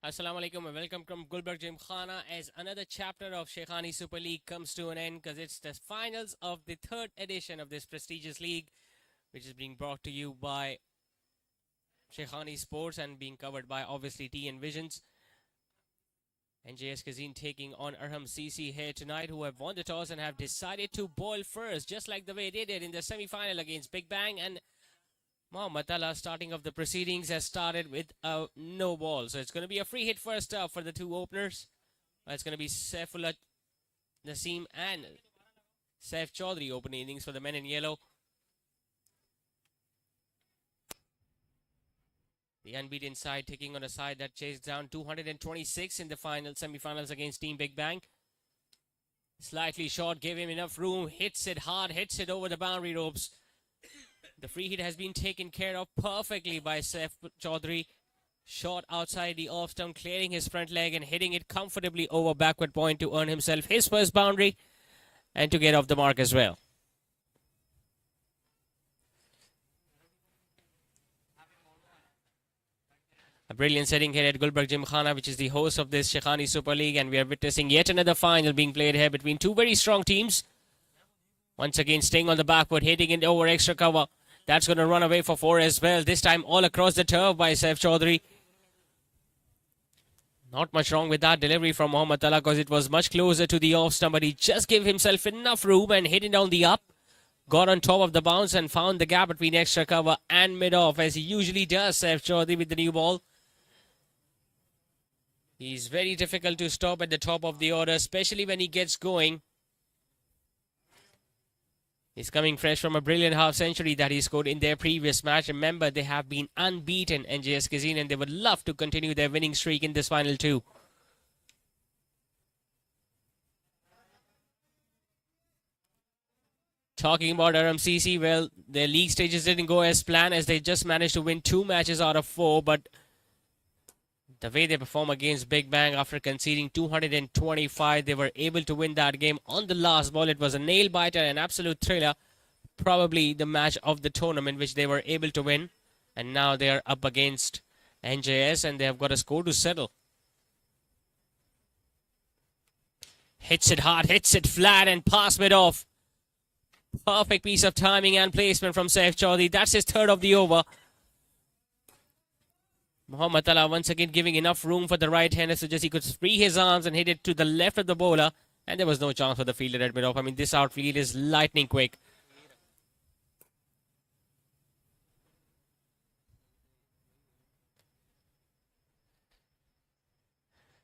Assalamu alaikum and welcome from Gulberg Gymkhana as another chapter of Shaikhani Super League comes to an end because it's the finals of the third edition of this prestigious league, which is being brought to you by Shaikhani Sports and being covered by obviously TNVisions. NJS Cuisin taking on ARHAM CC here tonight, who have won the toss and have decided to bowl first, just like the way they did in the semi-final against Big Bang. And Mohammad Tala, starting of the proceedings, has started with a no ball. So it's going to be a free hit first up for the two openers. It's going to be Saifullah Naseem and Saif Chaudhary opening innings for the men in yellow. The unbeaten side taking on a side that chased down 226 in the semi-finals against Team Big Bang. Slightly short, gave him enough room, hits it hard, hits it over the boundary ropes. The free hit has been taken care of perfectly by Saif Chaudhary. Shot outside the off stump, clearing his front leg and hitting it comfortably over backward point to earn himself his first boundary and to get off the mark as well. A brilliant setting here at Gulberg Gymkhana, which is the host of this Shaikhani Super League, and we are witnessing yet another final being played here between two very strong teams. Once again, staying on the back foot, hitting it over extra cover. That's going to run away for four as well. This time all across the turf by Saif Chaudhary. Not much wrong with that delivery from Mohammad Tala because it was much closer to the off stump, but he just gave himself enough room and hit it down the up. Got on top of the bounce and found the gap between extra cover and mid-off, as he usually does, Saif Chaudhary with the new ball. He's very difficult to stop at the top of the order, especially when he gets going. He's coming fresh from a brilliant half-century that he scored in their previous match. Remember, they have been unbeaten, NJS Cuisin, and they would love to continue their winning streak in this final too. Talking about RMCC, well, their league stages didn't go as planned, as they just managed to win 2 matches out of 4, but the way they perform against Big Bang after conceding 225, they were able to win that game on the last ball. It was a nail-biter, an absolute thriller. Probably the match of the tournament, which they were able to win. And now they are up against NJS, and they have got a score to settle. Hits it hard, hits it flat, and pass mid-off. Perfect piece of timing and placement from Saif Chaudhary. That's his third of the over. Mohammad Tala once again giving enough room for the right-hander so just he could free his arms and hit it to the left of the bowler. And there was no chance for the fielder at mid-off. I mean, this outfield is lightning quick.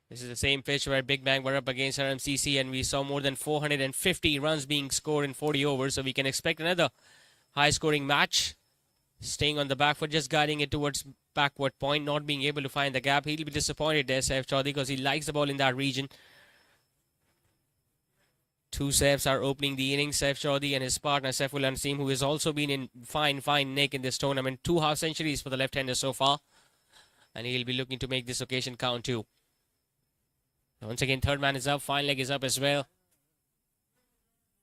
This is the same pitch where Big Bang were up against RMCC, and we saw more than 450 runs being scored in 40 overs. So we can expect another high-scoring match. Staying on the back foot, just guiding it towards backward point, not being able to find the gap. He'll be disappointed there, Saif Chaudhary, because he likes the ball in that region. Two Saifs are opening the innings, Saif Chaudhary and his partner Saifullah Naseem, who has also been in fine nick in this tournament. 2 half-centuries for the left-hander so far. And he'll be looking to make this occasion count too. Once again, third man is up, fine leg is up as well.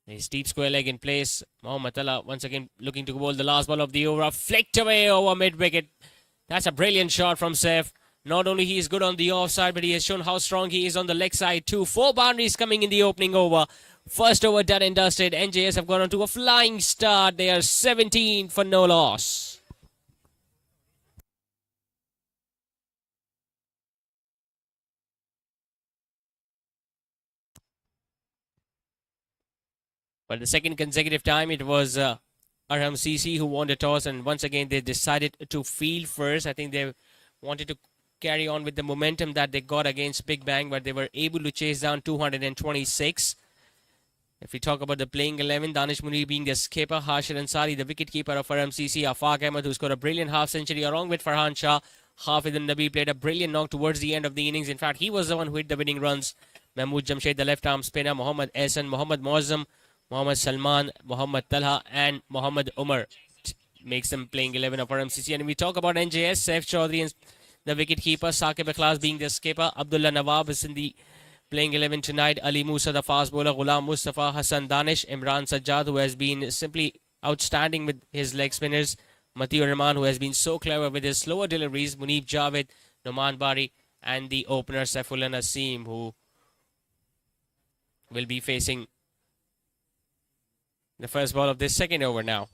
His deep square leg in place. Mohammad Tala once again looking to bowl the last ball of the over. Flicked away over mid-wicket. That's a brilliant shot from Saif. Not only he is good on the offside, but he has shown how strong he is on the leg side too. 4 boundaries coming in the opening over. First over done and dusted. NJS have gone on to a flying start. They are 17 for no loss. But the second consecutive time, it was ARHAM CC who won the toss, and once again they decided to field first. I think they wanted to carry on with the momentum that they got against Big Bang, but they were able to chase down 226. If we talk about the playing 11, Danish Munir being the skipper, Hashir Ansari, the wicketkeeper of ARHAM CC, Afaq Ahmed, who scored a brilliant half-century along with Farhan Shah. Hafidh Nabi played a brilliant knock towards the end of the innings. In fact, he was the one who hit the winning runs. Mahmood Jamshed, the left-arm spinner, Mohammad Ehsan, Mohammad Muazzam, Mohammad Salman, Mohammad Talha, and Mohammad Umar makes them playing 11 of RMCC. And we talk about NJS, Saif Chaudhary and the wicketkeeper, Saqib Ikhlas being the skipper. Abdullah Nawab is in the playing 11 tonight. Ali Musa, the fast bowler. Ghulam Mustafa, Hassan Danish, Imran Sajjad, who has been simply outstanding with his leg spinners. Matiur Rahman, who has been so clever with his slower deliveries. Munib Javed, Noman Bari, and the opener Saifullah Naseem, who will be facing the first ball of this second over now.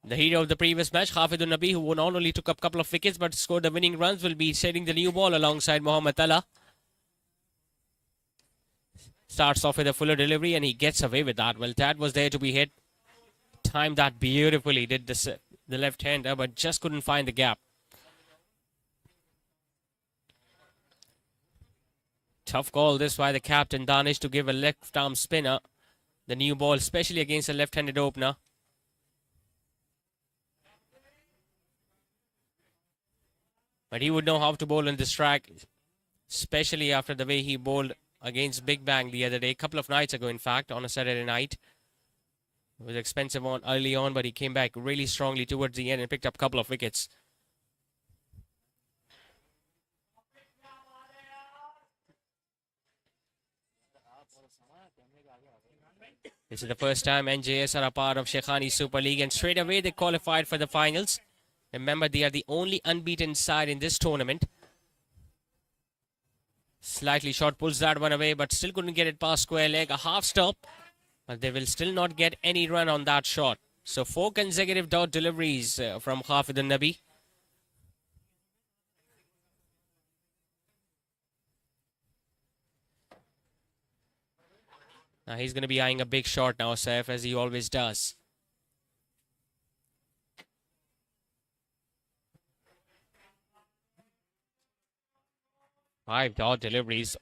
The hero of the previous match, Hafidun Nabi, who not only took up a couple of wickets but scored the winning runs, will be setting the new ball alongside Mohammad Tala. Starts off with a fuller delivery and he gets away with that. Well, that was there to be hit. Timed that beautifully, did the left-hander, but just couldn't find the gap. Tough call this by the captain, Danish, to give a left-arm spinner the new ball, especially against a left-handed opener. But he would know how to bowl on this track, especially after the way he bowled against Big Bang the other day, a couple of nights ago, in fact, on a Saturday night. It was expensive on early on, but he came back really strongly towards the end and picked up a couple of wickets. This is the first time NJS are a part of Shaikhani Super League, and straight away they qualified for the finals. Remember, they are the only unbeaten side in this tournament. Slightly short, pulls that one away, but still couldn't get it past square leg. A half stop, but they will still not get any run on that shot. So 4 consecutive dot deliveries from Hafidun Nabi. Now he's going to be eyeing a big shot now, Saif, as he always does. Five dot deliveries.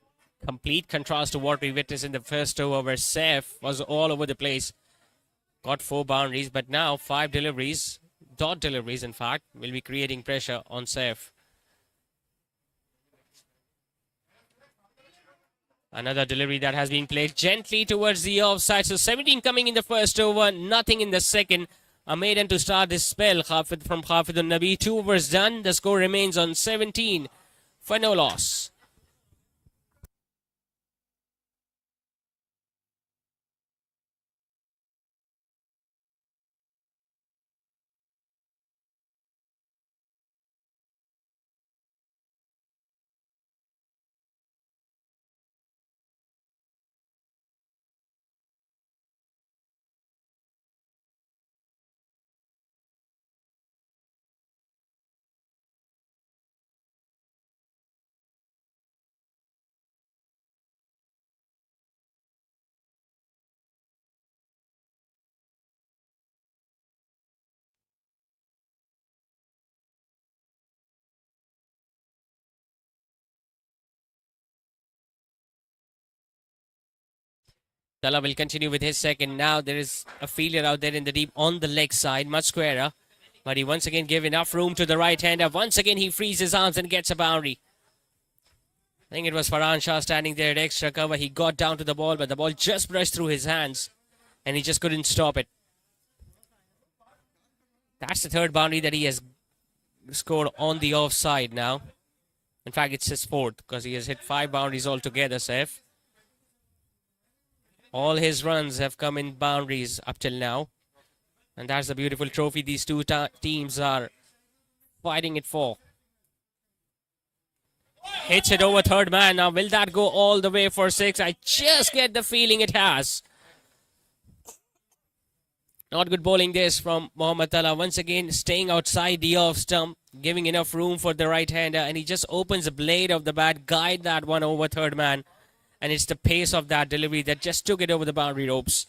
Complete contrast to what we witnessed in the first over, where Saif was all over the place. Got 4 boundaries, but now 5 deliveries, dot deliveries in fact, will be creating pressure on Saif. Another delivery that has been played gently towards the offside. So 17 coming in the first over, nothing in the second. A maiden to start this spell from Hafidun Nabi. 2 overs done. The score remains on 17 for no loss. Tala will continue with his second. Now there is a fielder out there in the deep on the leg side, much squarer. But he once again gave enough room to the right-hander. Once again he frees his arms and gets a boundary. I think it was Farhan Shah standing there at extra cover. He got down to the ball, but the ball just brushed through his hands. And he just couldn't stop it. That's the third boundary that he has scored on the offside now. In fact, it's his fourth, because he has hit 5 boundaries altogether, Saif. All his runs have come in boundaries up till now. And that's the beautiful trophy these two teams are fighting it for. Hits it over third man. Now, will that go all the way for 6? I just get the feeling it has. Not good bowling this from Mohammad Tala. Once again, staying outside the off stump, giving enough room for the right-hander. And he just opens the blade of the bat, guide that one over third man. And it's the pace of that delivery that just took it over the boundary ropes.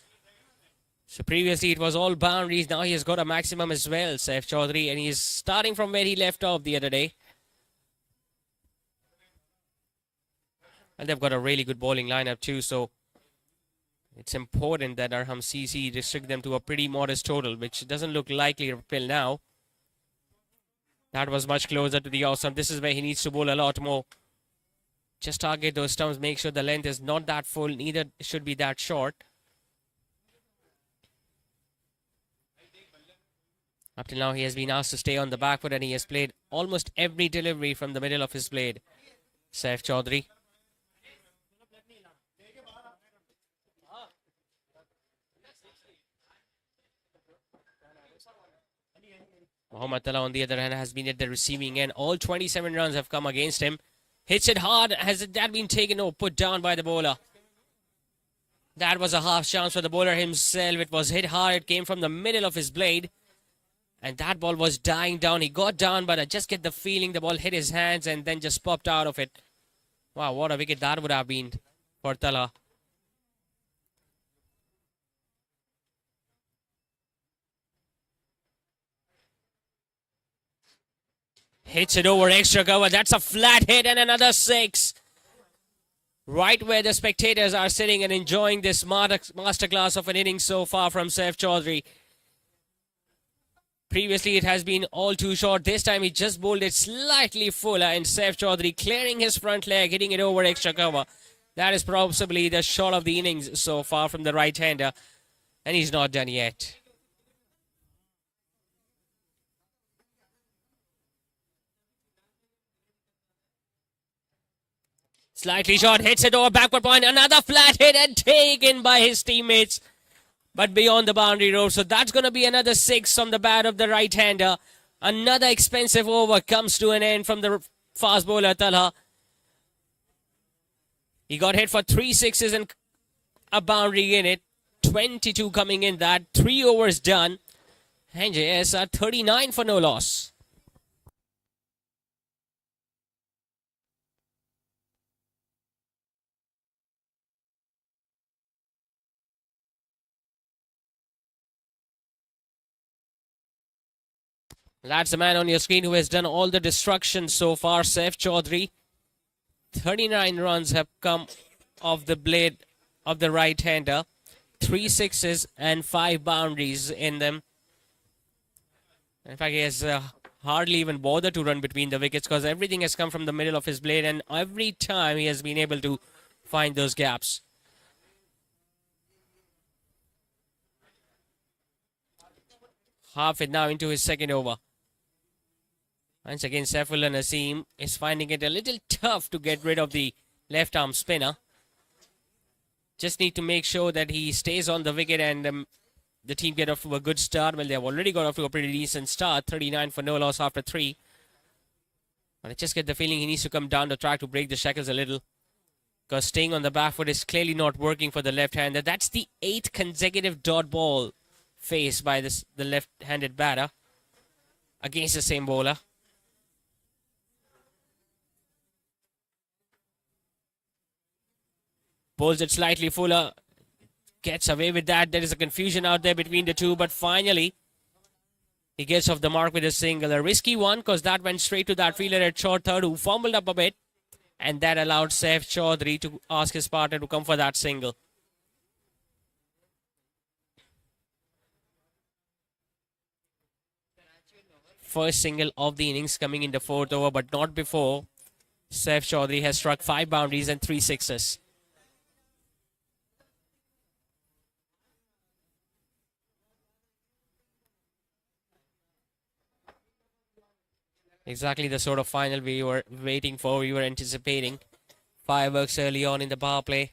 So previously it was all boundaries. Now he has got a maximum as well, Saif Chaudhary. And he's starting from where he left off the other day. And they've got a really good bowling lineup too. So it's important that ARHAM CC restrict them to a pretty modest total, which doesn't look likely till now. That was much closer to the awesome. This is where he needs to bowl a lot more. Just target those stumps, make sure the length is not that full, neither should be that short. Up till now, he has been asked to stay on the back foot, and he has played almost every delivery from the middle of his blade. Saif Chaudhary. Mohammad Tala, on the other hand, has been at the receiving end. All 27 runs have come against him. Hits it hard. Has that been taken or put down by the bowler? That was a half chance for the bowler himself. It was hit hard. It came from the middle of his blade. And that ball was dying down. He got down, but I just get the feeling the ball hit his hands and then just popped out of it. Wow, what a wicket that would have been for Tala. Hits it over extra cover. That's a flat hit and another 6. Right where the spectators are sitting and enjoying this masterclass of an innings so far from Saif Chaudhary. Previously, it has been all too short. This time, he just bowled it slightly fuller, and Saif Chaudhary clearing his front leg, hitting it over extra cover. That is possibly the shot of the innings so far from the right-hander, and he's not done yet. Slightly short, hits it over backward point. Another flat hit and taken by his teammates, but beyond the boundary rope. So that's going to be another 6 from the bat of the right-hander. Another expensive over comes to an end from the fast bowler Talha. He got hit for 3 sixes and a boundary in it. 22 coming in that. 3 overs done. NJS are 39 for no loss. That's the man on your screen who has done all the destruction so far, Saif Chaudhary. 39 runs have come off the blade of the right-hander. 3 sixes and 5 boundaries in them. In fact, he has hardly even bothered to run between the wickets because everything has come from the middle of his blade, and every time he has been able to find those gaps. Half it now into his second over. Once again, Saifullah Naseem is finding it a little tough to get rid of the left-arm spinner. Just need to make sure that he stays on the wicket and the team get off to a good start. Well, they have already got off to a pretty decent start. 39 for no loss after 3. But I just get the feeling he needs to come down the track to break the shackles a little. Because staying on the back foot is clearly not working for the left-hander. That's the 8th consecutive dot ball faced by the left-handed batter against the same bowler. Pulls it slightly fuller. Gets away with that. There is a confusion out there between the two. But finally, he gets off the mark with a single. A risky one because that went straight to that fielder at short third who fumbled up a bit. And that allowed Saif Chaudhary to ask his partner to come for that single. First single of the innings coming in the 4th over, but not before Saif Chaudhary has struck 5 boundaries and 3 sixes. Exactly the sort of final we were waiting for, we were anticipating. Fireworks early on in the power play.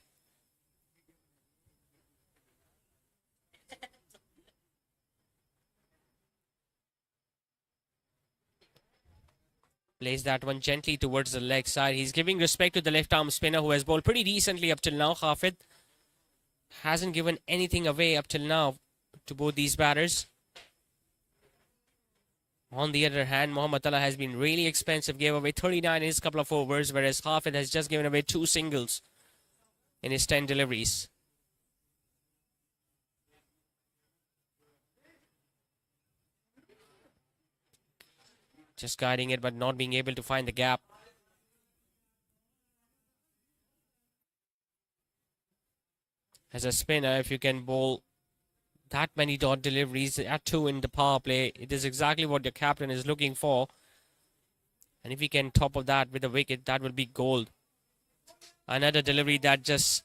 Plays that one gently towards the leg side. He's giving respect to the left-arm spinner who has bowled pretty decently up till now. Hafid hasn't given anything away up till now to both these batters. On the other hand, Mohammad Tala has been really expensive. Gave away 39 in his couple of overs, whereas Hafid has just given away 2 singles in his 10 deliveries. Just guiding it, but not being able to find the gap. As a spinner, if you can bowl that many dot deliveries at 2 in the power play, it is exactly what your captain is looking for. And if he can top of that with a wicket, that will be gold. Another delivery that just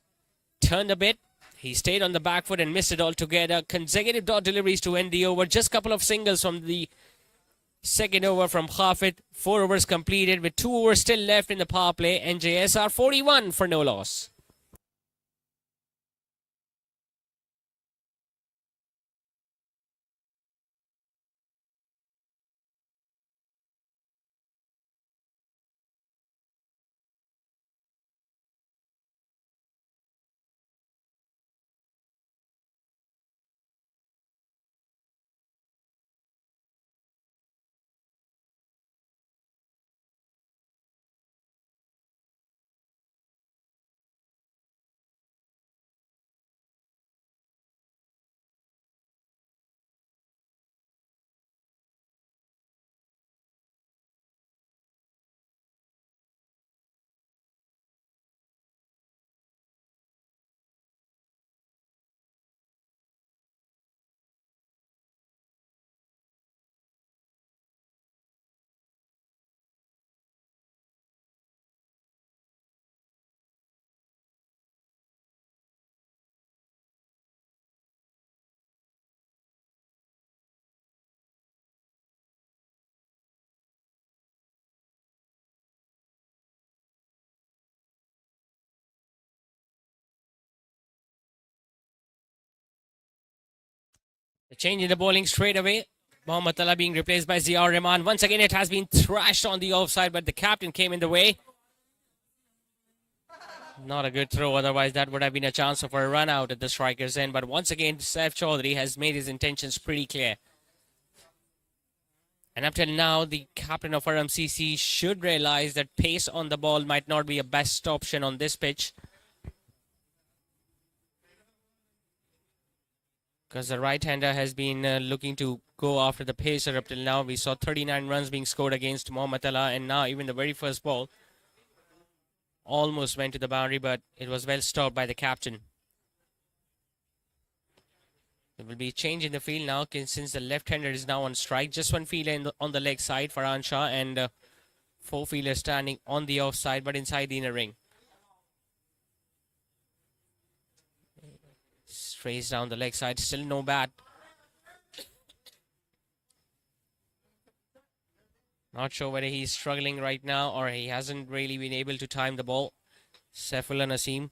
turned a bit. He stayed on the back foot and missed it altogether. Consecutive dot deliveries to end the over. Just a couple of singles from the second over from Hafid. 4 overs completed with 2 overs still left in the power play. NJS are 41 for no loss. A change in the bowling straight away. Mohammad Tala being replaced by Ziaur Rahman. Once again, it has been thrashed on the offside, but the captain came in the way. Not a good throw, otherwise that would have been a chance for a run out at the striker's end. But once again, Saif Chaudhary has made his intentions pretty clear. And up till now, the captain of RMCC should realize that pace on the ball might not be a best option on this pitch. Because the right-hander has been looking to go after the pacer up till now. We saw 39 runs being scored against Mohammad Tala, and now even the very first ball almost went to the boundary, but it was well stopped by the captain. There will be a change in the field now since the left-hander is now on strike. Just one fielder on the leg side, Farhan Shah, and four fielders standing on the offside but inside the inner ring. Strays down the leg side, still no bat. Not sure whether he's struggling right now or he hasn't really been able to time the ball. Saifullah Naseem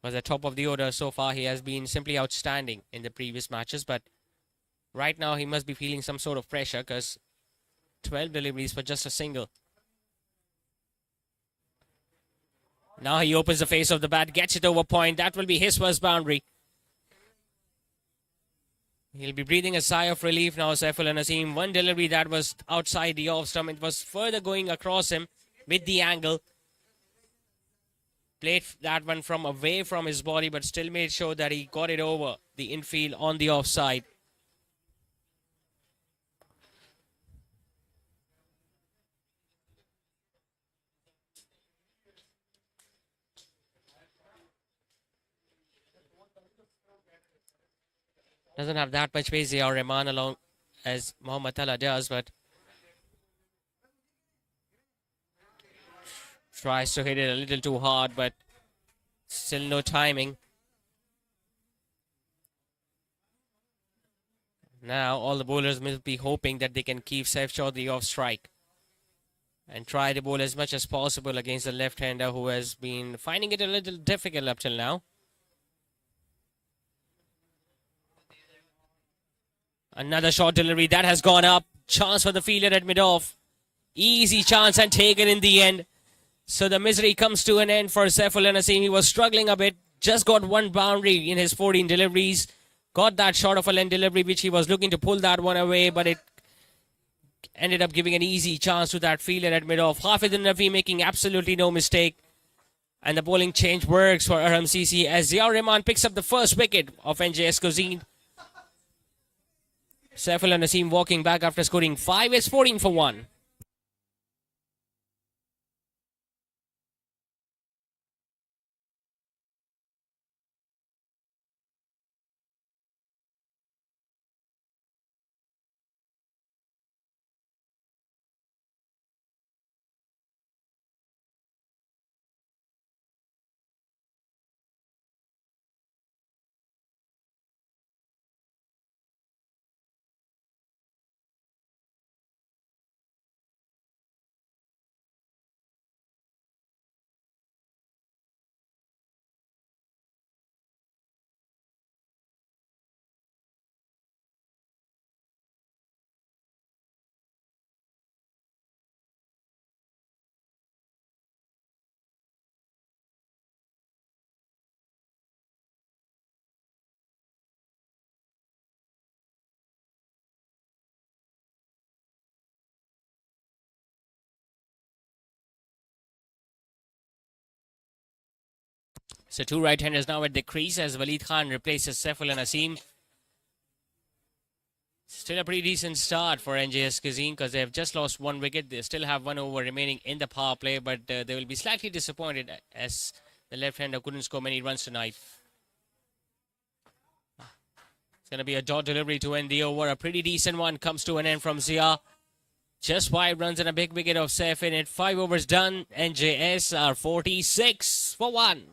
was at top of the order so far. He has been simply outstanding in the previous matches, but right now he must be feeling some sort of pressure because 12 deliveries for just a single. Now he opens the face of the bat, gets it over point. That will be his first boundary. He'll be breathing a sigh of relief now, Saifullah Naseem. One delivery that was outside the off stump. It was further going across him with the angle. Played that one from away from his body, but still made sure that he got it over the infield on the offside. Doesn't have that much pace, Ziaur Rahman, along as Mohammad Tala does, but tries to hit it a little too hard, but still no timing. Now all the bowlers must be hoping that they can keep Saif Chaudhary off strike and try to bowl as much as possible against the left-hander who has been finding it a little difficult up till now. Another short delivery that has gone up. Chance for the fielder at mid-off. Easy chance and taken in the end. So the misery comes to an end for Saifullah Naseem. He was struggling a bit. Just got one boundary in his 14 deliveries. Got that short of a length delivery which he was looking to pull that one away, but it ended up giving an easy chance to that fielder at mid-off. Hafidun Nafi making absolutely no mistake. And the bowling change works for RMCC as Ziaur Rahman picks up the first wicket of NJS Cuisin. Saifullah Naseem walking back after scoring 5. It's 14 for 1. So two right-handers now at the crease as Waleed Khan replaces Saifullah Naseem. Still a pretty decent start for NJS Cuisin because they have just lost one wicket. They still have 1 over remaining in the power play, but they will be slightly disappointed as the left-hander couldn't score many runs tonight. It's going to be a dot delivery to end the over. A pretty decent one comes to an end from Zia. Just 5 runs and a big wicket of Saif in it. 5 overs done. NJS are 46 for 1.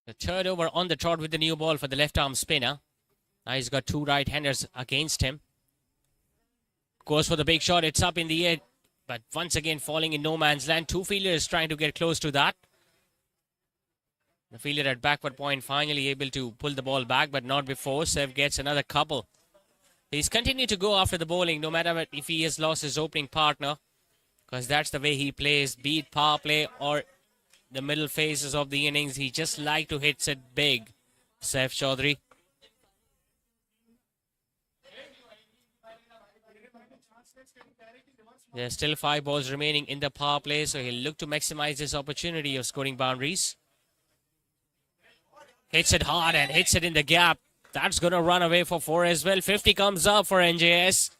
The third over on the trot with the new ball for the left arm spinner. Now he's got two right-handers against him. Goes for the big shot. It's up in the air. But once again falling in no man's land. Two fielders trying to get close to that. The fielder at backward point finally able to pull the ball back, but not before. Sev gets another couple. He's continued to go after the bowling, no matter if he has lost his opening partner, because that's the way he plays, be it power play or the middle phases of the innings. He just like to hit it big, Saif Chaudhary. There's still 5 balls remaining in the power play, so he'll look to maximize his opportunity of scoring boundaries. Hits it hard and hits it in the gap. That's going to run away for 4 as well. 50 comes up for NJS.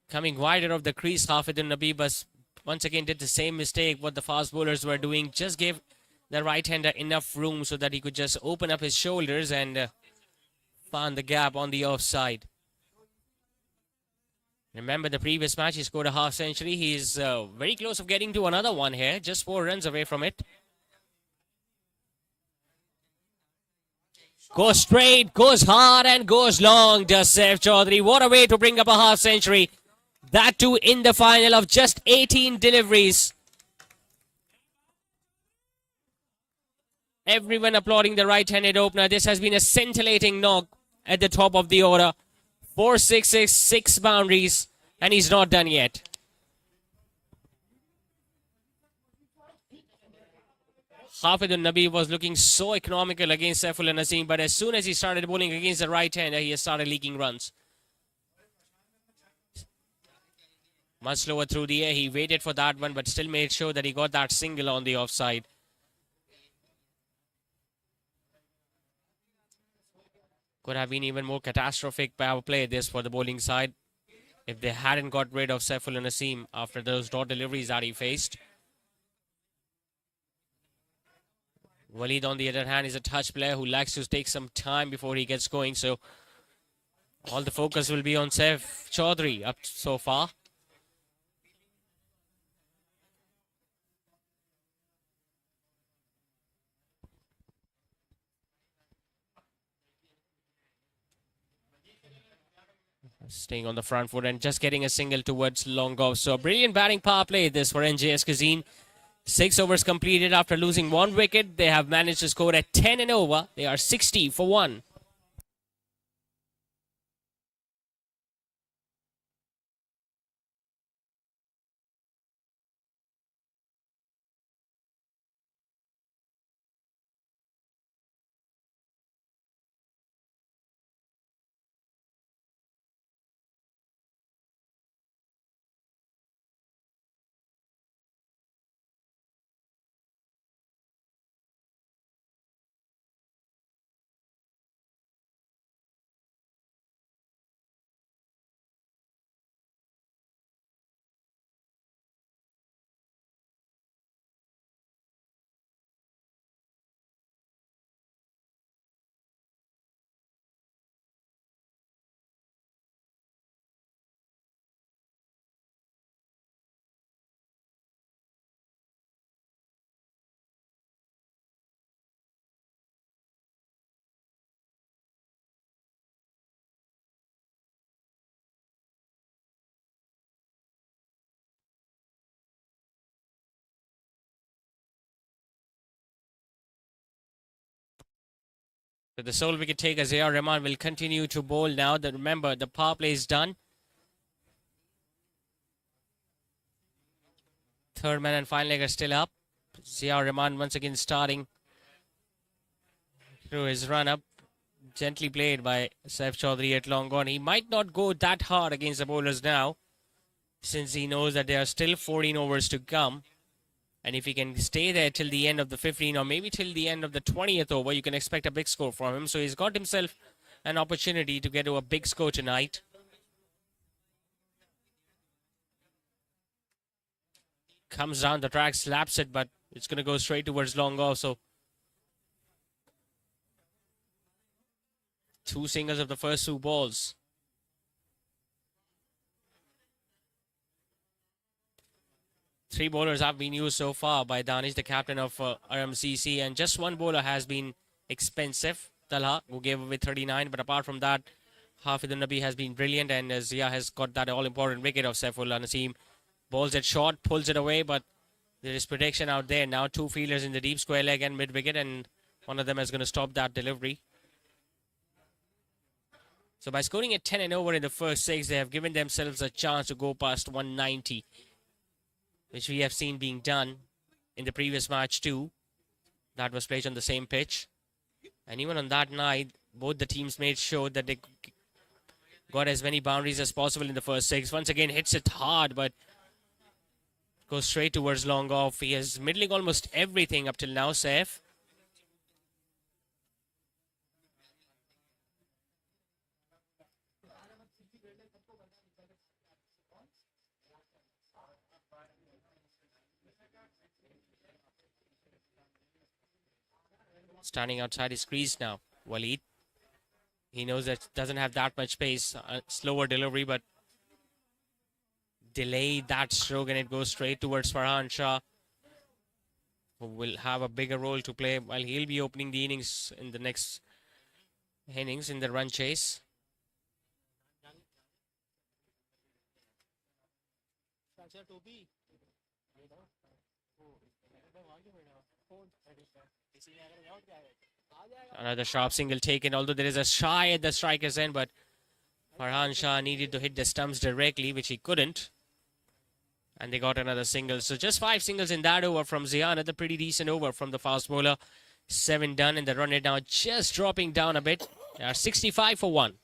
Coming wider of the crease, Hafidun Nabibas once again did the same mistake what the fast bowlers were doing. Just gave the right-hander enough room so that he could just open up his shoulders and found the gap on the offside. Remember the previous match, he scored a half century. He's very close of getting to another one here. Just 4 runs away from it. Goes straight, goes hard and goes long, does Saif Chaudhary. What a way to bring up a half century. That too in the final of just 18 deliveries. Everyone applauding the right-handed opener. This has been a scintillating knock at the top of the order. 4 sixes, 6 boundaries, and he's not done yet. Hafidun Nabi was looking so economical against Saifullah Naseem, but as soon as he started bowling against the right-hander, he has started leaking runs. Much slower through the air. He waited for that one, but still made sure that he got that single on the offside. Could have been even more catastrophic power play this for the bowling side if they hadn't got rid of Saifullah Naseem after those dot deliveries that he faced. Waleed, on the other hand, is a touch player who likes to take some time before he gets going. So all the focus will be on Saif Chaudhary up so far. Staying on the front foot and just getting a single towards long off. So a brilliant batting power play this for NJS Cuisin. 6 overs completed after losing 1 wicket. They have managed to score at 10 and over. They are 60 for 1. So the sole wicket takers, ARHAM will continue to bowl now. Remember, the power play is done. Third man and final leg are still up. Ziaur Rahman once again starting through his run up. Gently played by Saif Chaudhary at long on. He might not go that hard against the bowlers now, since he knows that there are still 14 overs to come. And if he can stay there till the end of the 15 or maybe till the end of the 20th over, you can expect a big score from him. So he's got himself an opportunity to get to a big score tonight. Comes down the track, slaps it, but it's going to go straight towards long off. So 2 singles of the first 2 balls. Three bowlers have been used so far by Danish, the captain of RMCC, and just one bowler has been expensive, Talha, who gave away 39. But apart from that, Hafidun Nabi has been brilliant, and Zia has got that all-important wicket of Saifullah Naseem. Bowls it short, pulls it away, but there is protection out there. Now two fielders in the deep square leg and mid-wicket, and one of them is going to stop that delivery. So by scoring at 10 and over in the first 6, they have given themselves a chance to go past 190, which we have seen being done in the previous match too. That was played on the same pitch. And even on that night, both the teams made sure that they got as many boundaries as possible in the first 6. Once again, hits it hard, but goes straight towards long off. He is middling almost everything up till now, Saif. Standing outside his crease now, Waleed. He knows that doesn't have that much pace. Slower delivery, but delay that stroke and it goes straight towards Farhan Shah, who will have a bigger role to play while he'll be opening the innings in the next innings in the run chase. Another sharp single taken, although there is a shy at the striker's end, but Farhan Shah needed to hit the stumps directly, which he couldn't. And they got another single. So just 5 singles in that over from Zia. Another pretty decent over from the fast bowler. 7 done, and the run rate now just dropping down a bit. They are 65 for 1.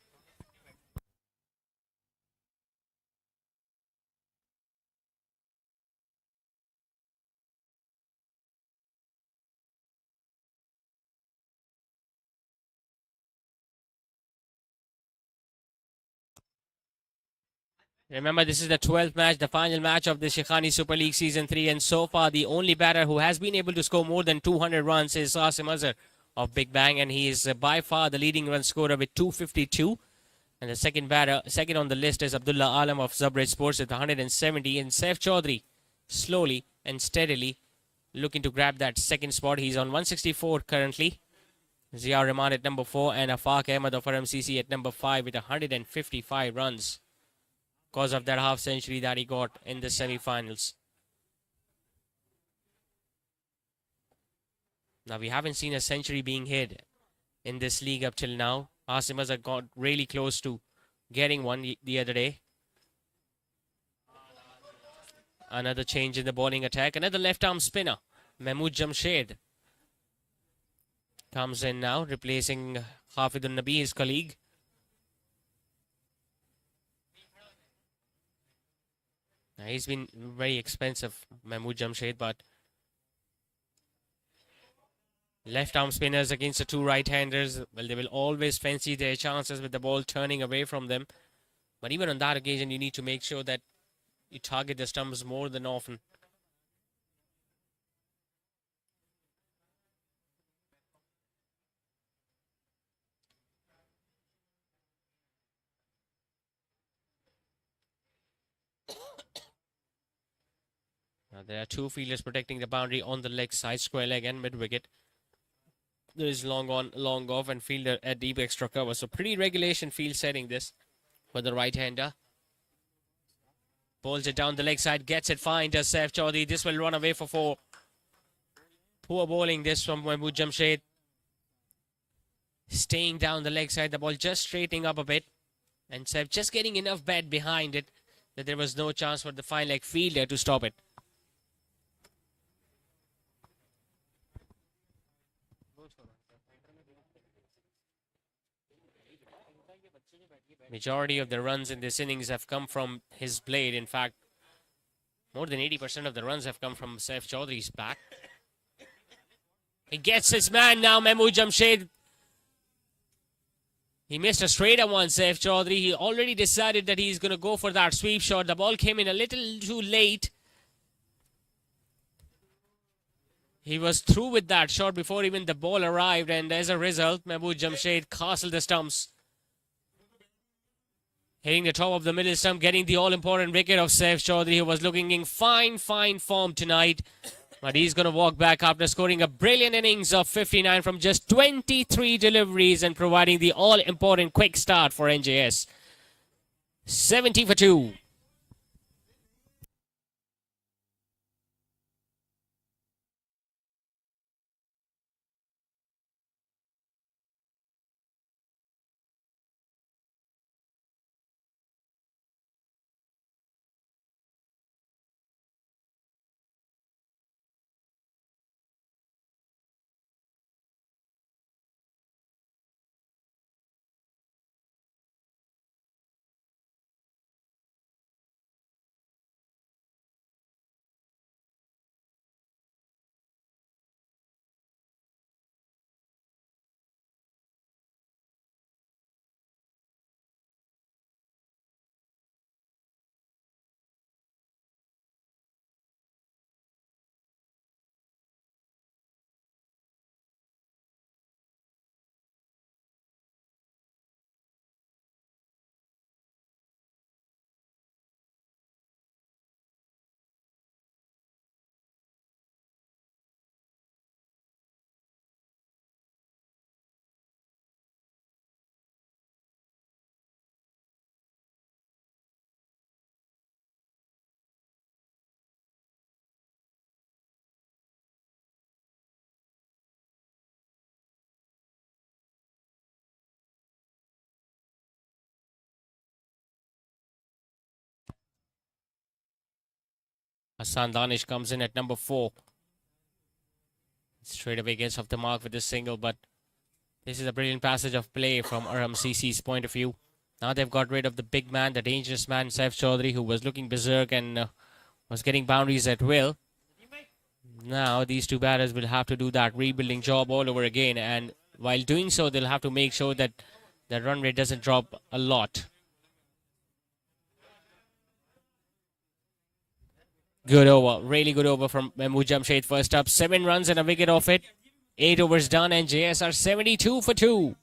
Remember, this is the 12th match, the final match of the Shaikhani Super League Season 3. And so far, the only batter who has been able to score more than 200 runs is Asim Azhar of Big Bang. And he is by far the leading run scorer with 252. And the second on the list is Abdullah Alam of Zabred Sports with 170. And Saif Chaudhry, slowly and steadily looking to grab that second spot. He's on 164 currently. Zia Rahman at number 4 and Afaq Ahmed of RMCC at number 5 with 155 runs. Because of that half century that he got in the semi-finals. Now we haven't seen a century being hit in this league up till now. Asim Azhar got really close to getting one the other day. Another change in the bowling attack. Another left arm spinner. Mahmood Jamshed comes in now, replacing Hafidun Nabi, his colleague. He's been very expensive, Mahmood Jamshed, but left arm spinners against the two right-handers, well, they will always fancy their chances with the ball turning away from them. But even on that occasion, you need to make sure that you target the stumps more than often. Now there are two fielders protecting the boundary on the leg side, square leg and mid-wicket. There is long on, long off, and fielder at deep extra cover. So pretty regulation field setting this for the right-hander. Bowls it down the leg side, gets it fine, does Saif Chaudhry. This will run away for 4. Poor bowling this from Mahmood Jamshed. Staying down the leg side, the ball just straightening up a bit. And Saif just getting enough bed behind it that there was no chance for the fine leg fielder to stop it. Majority of the runs in this innings have come from his blade. In fact, more than 80% of the runs have come from Saif Chaudhry's back. He gets his man now, Mahmood Jamshed. He missed a straighter one, Saif Chaudhry. He already decided that he's going to go for that sweep shot. The ball came in a little too late. He was through with that shot before even the ball arrived, and as a result, Mahmood Jamshed castled the stumps. Hitting the top of the middle stump, getting the all-important wicket of Saif Chaudhary, who was looking in fine form tonight. But he's going to walk back after scoring a brilliant innings of 59 from just 23 deliveries and providing the all-important quick start for NJS. 70 for 2. Hassan Danish comes in at number 4. Straight away gets off the mark with this single, but this is a brilliant passage of play from ARHAM CC's point of view. Now they've got rid of the big man, the dangerous man, Saif Chaudhary, who was looking berserk and was getting boundaries at will. Now these two batters will have to do that rebuilding job all over again, and while doing so, they'll have to make sure that the run rate doesn't drop a lot. Good over, really good over from Mahmood Jamshed. First up, 7 runs and a wicket off it. 8 overs done, and NJS are 72 for 2.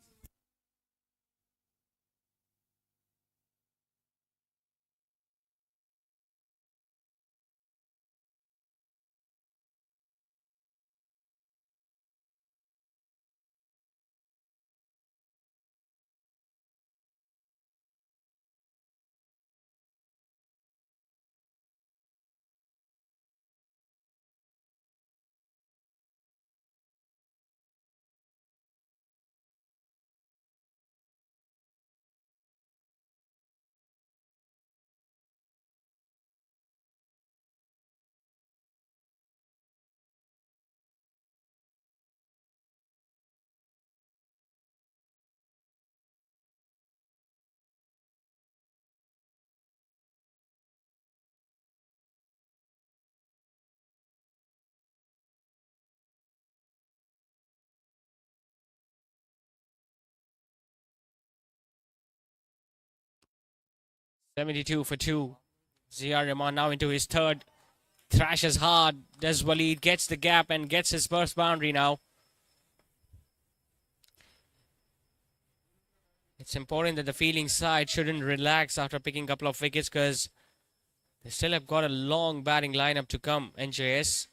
.72 for 2. Zia Rahman now into his third. Thrashes hard. Des Waleed gets the gap and gets his first boundary now. It's important that the fielding side shouldn't relax after picking a couple of wickets, because they still have got a long batting lineup to come, NJS.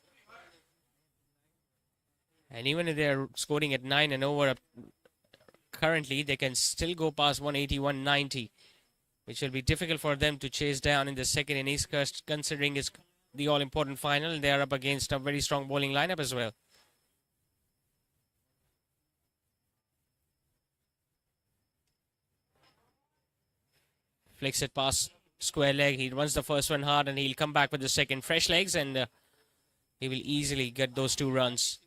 And even if they're scoring at 9 and over currently, they can still go past 180, 190. Which will be difficult for them to chase down in the second innings, considering it's the all-important final and they are up against a very strong bowling lineup as well. Flicks it past square leg. He runs the first one hard and he'll come back with the second. Fresh legs, and he will easily get those 2 runs.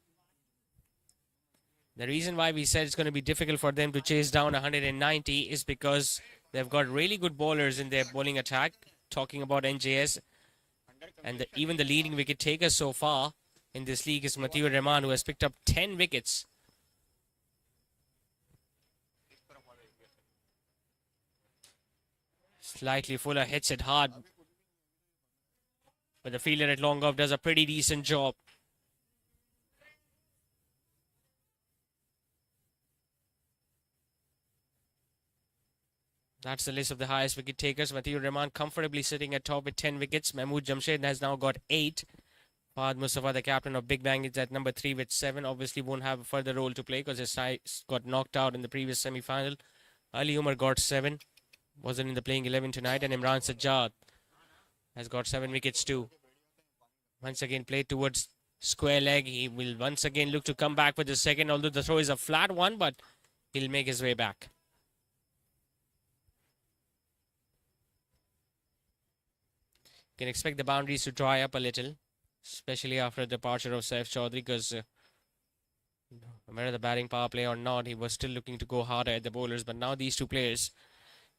The reason why we said it's going to be difficult for them to chase down 190 is because they've got really good bowlers in their bowling attack. Talking about NJS, and even the leading wicket taker so far in this league is Matiur Rahman, who has picked up 10 wickets. Slightly Fuller hits it hard, but the fielder at long off does a pretty decent job. That's the list of the highest wicket takers. Matthew Rahman comfortably sitting at top with 10 wickets. Mahmood Jamshed has now got 8. Fahad Mustafa, the captain of Big Bang, is at number 3 with 7. Obviously won't have a further role to play because his side got knocked out in the previous semi-final. Ali Umar got 7. Wasn't in the playing 11 tonight. And Imran Sajjad has got 7 wickets too. Once again played towards square leg. He will once again look to come back with the second, although the throw is a flat one, but he'll make his way back. Can expect the boundaries to dry up a little, especially after the departure of Saif Chaudhary, because whether the batting power play or not, he was still looking to go harder at the bowlers. But now these two players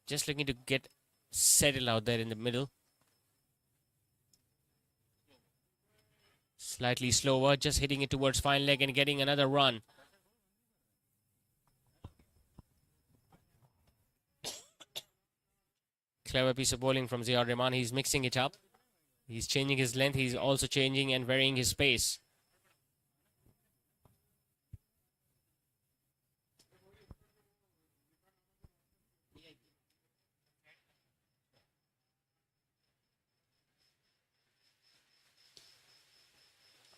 just looking to get settled out there in the middle. Slightly slower, just hitting it towards fine leg and getting another run. Clever piece of bowling from Ziaur Rahman. He's mixing it up. He's changing his length. He's also changing and varying his pace.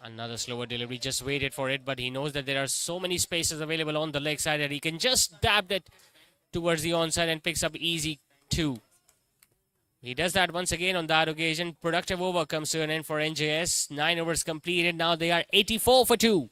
Another slower delivery, just waited for it, but he knows that there are so many spaces available on the leg side that he can just dab it towards the onside and picks up easy 2. He does that once again on that occasion. Productive over comes to an end for NJS. 9 overs completed. Now they are 84 for 2.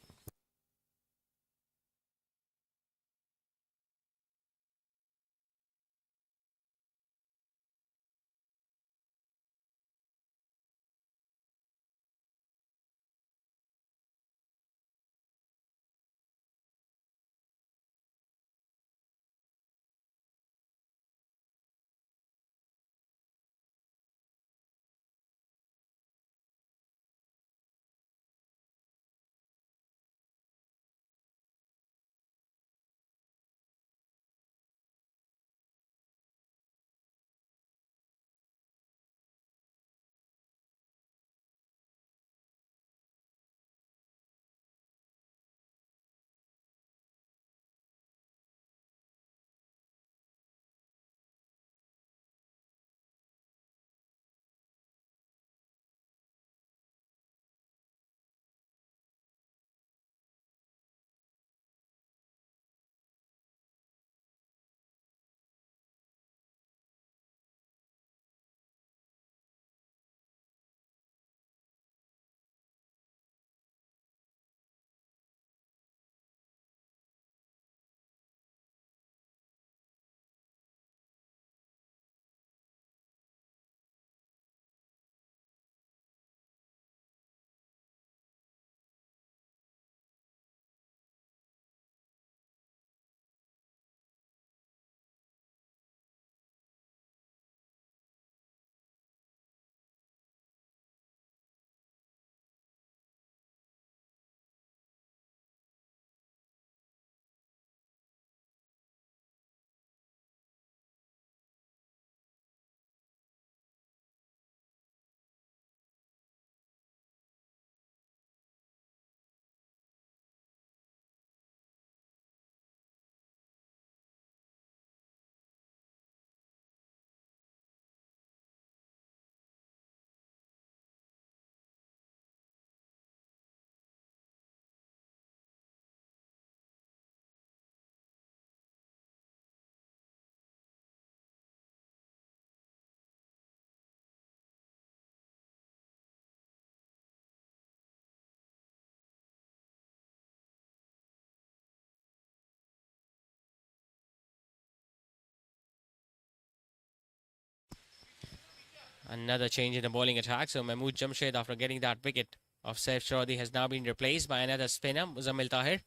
Another change in the bowling attack. So Mahmood Jamshed, after getting that wicket of Saif Chaudhary, has now been replaced by another spinner, Muzammil Tahir.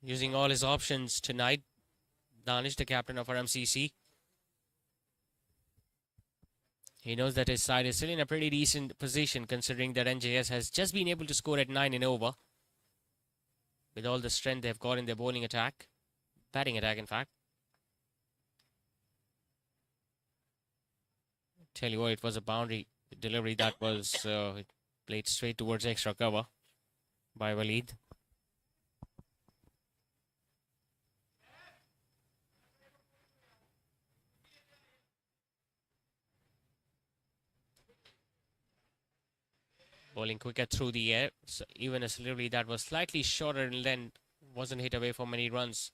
Using all his options tonight, Danish, the captain of RMCC. He knows that his side is still in a pretty decent position, considering that NJS has just been able to score at 9 and over. With all the strength they've got in their bowling attack. Batting attack, in fact. Tell you what, it was a boundary delivery that was played straight towards extra cover by Waleed. bowling quicker through the air. So even a delivery that was slightly shorter in length wasn't hit away for many runs.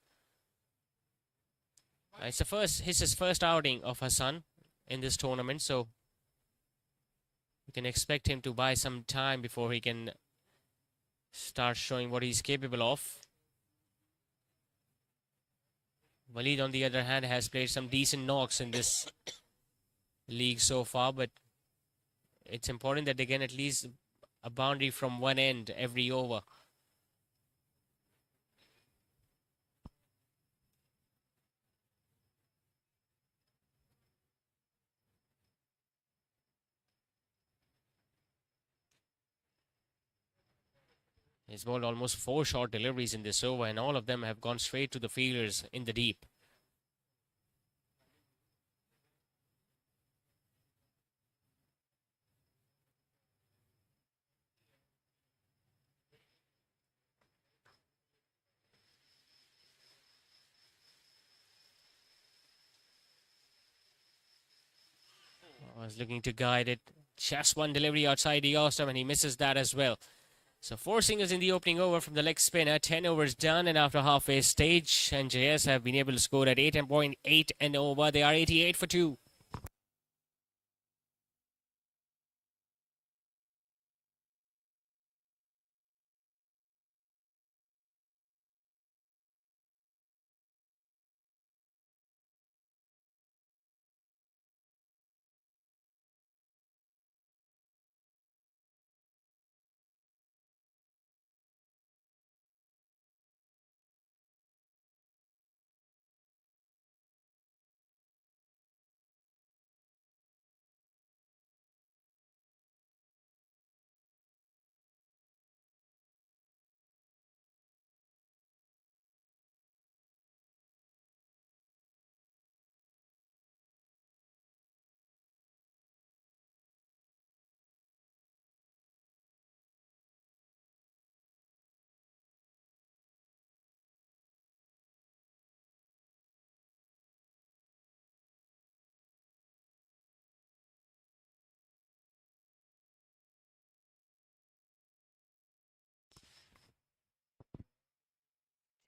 It's his first outing of Hassan in this tournament, so we can expect him to buy some time before he can start showing what he's capable of. Waleed, on the other hand, has played some decent knocks in this league so far, but it's important that they get at least a boundary from one end every over. He's bowled almost 4 short deliveries in this over, and all of them have gone straight to the fielders in the deep. I was looking to guide it. Just one delivery outside the off stump, and he misses that as well. So 4 singles in the opening over from the leg spinner. 10 overs done, and after halfway stage, NJS have been able to score at 8.8 and over. They are 88 for 2.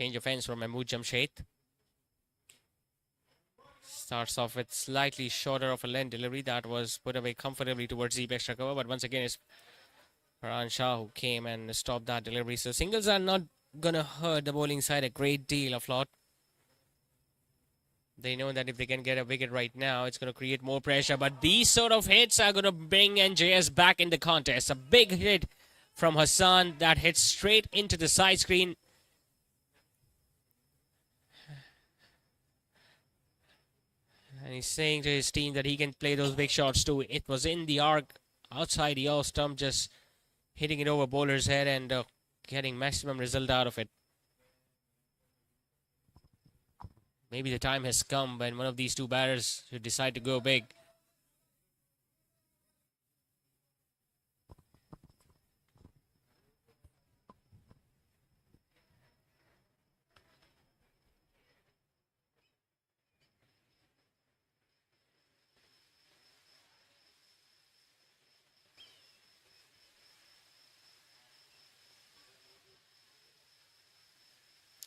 Change of ends from Mahmood Jamshed. Starts off with slightly shorter of a length delivery that was put away comfortably towards deep extra cover, but once again it's Farhan Shah who came and stopped that delivery. So singles are not gonna hurt the bowling side a great deal of lot. They know that if they can get a wicket right now, it's going to create more pressure. But these sort of hits are going to bring NJS back in the contest. A big hit from Hassan that hits straight into the side screen. And he's saying to his team that he can play those big shots too. It was in the arc outside the off stump, just hitting it over bowler's head and getting maximum result out of it. Maybe the time has come when one of these two batters should decide to go big.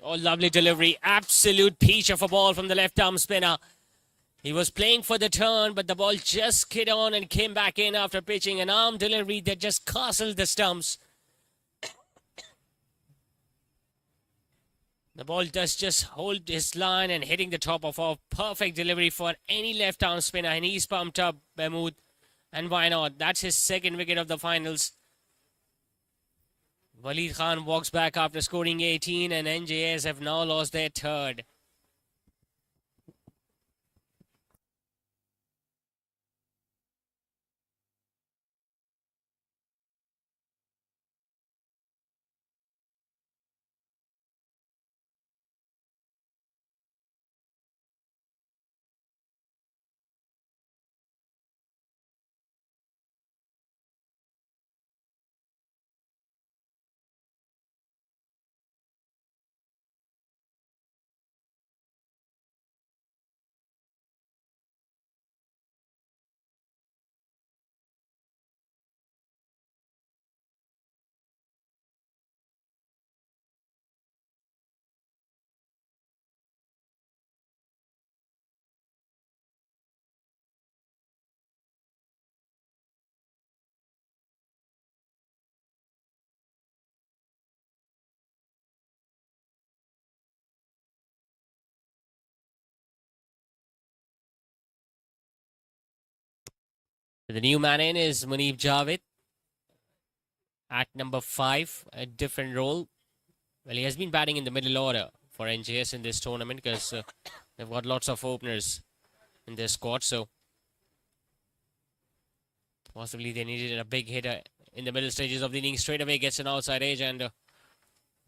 Oh, lovely delivery. Absolute peach of a ball from the left arm spinner. He was playing for the turn, but the ball just skid on and came back in after pitching an arm delivery that just castled the stumps. The ball does just hold his line and hitting the top of a perfect delivery for any left arm spinner, and he's pumped up, Mahmood. And why not? That's his second wicket of the finals. Waleed Khan walks back after scoring 18, and NJS have now lost their third. So the new man in is Munib Javed at number 5, a different role. Well, he has been batting in the middle order for NJS in this tournament because they've got lots of openers in their squad. So possibly they needed a big hitter in the middle stages of the inning. Straight away gets an outside edge, and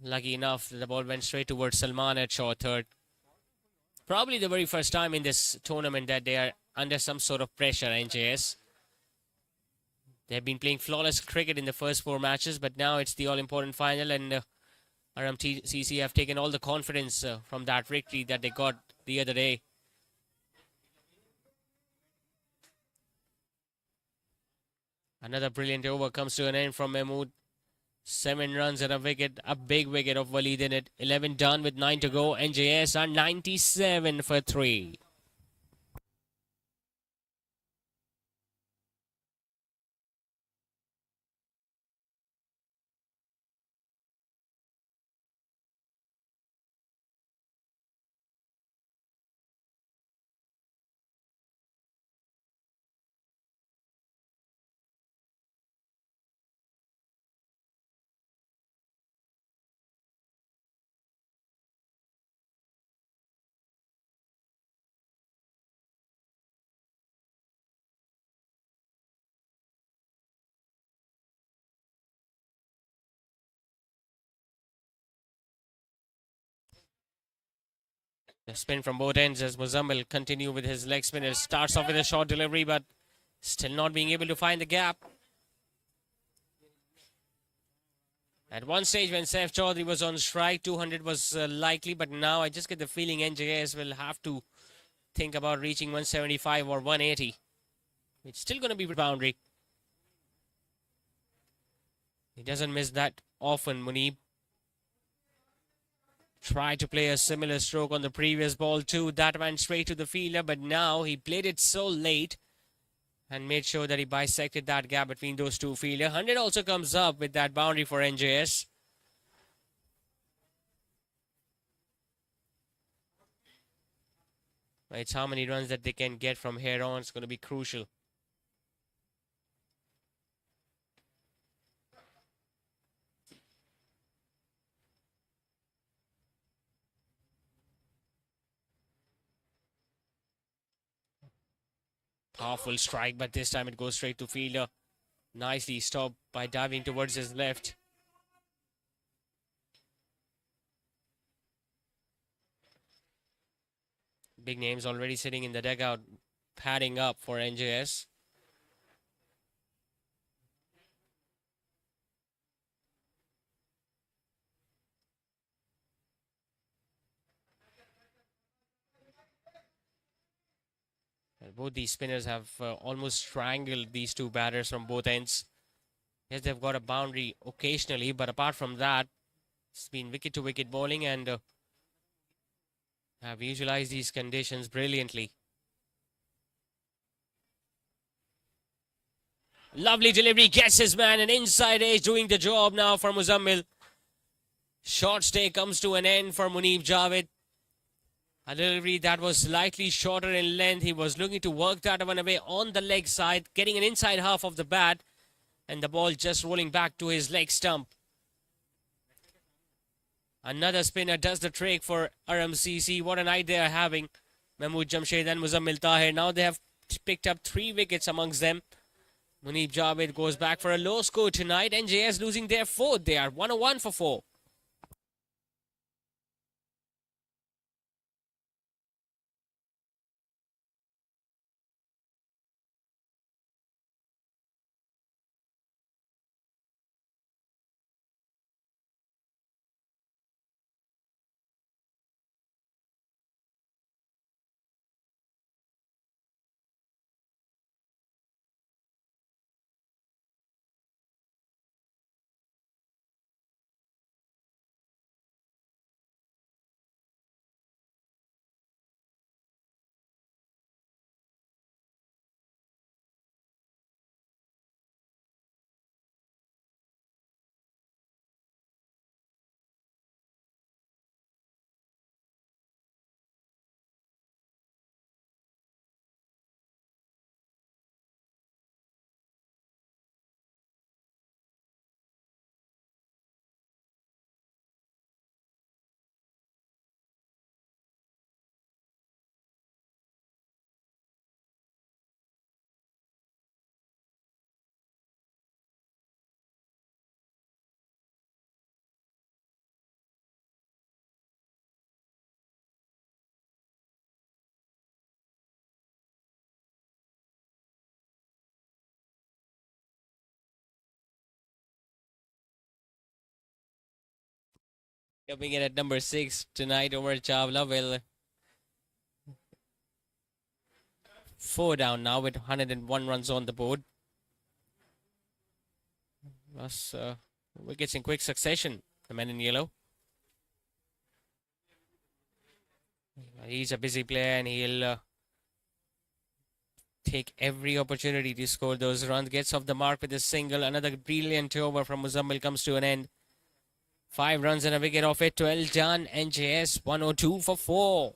lucky enough, the ball went straight towards Salman at short third. Probably the very first time in this tournament that they are under some sort of pressure, NJS. They've been playing flawless cricket in the first 4 matches, but now it's the all-important final, and ARHAM CC have taken all the confidence from that victory that they got the other day. Another brilliant over comes to an end from Mahmood. 7 runs and a wicket, a big wicket of Waleed in it. 11 done with 9 to go. NJS are 97 for 3. The spin from both ends as Muzammil continue with his leg spinner. Starts off with a short delivery, but still not being able to find the gap. At one stage when Saif Chaudhary was on strike, 200 was likely, but now I just get the feeling NJS will have to think about reaching 175 or 180. It's still going to be boundary. He doesn't miss that often. Munib tried to play a similar stroke on the previous ball too. That went straight to the fielder, but now he played it so late and made sure that he bisected that gap between those two fielders. 100 also comes up with that boundary for NJS. It's how many runs that they can get from here on. It's going to be crucial. Powerful strike, but this time it goes straight to fielder. Nicely stopped by diving towards his left. Big names already sitting in the dugout, padding up for NJS. Both these spinners have almost strangled these two batters from both ends. Yes, they've got a boundary occasionally, but apart from that, it's been wicket-to-wicket bowling, and have visualized these conditions brilliantly. Lovely delivery, gets his man, an inside edge doing the job now for Muzammil. Short stay comes to an end for Munib Javed. A delivery that was slightly shorter in length. He was looking to work that one away on the leg side, getting an inside half of the bat, and the ball just rolling back to his leg stump. Another spinner does the trick for ARHAM CC. What a night they are having. Mahmood Jamshed and Muzammil Tahir. Now they have picked up 3 wickets amongst them. Munib Javed goes back for a low score tonight. NJS losing their 4th. They are 101 for 4. Coming in at number 6 tonight, Omar Chawla will 4 down now with 101 runs on the board. Plus wickets in quick succession, the man in yellow. He's a busy player and he'll take every opportunity to score those runs. Gets off the mark with a single. Another brilliant over from Muzammil comes to an end. 5 runs and a wicket off it. 12 done. NJS 102 for 4.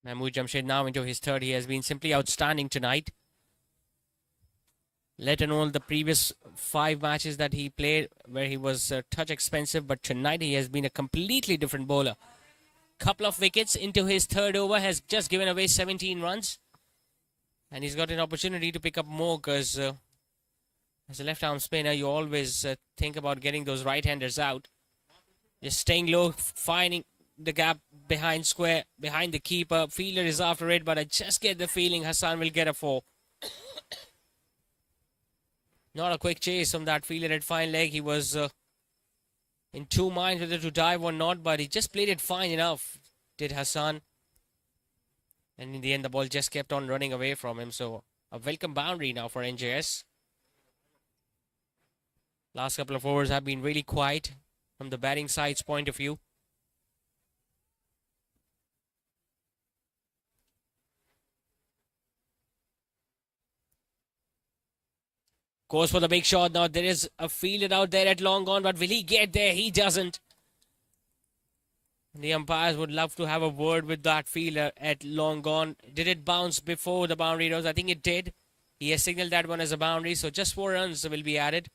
Mahmood Jamshed now into his third. He has been simply outstanding tonight. Let alone the previous 5 matches that he played where he was touch expensive, but tonight he has been a completely different bowler. Couple of wickets into his third over, has just given away 17 runs. And he's got an opportunity to pick up more because as a left arm spinner, you always think about getting those right-handers out. Just staying low, finding the gap behind square, behind the keeper. Fielder is after it, but I just get the feeling Hassan will get a 4. Not a quick chase from that fielder at fine leg. He was in 2 minds whether to dive or not, but he just played it fine enough, did Hassan. And in the end, the ball just kept on running away from him. So a welcome boundary now for NJS. Last couple of overs have been really quiet from the batting side's point of view. Goes for the big shot. Now there is a fielder out there at long on, but will he get there? He doesn't. The umpires would love to have a word with that fielder at long gone. Did it bounce before the boundary rose? I think it did. He has signaled that one as a boundary, so just 4 runs will be added.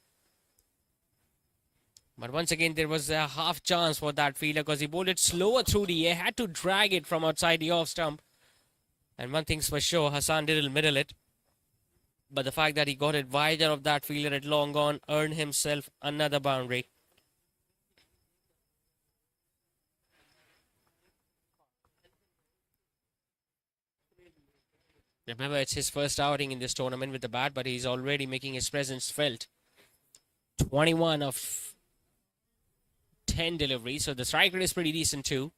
But once again, there was a half chance for that fielder because he bowled it slower through the air, had to drag it from outside the off stump. And one thing's for sure, Hassan didn't middle it. But the fact that he got it wider of that fielder at long gone earned himself another boundary. Remember, it's his first outing in this tournament with the bat, but he's already making his presence felt. 21 of 10 deliveries, so the strike rate is pretty decent too.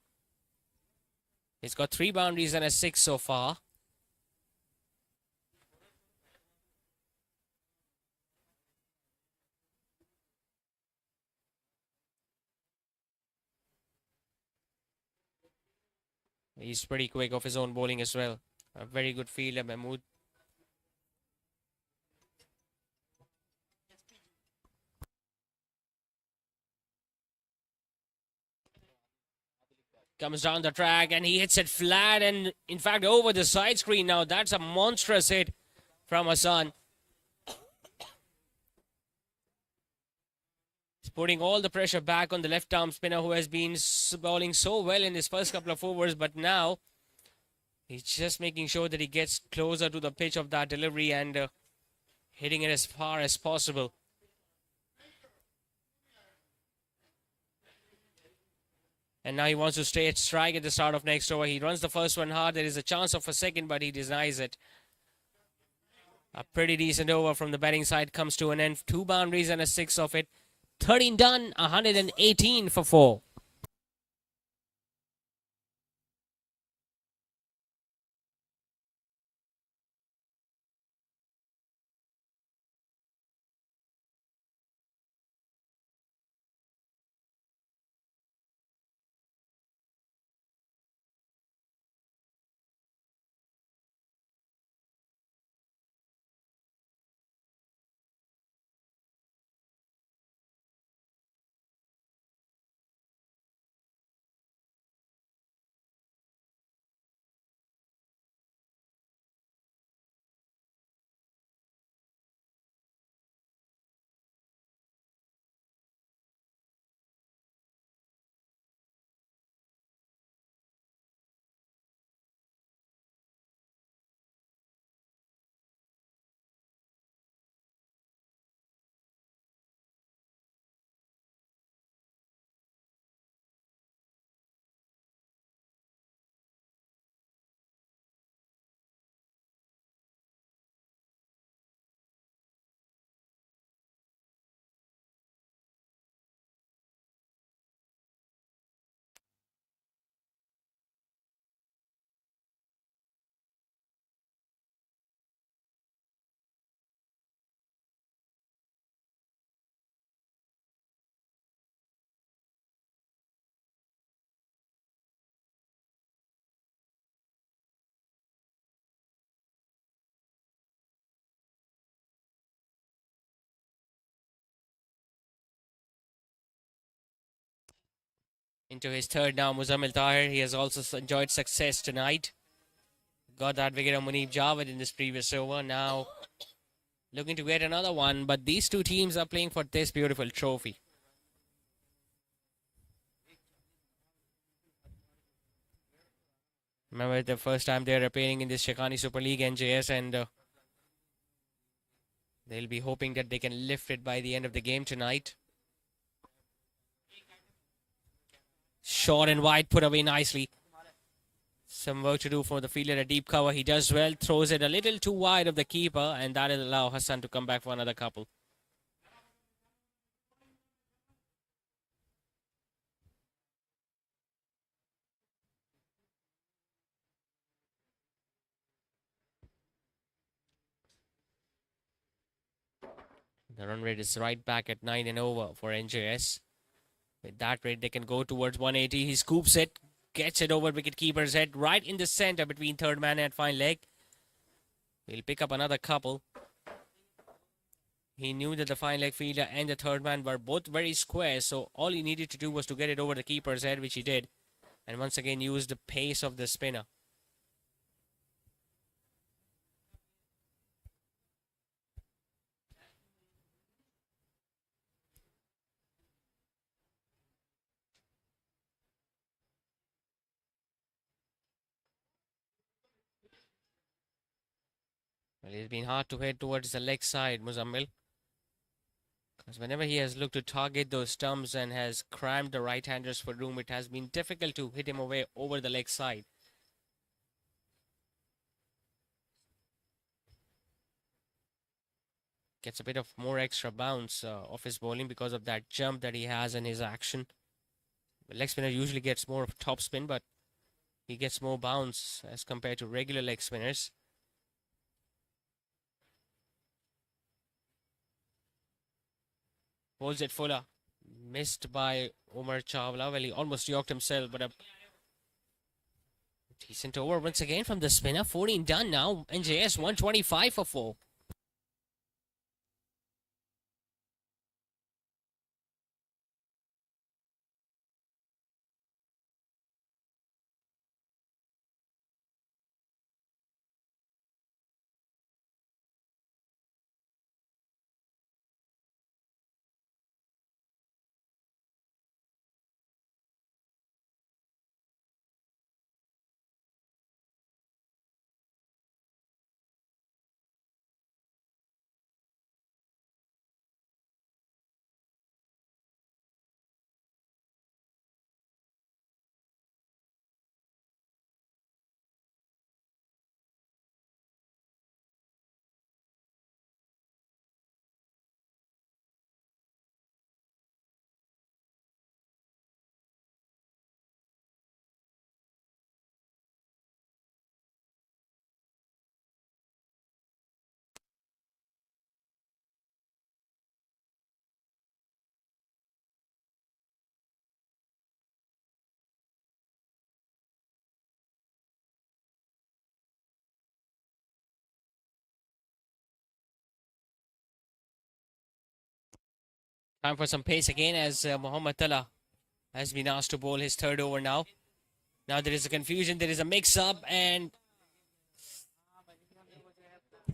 He's got 3 boundaries and a 6 so far. He's pretty quick off his own bowling as well. A very good fielder, Mahmood. Comes down the track and he hits it flat and in fact over the side screen now. That's a monstrous hit from Hassan. He's putting all the pressure back on the left arm spinner who has been bowling so well in his first couple of overs, but now he's just making sure that he gets closer to the pitch of that delivery and hitting it as far as possible. And now he wants to stay at strike at the start of next over. He runs the first one hard. There is a chance of a second, but he denies it. A pretty decent over from the batting side comes to an end. 2 boundaries and a 6 of it. 13 done, 118 for 4. Into his third now, Muzammil Tahir. He has also enjoyed success tonight. Got that wicket on Munib Javed in this previous over. Now looking to get another one, but these two teams are playing for this beautiful trophy. Remember the first time they're appearing in this Shaikhani Super League NJS, and they'll be hoping that they can lift it by the end of the game tonight. Short and wide, put away nicely. Some work to do for the fielder at deep cover. He does well, throws it a little too wide of the keeper, and that will allow Hassan to come back for another couple. The run rate is right back at 9 and over for NJS. With that rate, they can go towards 180. He scoops it, gets it over wicketkeeper's head, right in the center between third man and fine leg. He'll pick up another couple. He knew that the fine leg fielder and the third man were both very square, so all he needed to do was to get it over the keeper's head, which he did. And once again used the pace of the spinner. Well, it's been hard to head towards the leg side, Muzammil. Because whenever he has looked to target those stumps and has crammed the right-handers for room, it has been difficult to hit him away over the leg side. Gets a bit of more extra bounce off his bowling because of that jump that he has in his action. The leg spinner usually gets more of top spin, but he gets more bounce as compared to regular leg spinners. Holds it fuller. Missed by Umar Chawla. Well, he almost yorked himself, but a decent over once again from the spinner. 14 done now. NJS 125 for 4. Time for some pace again as Muhammad Tala has been asked to bowl his third over now. Now there is a confusion, there is a mix-up, and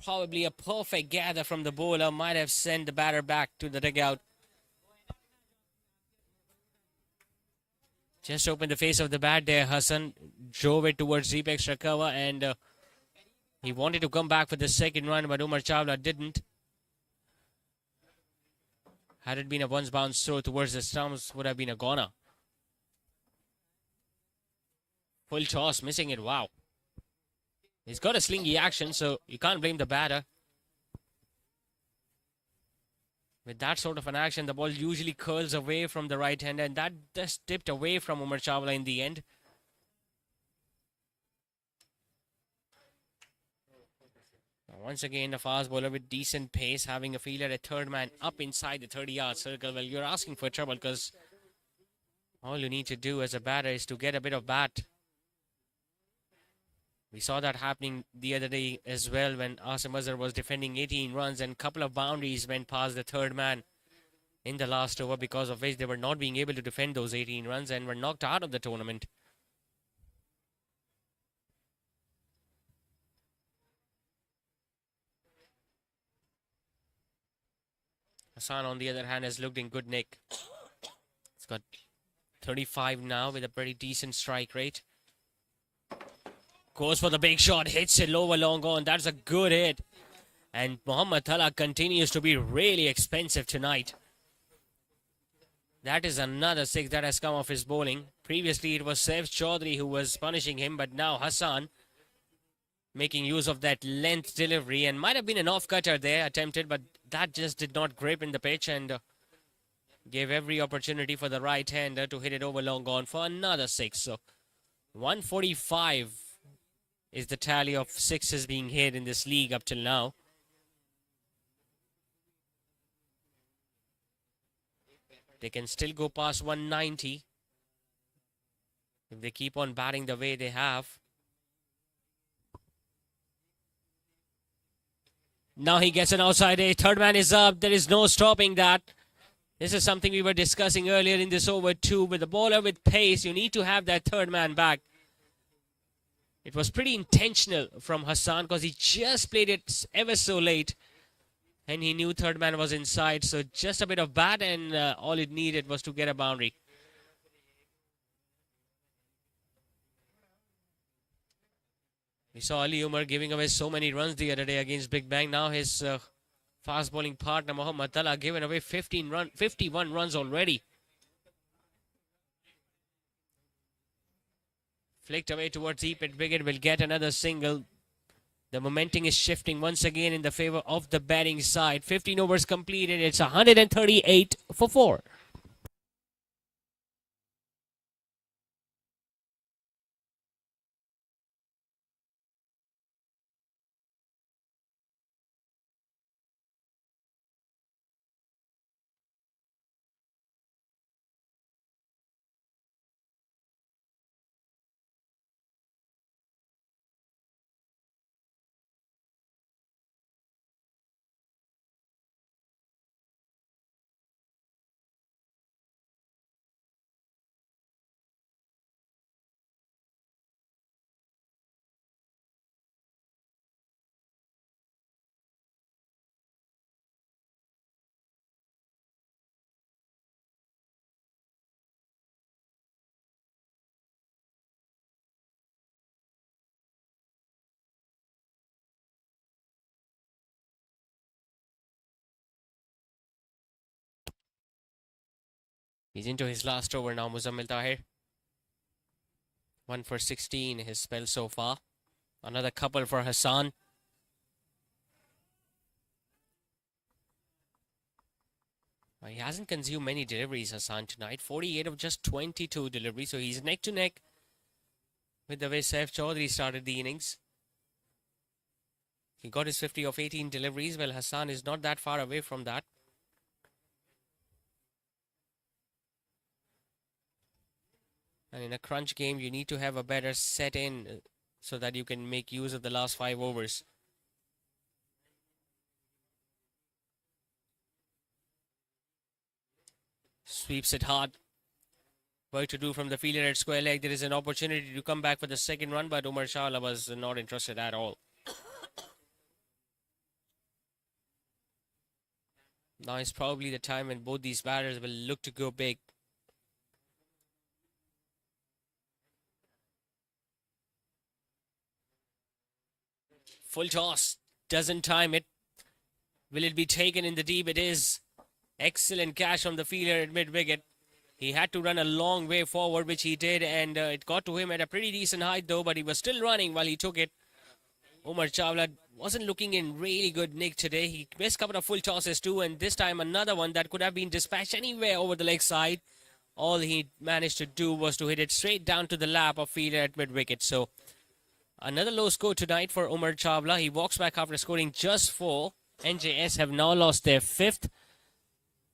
probably a perfect gather from the bowler might have sent the batter back to the dugout. Just opened the face of the bat there. Hassan drove it towards deep extra cover, and he wanted to come back for the second run, but Umar Chawla didn't. Had it been a once bounce throw towards the stumps, would have been a goner. Full toss, missing it. Wow. He's got a slingy action, so you can't blame the batter. With that sort of an action, the ball usually curls away from the right hand, and that just tipped away from Umar Chawla in the end. Once again, a fast bowler with decent pace, having a fielder at third man up inside the 30-yard circle. Well, you're asking for trouble because all you need to do as a batter is to get a bit of bat. We saw that happening the other day as well when Asim Azhar was defending 18 runs and a couple of boundaries went past the third man. in the last over, because of which they were not being able to defend those 18 runs and were knocked out of the tournament. Hassan, on the other hand, has looked in good nick. He's got 35 now with a pretty decent strike rate. Goes for the big shot, hits it lower long on. That's a good hit. And Mohammad Tala continues to be really expensive tonight. That is another six that has come off his bowling. Previously, it was Saif Chaudhary who was punishing him, but now Hassan making use of that length delivery, and might have been an off-cutter there attempted, but that just did not grip in the pitch and gave every opportunity for the right-hander to hit it over long on for another six. So 145 is the tally of sixes being hit in this league up till now. They can still go past 190 if they keep on batting the way they have. Now he gets an outside edge. Third man is up. There is no stopping that. This is something we were discussing earlier in this over too. With the bowler with pace, you need to have that third man back. It was pretty intentional from Hassan because he just played it ever so late. And he knew third man was inside. So just a bit of bat and all it needed was to get a boundary. We saw Ali Umar giving away so many runs the other day against Big Bang. Now his fast bowling partner Mohammad Tala given away 51 runs already. Flicked away towards deep. Brigade will get another single. The momentum is shifting once again in the favor of the batting side. 15 overs completed. It's 138 for 4. He's into his last over now, Muzammil Tahir. 1 for 16 his spell so far. Another couple for Hassan. He hasn't consumed many deliveries, Hassan, tonight. 48 of just 22 deliveries. So he's neck to neck with the way Saif Chaudhary started the innings. He got his 50 of 18 deliveries. Well, Hassan is not that far away from that. And in a crunch game, you need to have a better set in so that you can make use of the last 5 overs. Sweeps it hard. Work to do from the fielder at square leg. There is an opportunity to come back for the second run, but Umar Shawla was not interested at all. Now is probably the time when both these batters will look to go big. Full toss. Doesn't time it. Will it be taken in the deep? It is. Excellent catch from the fielder at mid-wicket. He had to run a long way forward, which he did, and it got to him at a pretty decent height though, but he was still running while he took it. Umar Chawla wasn't looking in really good nick today. He missed a couple of full tosses too, and this time another one that could have been dispatched anywhere over the leg side. All he managed to do was to hit it straight down to the lap of fielder at mid-wicket. So another low score tonight for Umar Chawla. He walks back after scoring just 4. NJS have now lost their 5th,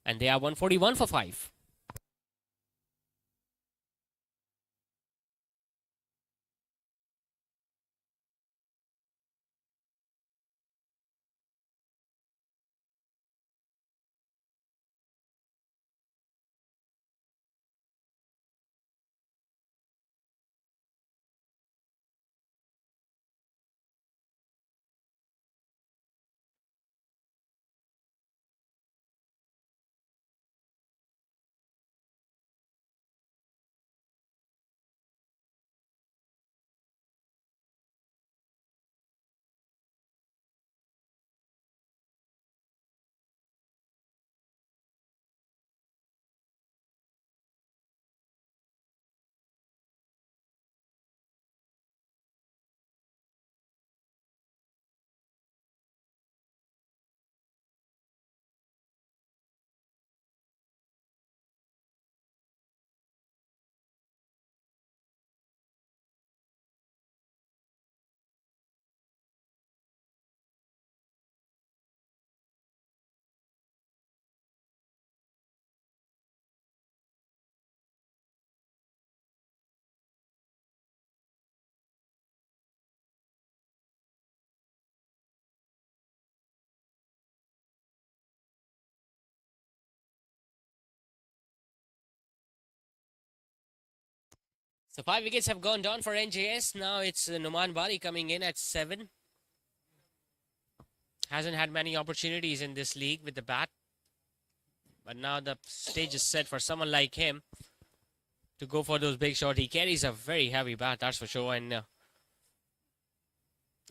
and they are 141 for 5. So 5 wickets have gone down for NJS. Now it's Noman Bali coming in at 7. Hasn't had many opportunities in this league with the bat. But now the stage is set for someone like him to go for those big shots. He carries a very heavy bat, that's for sure. And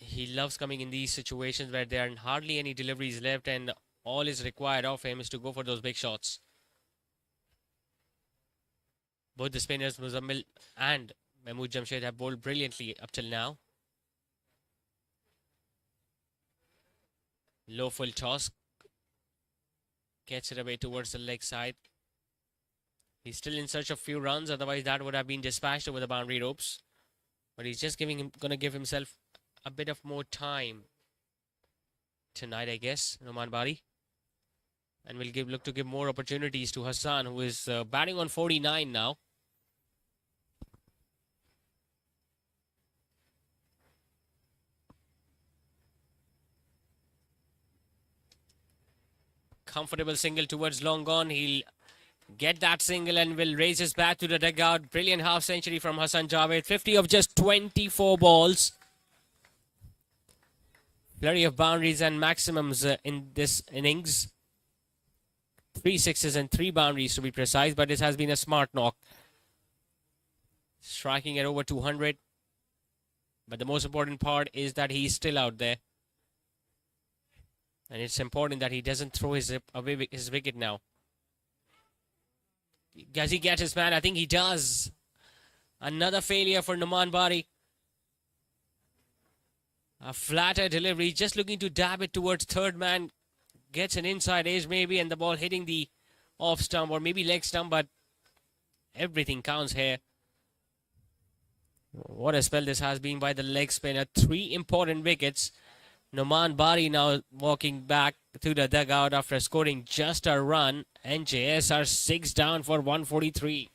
he loves coming in these situations where there are hardly any deliveries left and all is required of him is to go for those big shots. Both the spinners, Muzammil and Mahmood Jamshed, have bowled brilliantly up till now. Low full toss. Gets it away towards the leg side. He's still in search of few runs, otherwise that would have been dispatched over the boundary ropes. But he's just gonna give himself a bit of more time tonight, I guess, Noman Bari. And will look to give more opportunities to Hassan, who is batting on 49 now. Comfortable single towards long on. He'll get that single and will raise his bat to the dugout. Brilliant half century from Hassan Javed. 50 of just 24 balls. Flurry of boundaries and maximums in this innings. 3 sixes and 3 boundaries to be precise, but this has been a smart knock. Striking at over 200. But the most important part is that he's still out there. And it's important that he doesn't throw his wicket now. Does he get his man? I think he does. Another failure for Noman Bari. A flatter delivery, just looking to dab it towards third man. Gets an inside edge maybe, and the ball hitting the off stump or maybe leg stump, but everything counts here. What a spell this has been by the leg spinner. 3 important wickets. Noman Bari now walking back to the dugout after scoring just a run. NJS are 6 down for 143.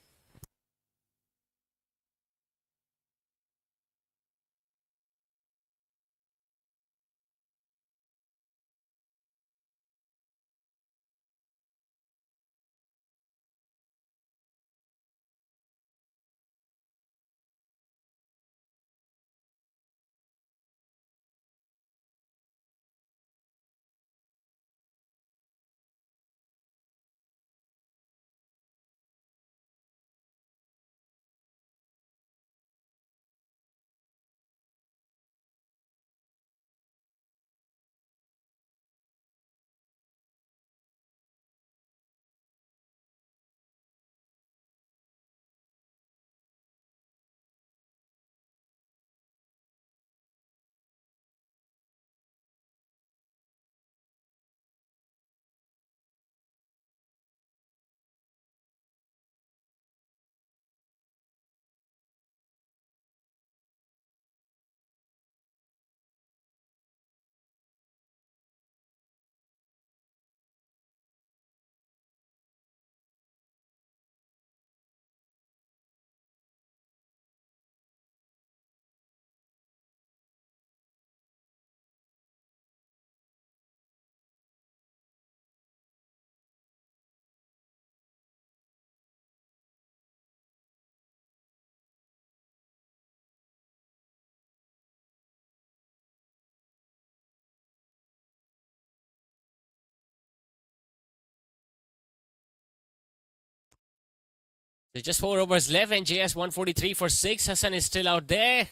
There's just 4 overs left. NJS 143 for 6. Hassan is still out there.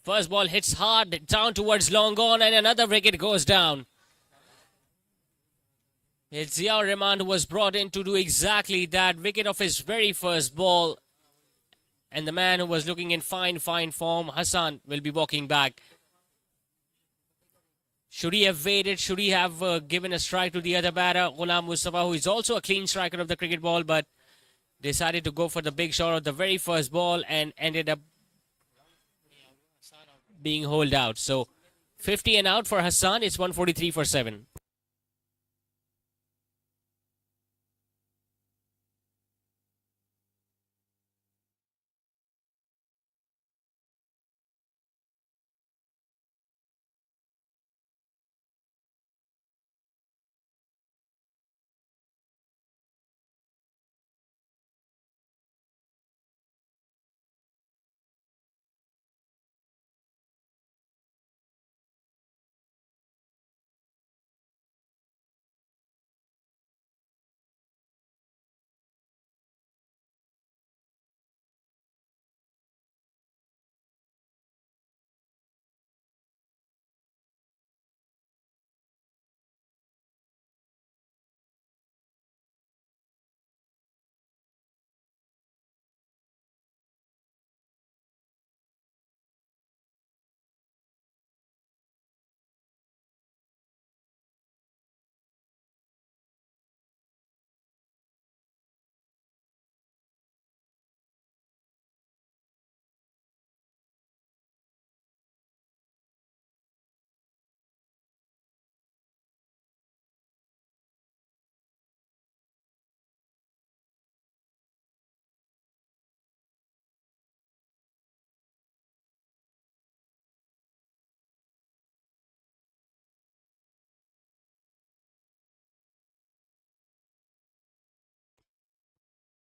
First ball hits hard down towards long on, and another wicket goes down. It's Ziaur Rahman who was brought in to do exactly that. Wicket of his very first ball. And the man who was looking in fine form, Hassan, will be walking back. Should he have waited? Should he have given a strike to the other batter, Ghulam Mustafa, who is also a clean striker of the cricket ball, but decided to go for the big shot of the very first ball and ended up being holed out. So 50 and out for Hassan. It's 143 for 7.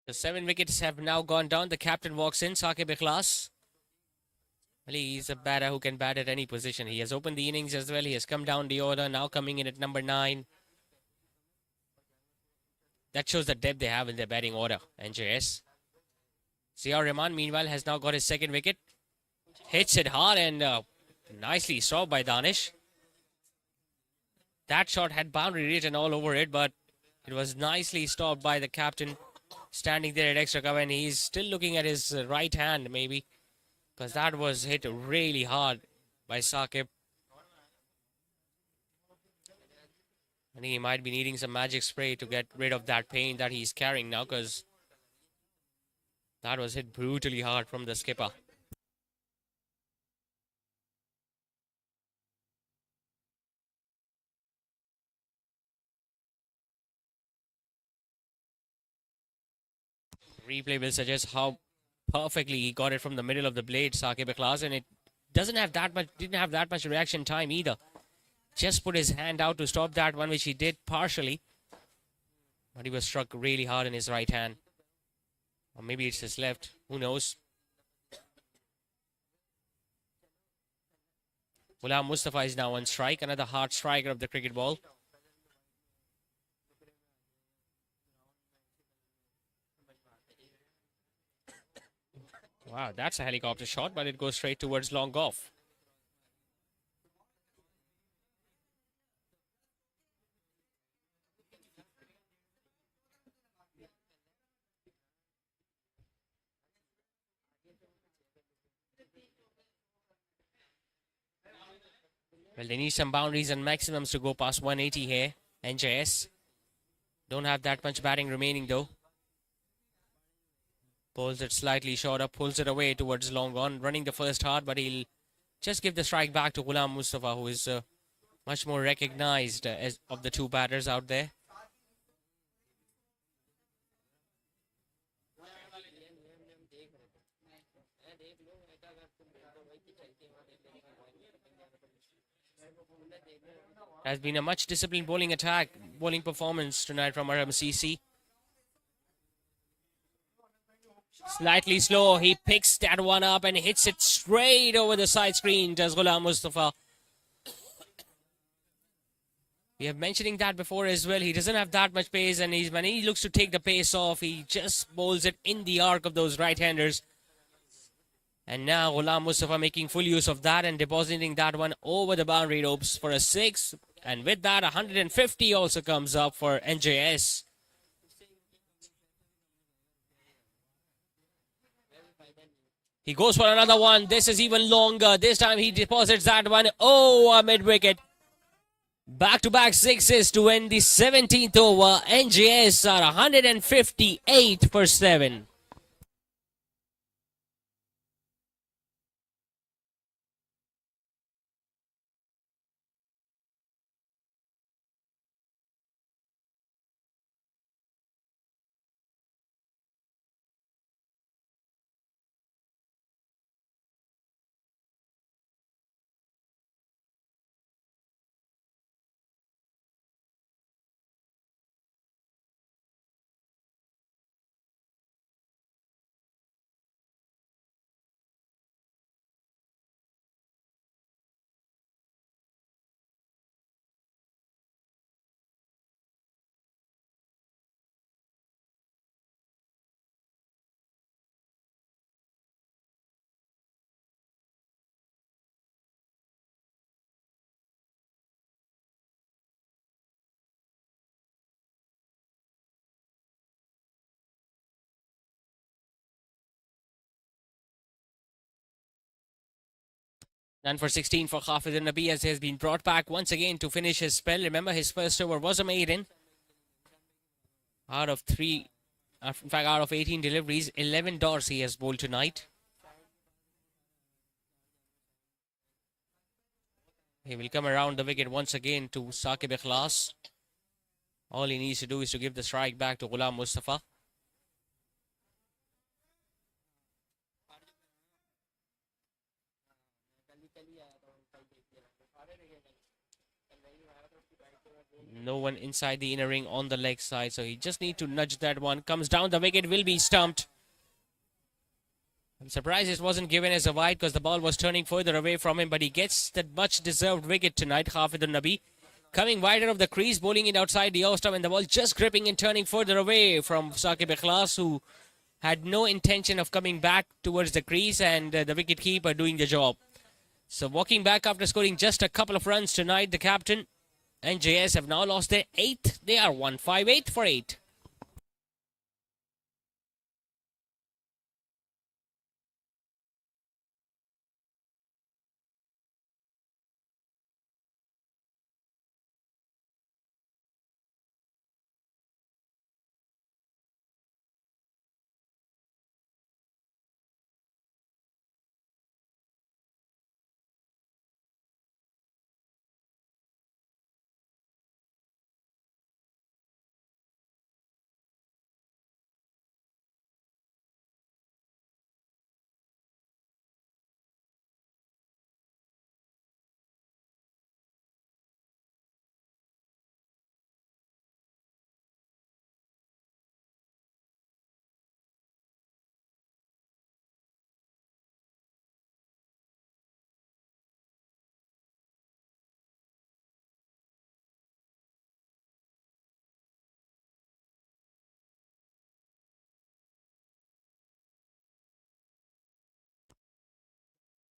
The 7 wickets have now gone down. The captain walks in, Saqib Ikhlas. Well, he's a batter who can bat at any position. He has opened the innings as well. He has come down the order, now coming in at number 9. That shows the depth they have in their batting order, NJS. Ziaur Rahman, meanwhile, has now got his 2nd wicket. Hits it hard and nicely stopped by Danish. That shot had boundary written all over it, but it was nicely stopped by the captain, standing there at extra cover, and he's still looking at his right hand, maybe, because that was hit really hard by Saqib. I think he might be needing some magic spray to get rid of that pain that he's carrying now, because that was hit brutally hard from the skipper. Replay will suggest how perfectly he got it from the middle of the blade, Saqib Ikhlas, and it didn't have that much reaction time either. Just put his hand out to stop that one, which he did partially, but he was struck really hard in his right hand, or maybe it's his left, who knows. Ghulam Mustafa is now on strike, another hard striker of the cricket ball. Wow, that's a helicopter shot, but it goes straight towards long off. Well, they need some boundaries and maximums to go past 180 here. NJS don't have that much batting remaining though. Pulls it slightly short up, pulls it away towards long on, running the first hard, but he'll just give the strike back to Ghulam Mustafa, who is much more recognized as of the two batters out there. Has been a much disciplined bowling performance tonight from ARHAM CC. Slightly slow, he picks that one up and hits it straight over the side screen, does Ghulam Mustafa. We have mentioning that before as well. He doesn't have that much pace, and when he looks to take the pace off, he just bowls it in the arc of those right-handers. And now Ghulam Mustafa making full use of that and depositing that one over the boundary ropes for a 6. And with that, 150 also comes up for NJS. He goes for another one. This is even longer. This time he deposits that one. Oh, a mid-wicket. Back-to-back 6s to end the 17th over. NJS are 158 for 7. And for 16 for Hafid Nabi, as he has been brought back once again to finish his spell. Remember, his first over was a maiden. Out of 18 deliveries, 11 doors he has bowled tonight. He will come around the wicket once again to Saqib Ikhlas. All he needs to do is to give the strike back to Ghulam Mustafa. No one inside the inner ring on the leg side, so he just need to nudge that one. Comes down, the wicket will be stumped. I'm surprised it wasn't given as a wide because the ball was turning further away from him, but he gets that much deserved wicket tonight. Hafidun Nabi coming wider of the crease, bowling it outside the off stump, and the ball just gripping and turning further away from Saqib Ikhlas, who had no intention of coming back towards the crease, and the wicket keeper doing the job. So walking back after scoring just a couple of runs tonight, the captain, NJS, have now lost their 8th. They are 158 for 8.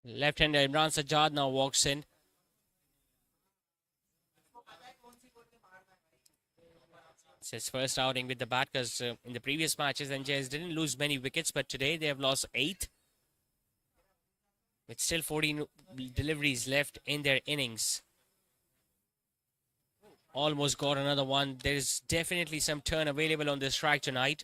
Left-hander Imran Sajjad now walks in. It's his first outing with the bat because in the previous matches, NJS didn't lose many wickets, but today they have lost 8. With still 14 deliveries left in their innings. Almost got another one. There's definitely some turn available on this track tonight.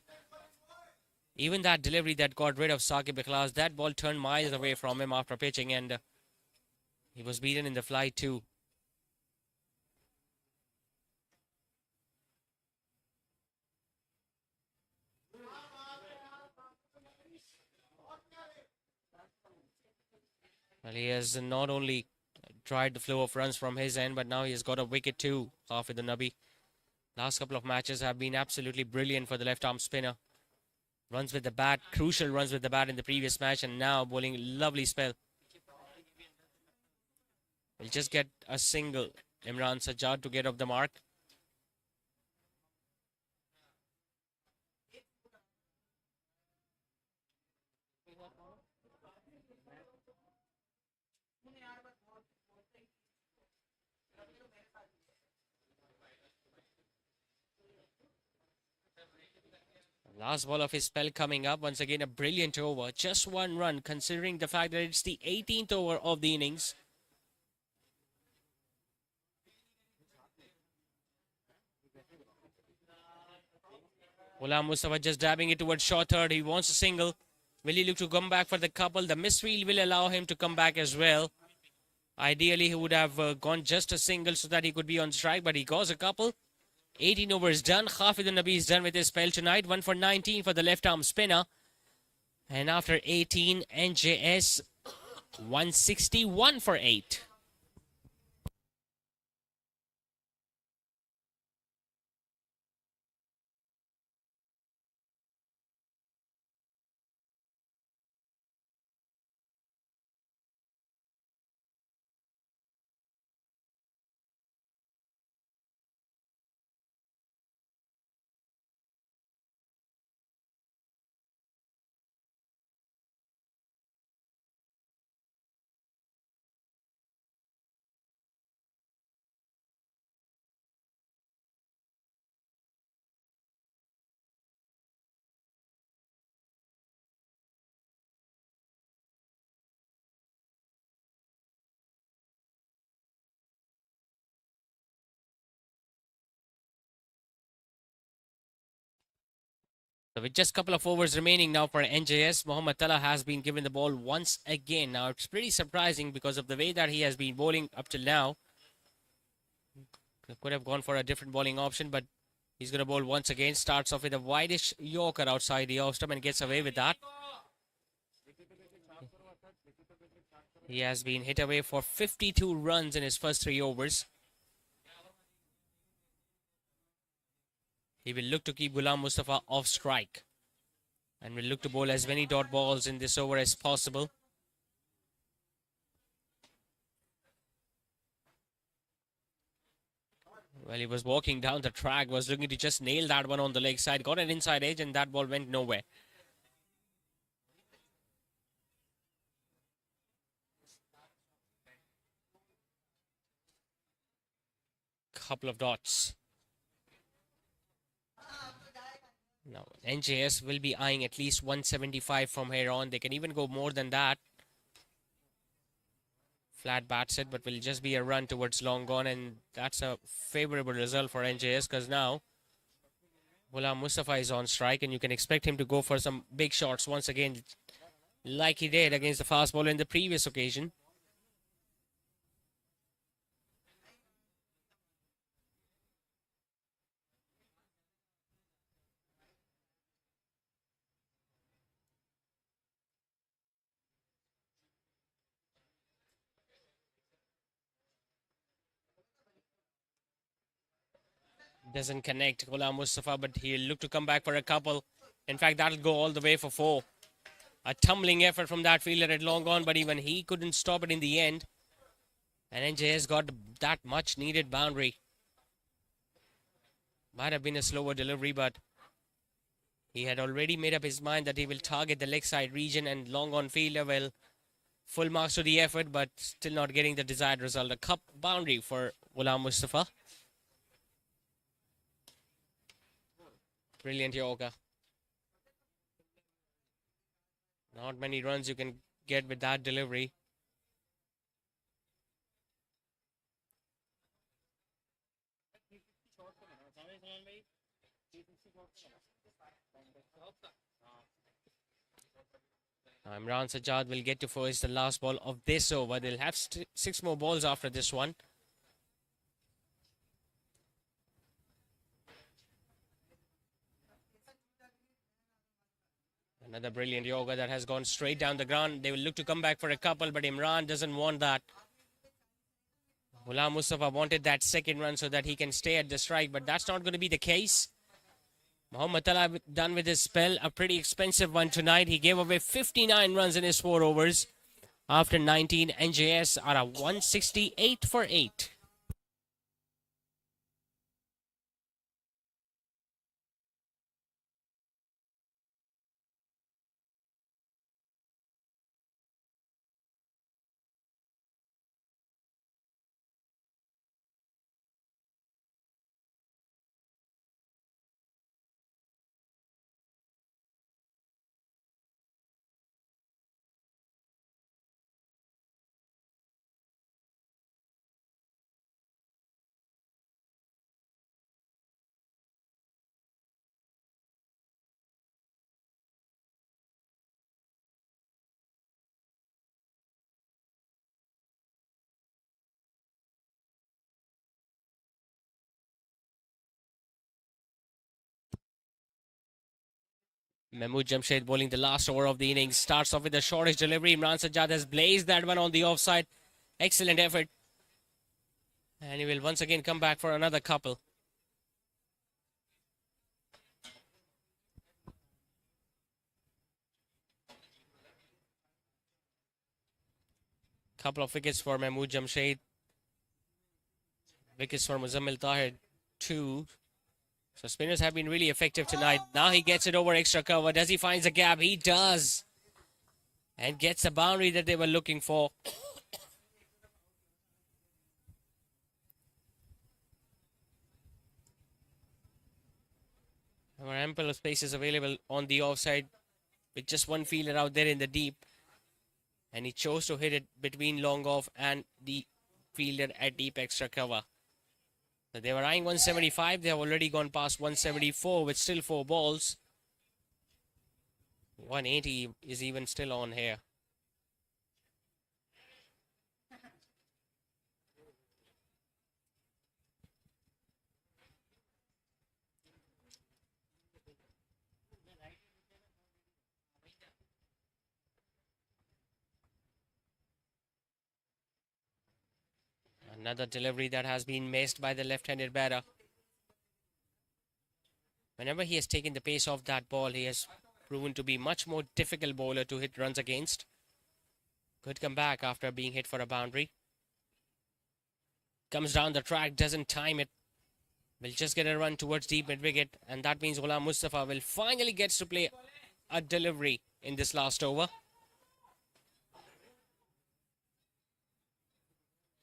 Even that delivery that got rid of Saqib Ikhlas, that ball turned miles away from him after pitching, and he was beaten in the flight too. Well, he has not only tried the flow of runs from his end, but now he has got a wicket too, Hafidun Nabi. Last couple of matches have been absolutely brilliant for the left-arm spinner. Runs with the bat, crucial runs with the bat in the previous match, and now bowling a lovely spell. We'll just get a single, Imran Sajjad, to get off the mark. Last ball of his spell coming up. Once again, a brilliant over. Just one run, considering the fact that it's the 18th over of the innings. Ghulam Mustafa just dabbing it towards short third. He wants a single. Will he look to come back for the couple? The misfield will allow him to come back as well. Ideally, he would have gone just a single so that he could be on strike, but he goes a couple. 18 overs done. Hafidun Nabi is done with his spell tonight. 1 for 19 for the left-arm spinner. And after 18, NJS 161 for 8. So with just a couple of overs remaining now for NJS, Mohammad Tala has been given the ball once again. Now, it's pretty surprising because of the way that he has been bowling up till now. Could have gone for a different bowling option, but he's going to bowl once again. Starts off with a wideish Yorker outside the off stump and gets away with that. He has been hit away for 52 runs in his first 3 overs. He will look to keep Ghulam Mustafa off strike and will look to bowl as many dot balls in this over as possible. Well, he was walking down the track, was looking to just nail that one on the leg side, got an inside edge, and that ball went nowhere. Couple of dots. Now, NJS will be eyeing at least 175 from here on. They can even go more than that. Flat bats it, but will just be a run towards long gone, and that's a favorable result for NJS because now Ghulam Mustafa is on strike, and you can expect him to go for some big shots once again, like he did against the fast bowler in the previous occasion. Doesn't connect Ghulam Mustafa, but he'll look to come back for a couple. In fact, that'll go all the way for 4. A tumbling effort from that fielder at long on, but even he couldn't stop it in the end. And NJS got that much needed boundary. Might have been a slower delivery, but he had already made up his mind that he will target the leg side region, and long on fielder will full marks to the effort, but still not getting the desired result. A cup boundary for Ghulam Mustafa. Brilliant Yorker. Not many runs you can get with that delivery. Imran Sajjad will get to first the last ball of this over. They'll have 6 more balls after this one. Another brilliant yoga that has gone straight down the ground. They will look to come back for a couple, but Imran doesn't want that. Ghulam Mustafa wanted that second run so that he can stay at the strike, but that's not going to be the case. Mohammad Talab done with his spell, a pretty expensive one tonight. He gave away 59 runs in his 4 overs. After 19, NJS are a 168 for 8. Mahmood Jamshed bowling the last over of the innings. Starts off with the shortest delivery. Imran Sajjad has blazed that one on the offside. Excellent effort. And he will once again come back for another couple. Couple of wickets for Mahmood Jamshed. Wickets for Muzammil Tahir, 2. So spinners have been really effective tonight. Now he gets it over extra cover. Does he find a gap? He does. And gets the boundary that they were looking for. There were ample spaces available on the offside with just one fielder out there in the deep. And he chose to hit it between long off and the fielder at deep extra cover. So they were eyeing 175. They have already gone past 174 with still 4 balls. 180 is even still on here. Another delivery that has been missed by the left-handed batter. Whenever he has taken the pace off that ball, he has proven to be much more difficult bowler to hit runs against. Good comeback after being hit for a boundary. Comes down the track, doesn't time it. Will just get a run towards deep mid wicket, and that means Ghulam Mustafa will finally get to play a delivery in this last over.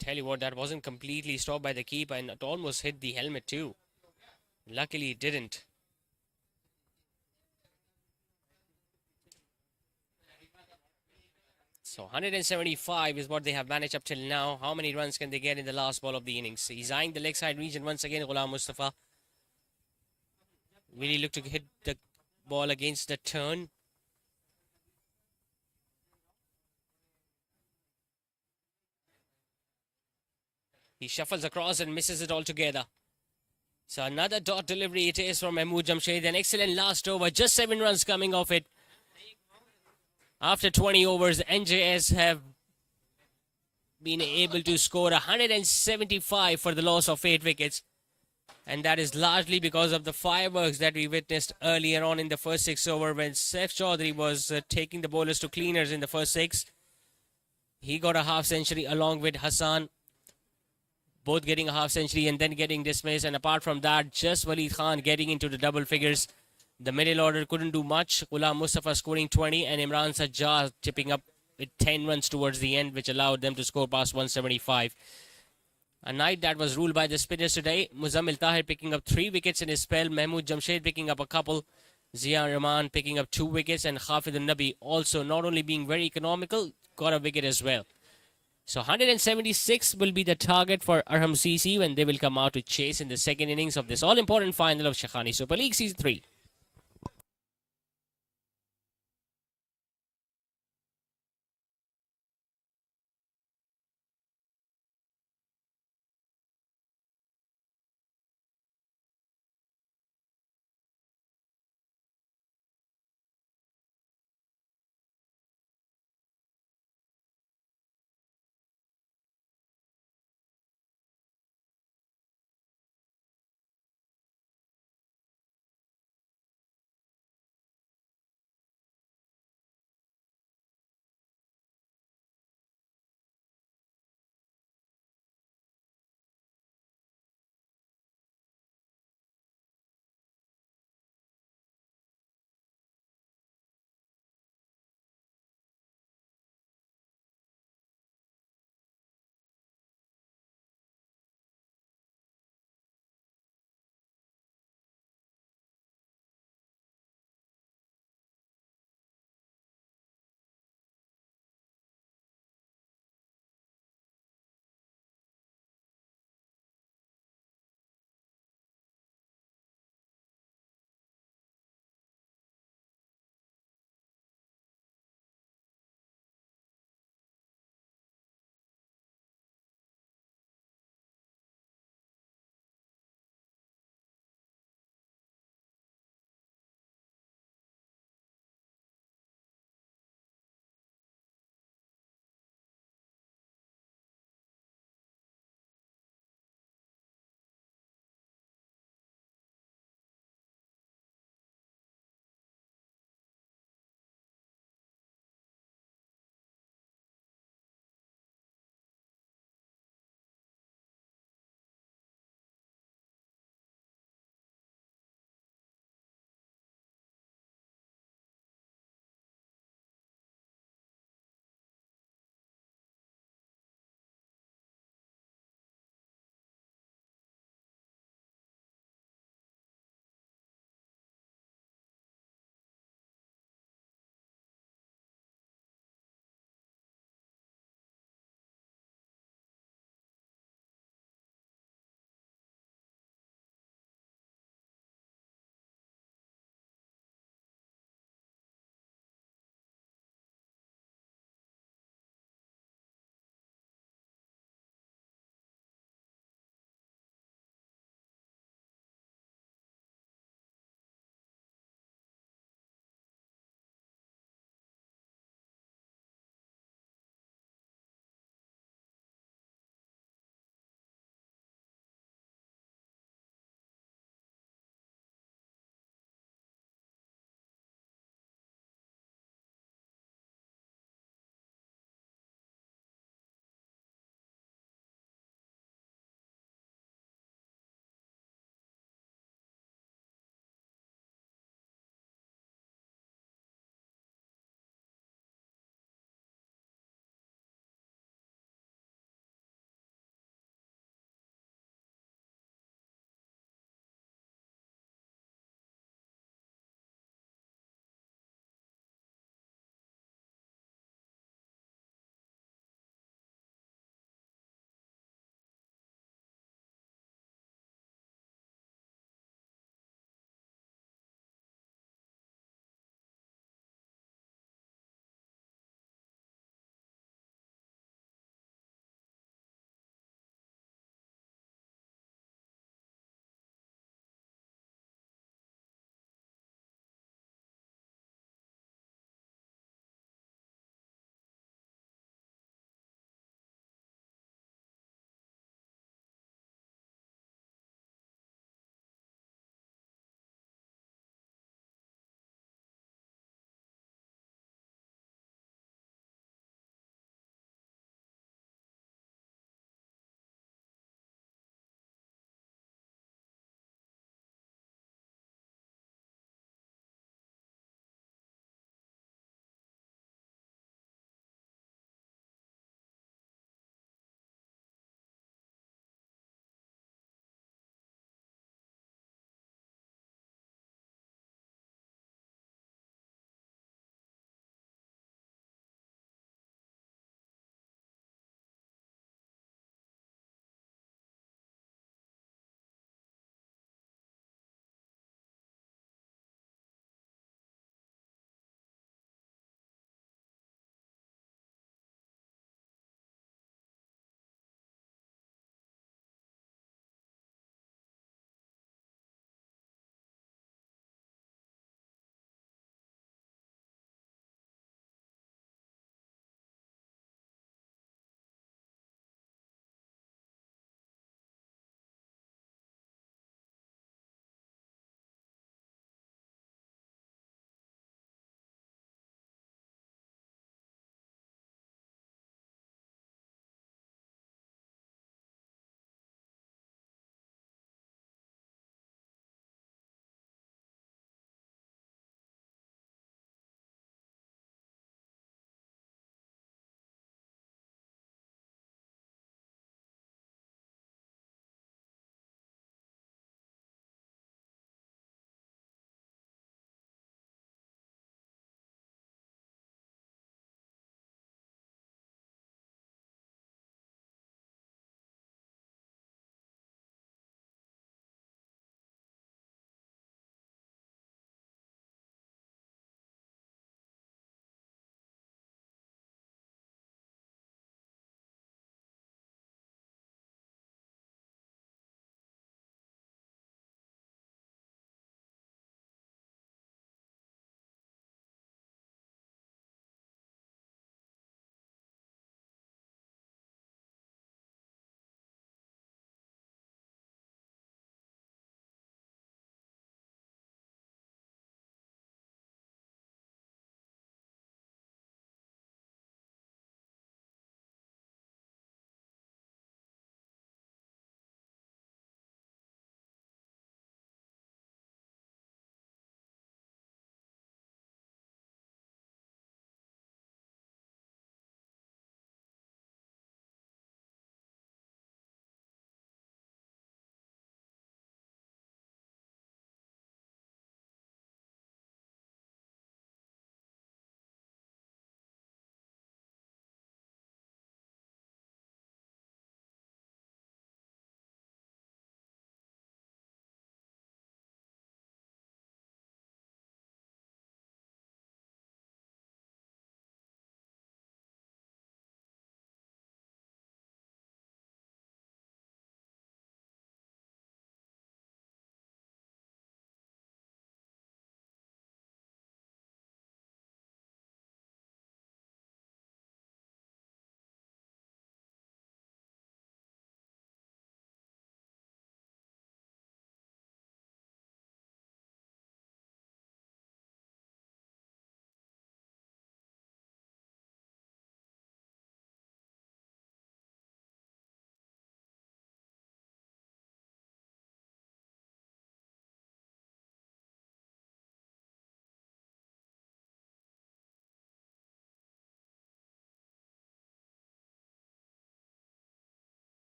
Tell you what, that wasn't completely stopped by the keeper, and it almost hit the helmet too. Luckily, it didn't. So 175 is what they have managed up till now. How many runs can they get in the last ball of the innings? He's eyeing the leg side region once again, Ghulam Mustafa. Really look to hit the ball against the turn. He shuffles across and misses it altogether. So another dot delivery it is from Mahmood Jamshed. An excellent last over. Just 7 runs coming off it. After 20 overs, NJS have been able to score 175 for the loss of 8 wickets. And that is largely because of the fireworks that we witnessed earlier on in the first 6 over when Saif Chaudhary was taking the bowlers to cleaners in the first 6. He got a half century along with Hassan, both getting a half century and then getting dismissed. And apart from that, just Waleed Khan getting into the double figures. The middle order couldn't do much. Ghulam Mustafa scoring 20 and Imran Sajjad tipping up with 10 runs towards the end, which allowed them to score past 175. A night that was ruled by the spinners today. Muzammil Tahir picking up 3 wickets in his spell. Mahmood Jamshed picking up a couple. Zia Rahman picking up 2 wickets. And Hafid al-Nabi also not only being very economical, got a wicket as well. So 176 will be the target for ARHAM CC when they will come out to chase in the second innings of this all-important final of Shaikhani Super League Season 3.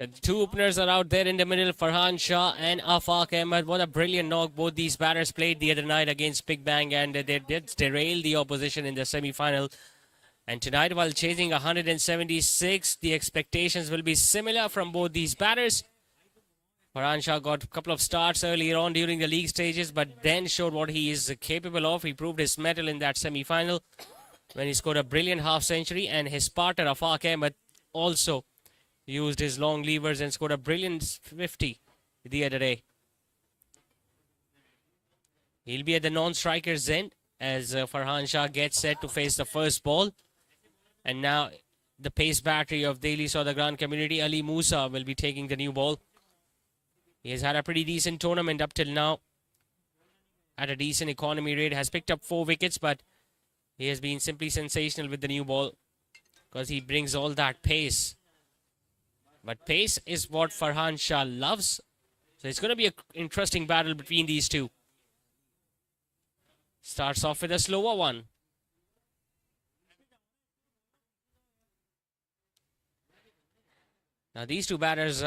The two openers are out there in the middle, Farhan Shah and Afaq Ahmed. What a brilliant knock both these batters played the other night against Big Bang, and they did derail the opposition in the semi-final. And tonight, while chasing 176, the expectations will be similar from both these batters. Farhan Shah got a couple of starts earlier on during the league stages, but then showed what he is capable of. He proved his mettle in that semi-final when he scored a brilliant half-century, and his partner Afaq Ahmed also used his long levers and scored a brilliant 50 the other day. He'll be at the non-striker's end as Farhan Shah gets set to face the first ball. And now the pace battery of Delhi Sauda Grand Community, Ali Musa, will be taking the new ball. He has had a pretty decent tournament up till now. At a decent economy rate, has picked up 4 wickets, but he has been simply sensational with the new ball because he brings all that pace. But pace is what Farhan Shah loves. So it's going to be an interesting battle between these two. Starts off with a slower one. Now these two batters,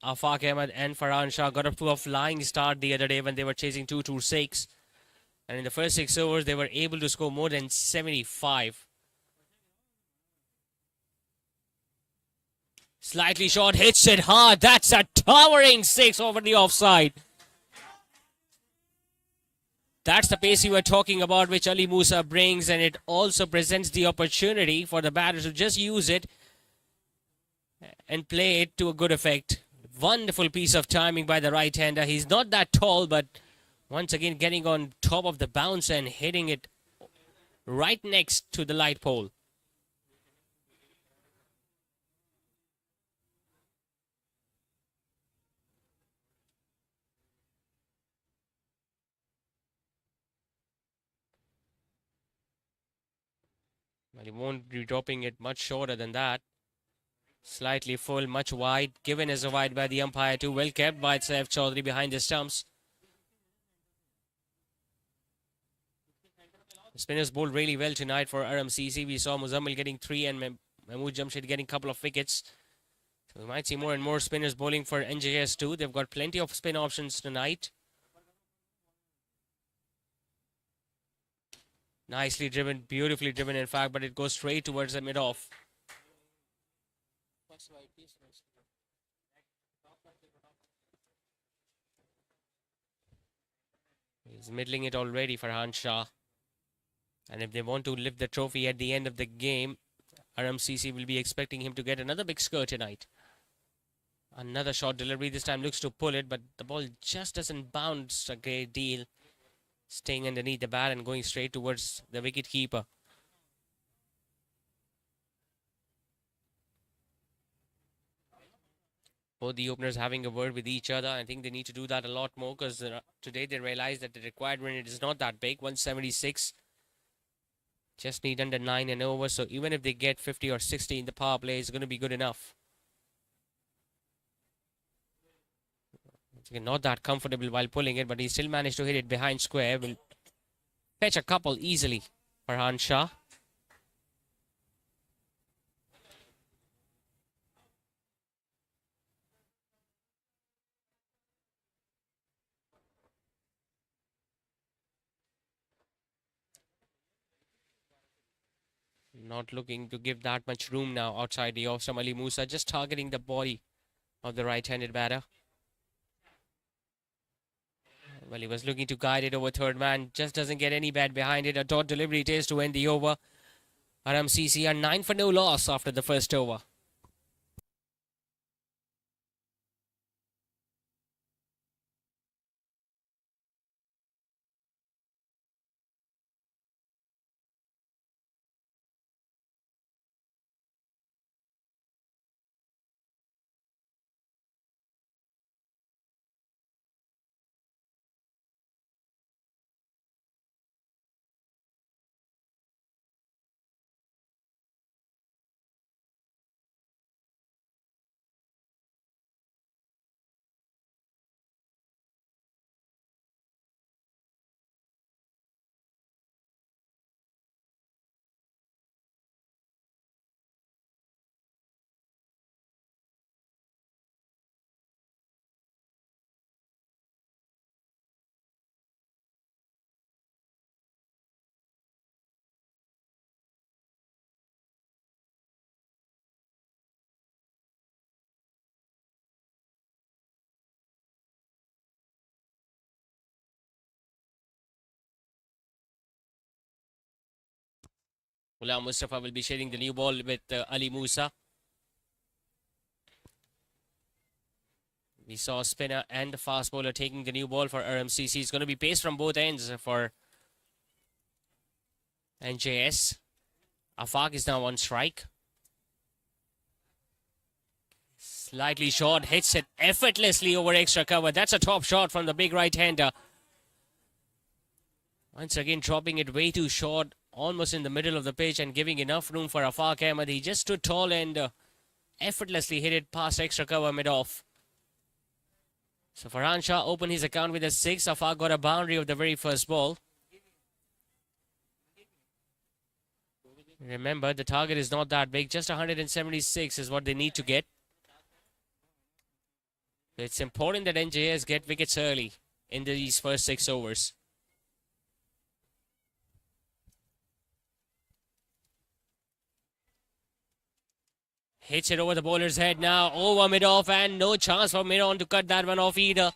Afaq Ahmed and Farhan Shah, got up to a flying start the other day when they were chasing 226. And in the first 6 overs, they were able to score more than 75. Slightly short, hits it hard. That's a towering 6 over the offside. That's the pace you were talking about, which Ali Musa brings, and it also presents the opportunity for the batters to just use it and play it to a good effect. Wonderful piece of timing by the right-hander. He's not that tall, but once again getting on top of the bounce and hitting it right next to the light pole. Well, he won't be dropping it much shorter than that. Slightly full, much wide. Given as a wide by the umpire too. Well kept by Saif Chaudhary behind the stumps. The spinners bowled really well tonight for ARHAM. We saw Muzammil getting 3 and Mahmood Jamshid getting a couple of wickets. So we might see more and more spinners bowling for NJS too. They've got plenty of spin options tonight. Nicely driven, beautifully driven in fact, but it goes straight towards the mid-off. He's middling it already for Farhan Shah. And if they want to lift the trophy at the end of the game, ARHAM will be expecting him to get another big score tonight. Another short delivery, this time looks to pull it, but the ball just doesn't bounce a great deal. Staying underneath the bat and going straight towards the wicket keeper. Both the openers having a word with each other. I think they need to do that a lot more because today they realize that the required run is not that big. 176. Just need under 9 and over. So even if they get 50 or 60 in the power play, it's going to be good enough. Not that comfortable while pulling it, but he still managed to hit it behind square. Will fetch a couple easily for Farhan Shah. Not looking to give that much room now outside the off. Ali Musa just targeting the body of the right-handed batter. Well, he was looking to guide it over third man. Just doesn't get any bat behind it. A dot delivery it is to end the over. ARHAM are 9 for no loss after the first over. Ghulam Mustafa will be sharing the new ball with Ali Musa. We saw spinner and the fast bowler taking the new ball for RMCC. It's going to be pace from both ends for NJS. Afaq is now on strike. Slightly short, hits it effortlessly over extra cover. That's a top shot from the big right-hander. Once again, dropping it way too short, almost in the middle of the pitch and giving enough room for Afaq Ahmed. He just stood tall and effortlessly hit it past extra cover mid-off. So Farhan Shah opened his account with a 6. Afaq got a boundary of the very first ball. Remember, the target is not that big. Just 176 is what they need to get. It's important that NJS get wickets early in these first 6 overs. Hits it over the bowler's head now. Over mid-off and no chance for mid-on to cut that one off either.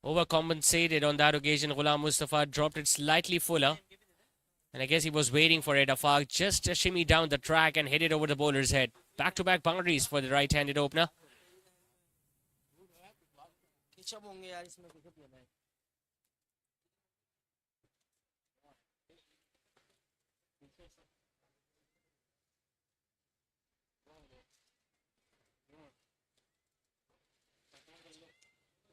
Overcompensated on that occasion. Ghulam Mustafa dropped it slightly fuller. And I guess he was waiting for it. Afaq just shimmy down the track and hit it over the bowler's head. Back-to-back boundaries for the right-handed opener.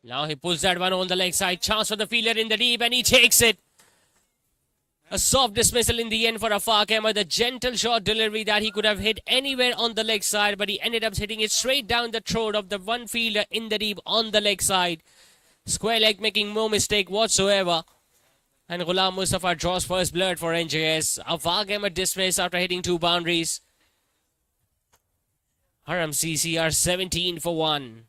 Now he pulls that one on the leg side. Chance for the fielder in the deep and he takes it. A soft dismissal in the end for Afaq Ahmed. A gentle short delivery that he could have hit anywhere on the leg side, but he ended up hitting it straight down the throat of the one fielder in the deep on the leg side. Square leg making no mistake whatsoever. And Ghulam Mustafa draws first blood for NJS. Afaq Ahmed dismissed after hitting 2 boundaries. RMCC are 17 for 1.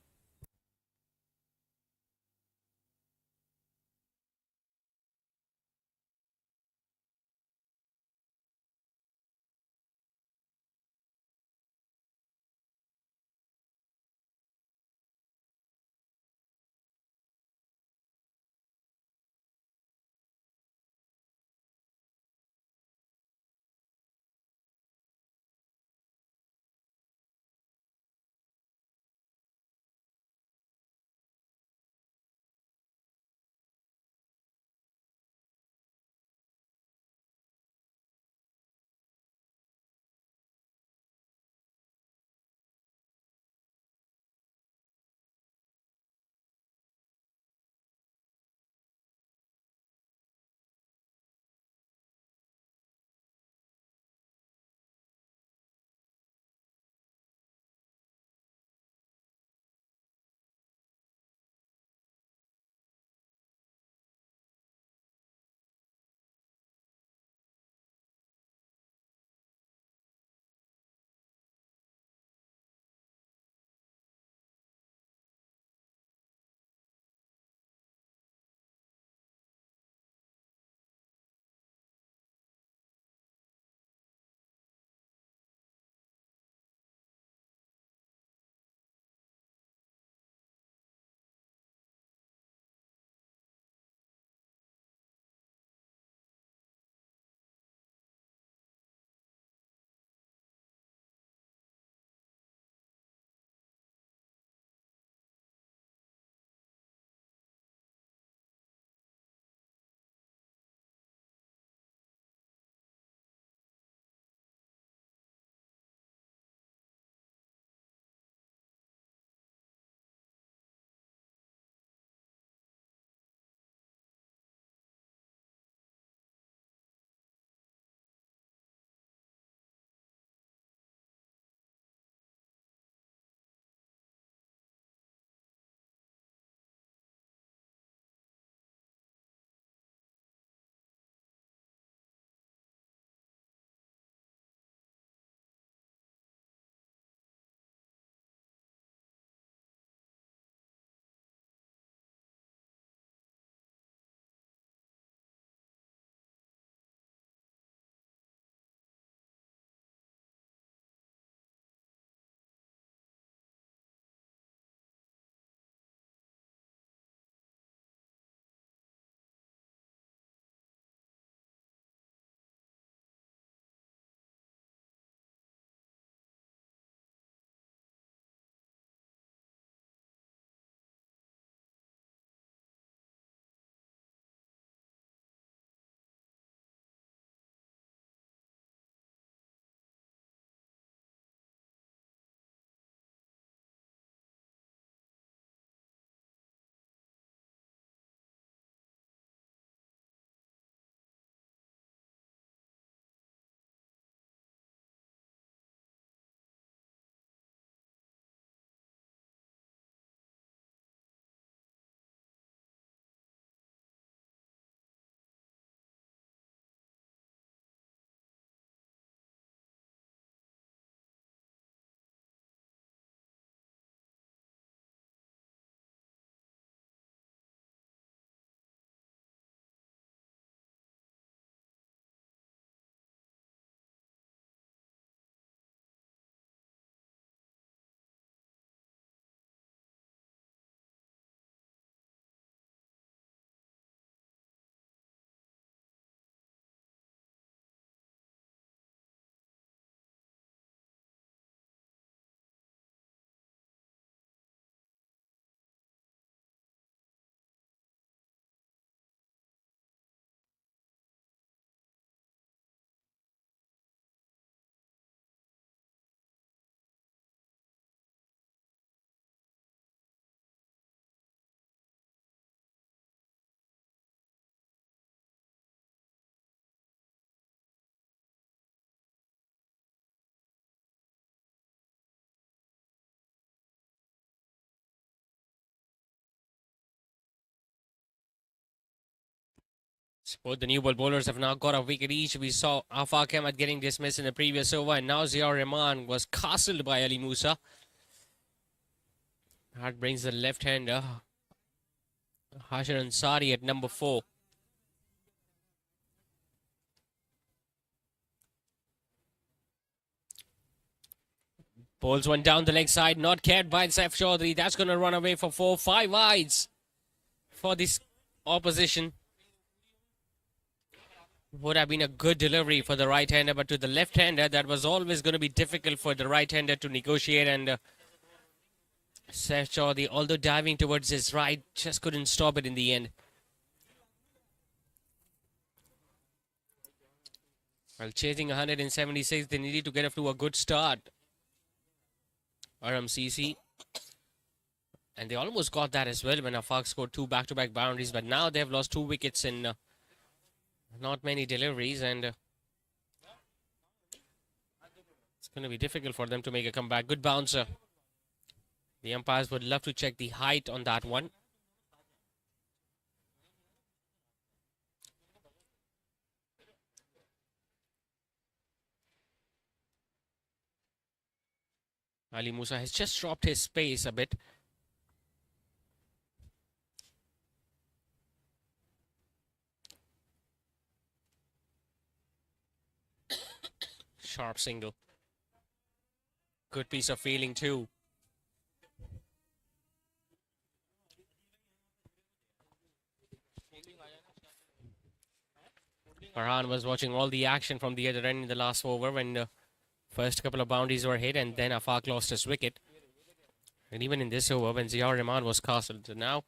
Both the new ball bowlers have now got a wicket each. We saw Afaq Ahmed getting dismissed in the previous over, and now Ziaur Rahman was castled by Ali Musa. That brings the left-hander Hashir Ansari at number 4. Bowls one down the leg side, not cared by Saif Chaudhary. That's going to run away for 4, 5 wides for this opposition. Would have been a good delivery for the right-hander, but to the left-hander, that was always going to be difficult for the right-hander to negotiate. And Saif Chaudhary, although diving towards his right, just couldn't stop it in the end. While chasing 176, they needed to get off to a good start. ARHAM, and they almost got that as well when Afaq scored 2 back-to-back boundaries, but now they've lost 2 wickets in not many deliveries, and it's going to be difficult for them to make a comeback. Good bouncer. The umpires would love to check the height on that one. Ali Musa has just dropped his pace a bit. Sharp single. Good piece of fielding too. Farhan was watching all the action from the other end in the last over when the first couple of boundaries were hit, and then Afaq lost his wicket. And even in this over, when Ziaur Rahman was castled, so now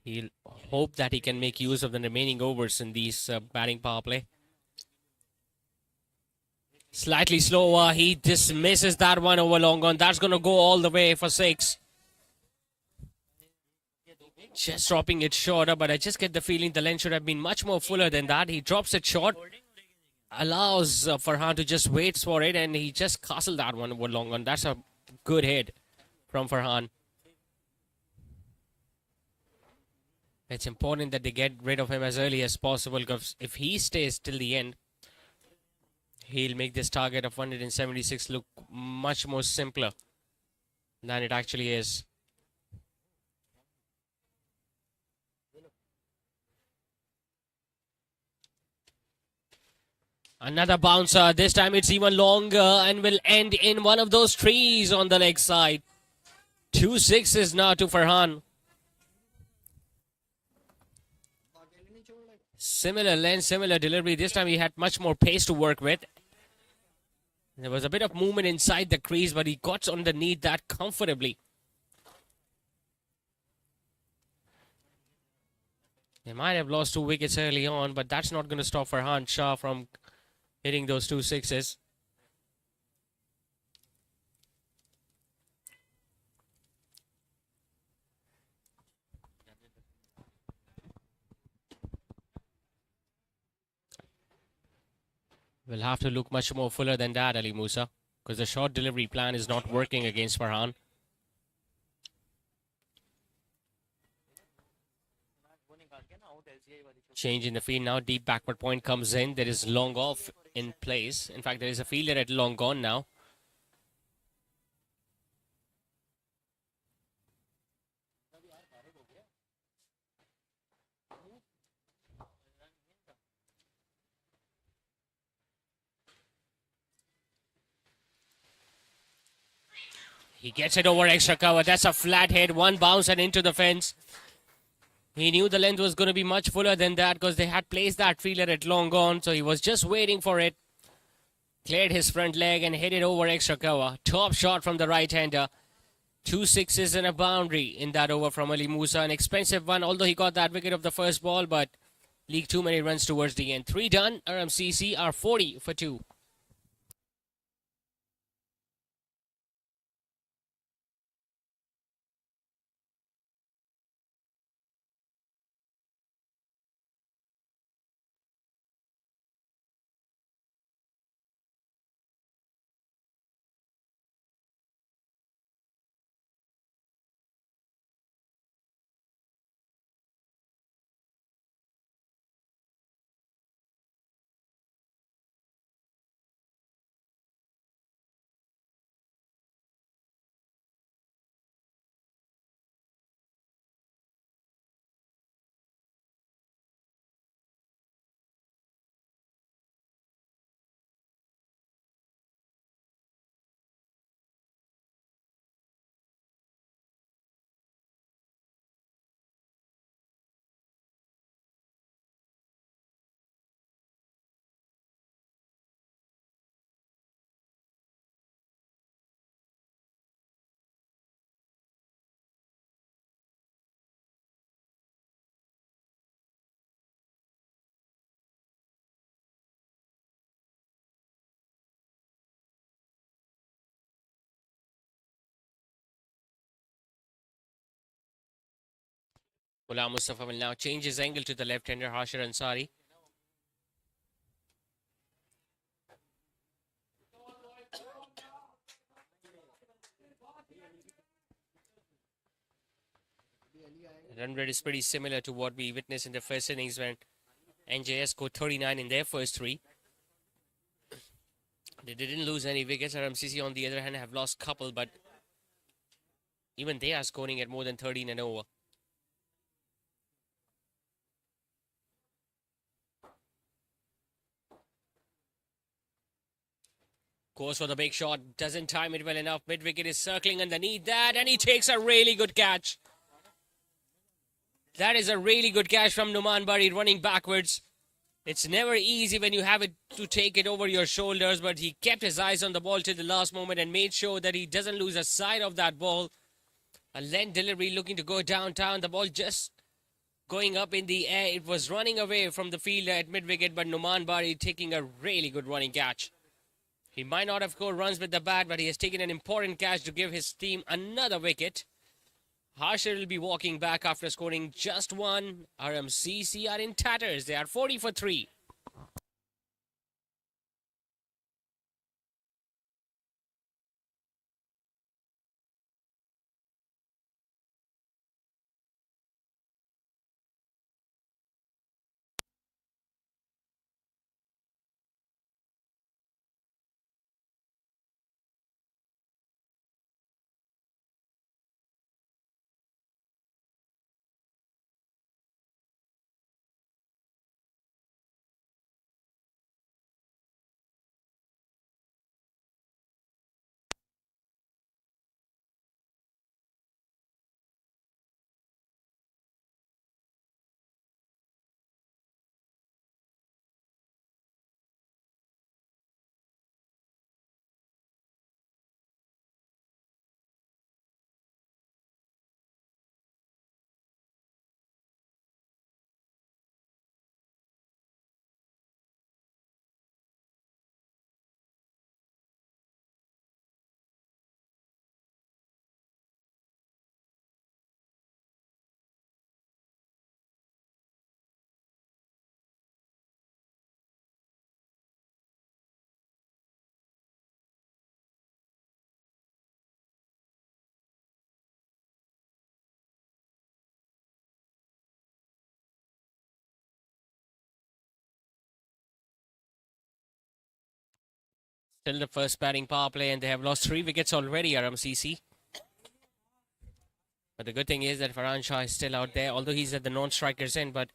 he'll hope that he can make use of the remaining overs in these batting power play. Slightly slower, he dismisses that one over long on. That's going to go all the way for 6. Just dropping it shorter, but I just get the feeling the length should have been much more fuller than that. He drops it short, allows Farhan to just wait for it, and he just castled that one over long on. That's a good hit from Farhan. It's important that they get rid of him as early as possible, because if he stays till the end, he'll make this target of 176 look much more simpler than it actually is. Another bouncer. This time it's even longer and will end in one of those trees on the leg side. 2 6s now to Farhan. Similar length, similar delivery. This time he had much more pace to work with. There was a bit of movement inside the crease, but he got underneath that comfortably. They might have lost 2 wickets early on, but that's not going to stop Farhan Shah from hitting those 2 6s. We'll have to look much more fuller than that, Ali Musa, because the short delivery plan is not working against Farhan. Change in the field now. Deep backward point comes in. There is long off in place. In fact, there is a fielder at long gone now. He gets it over extra cover. That's a flat hit. One bounce and into the fence. He knew the length was going to be much fuller than that because they had placed that fielder at long gone. So he was just waiting for it. Cleared his front leg and hit it over extra cover. Top shot from the right-hander. 2 6s and a boundary in that over from Ali Musa. An expensive one, although he got that wicket of the first ball, but leaked too many runs towards the end. 3 done. ARHAM are 40 for 2. Ghulam Mustafa will now change his angle to the left-hander Hashir Ansari. Run rate is pretty similar to what we witnessed in the first innings when NJS scored 39 in their first three. They didn't lose any wickets. RMCC, on the other hand, have lost a couple, but even they are scoring at more than 13 and over. Goes for the big shot, doesn't time it well enough. Mid wicket is circling underneath that, and he takes a really good catch. That is a really good catch from Numan Bari running backwards. It's never easy when you have it to take it over your shoulders, but he kept his eyes on the ball till the last moment and made sure that he doesn't lose a sight of that ball. A length delivery looking to go downtown. The ball just going up in the air. It was running away from the fielder at mid-wicket, but Numan Bari taking a really good running catch. He might not have scored runs with the bat, but he has taken an important catch to give his team another wicket. Harsher will be walking back after scoring just one. RMCC are in tatters. They are 40 for 3. Still the first batting power play, and they have lost 3 wickets already, RMCC. But the good thing is that Farhan Shah is still out there, although he's at the non-strikers end, but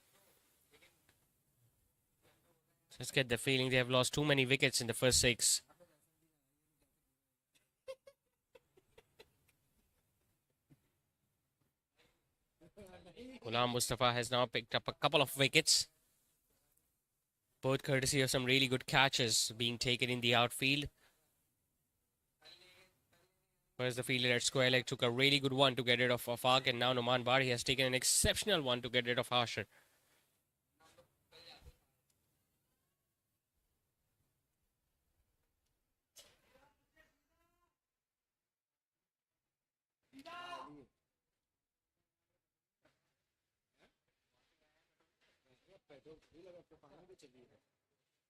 just get the feeling they have lost too many wickets in the first 6. Ghulam Mustafa has now picked up a couple of wickets, both courtesy of some really good catches being taken in the outfield. Whereas the fielder at square leg took a really good one to get rid of Afaq, and now Numan Bari has taken an exceptional one to get rid of Harsher.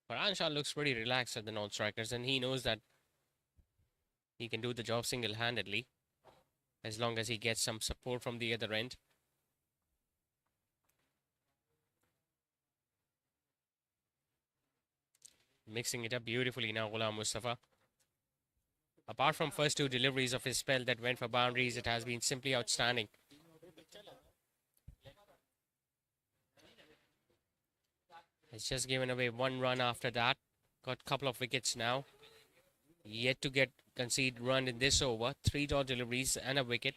Farhan Shah looks pretty relaxed at the non-strikers, and he knows that he can do the job single-handedly as long as he gets some support from the other end. Mixing it up beautifully now, Ghulam Mustafa. Apart from first 2 deliveries of his spell that went for boundaries, it has been simply outstanding. It's just given away 1 run after that. Got a couple of wickets now. Yet to get concede run in this over. 3 dot deliveries and a wicket.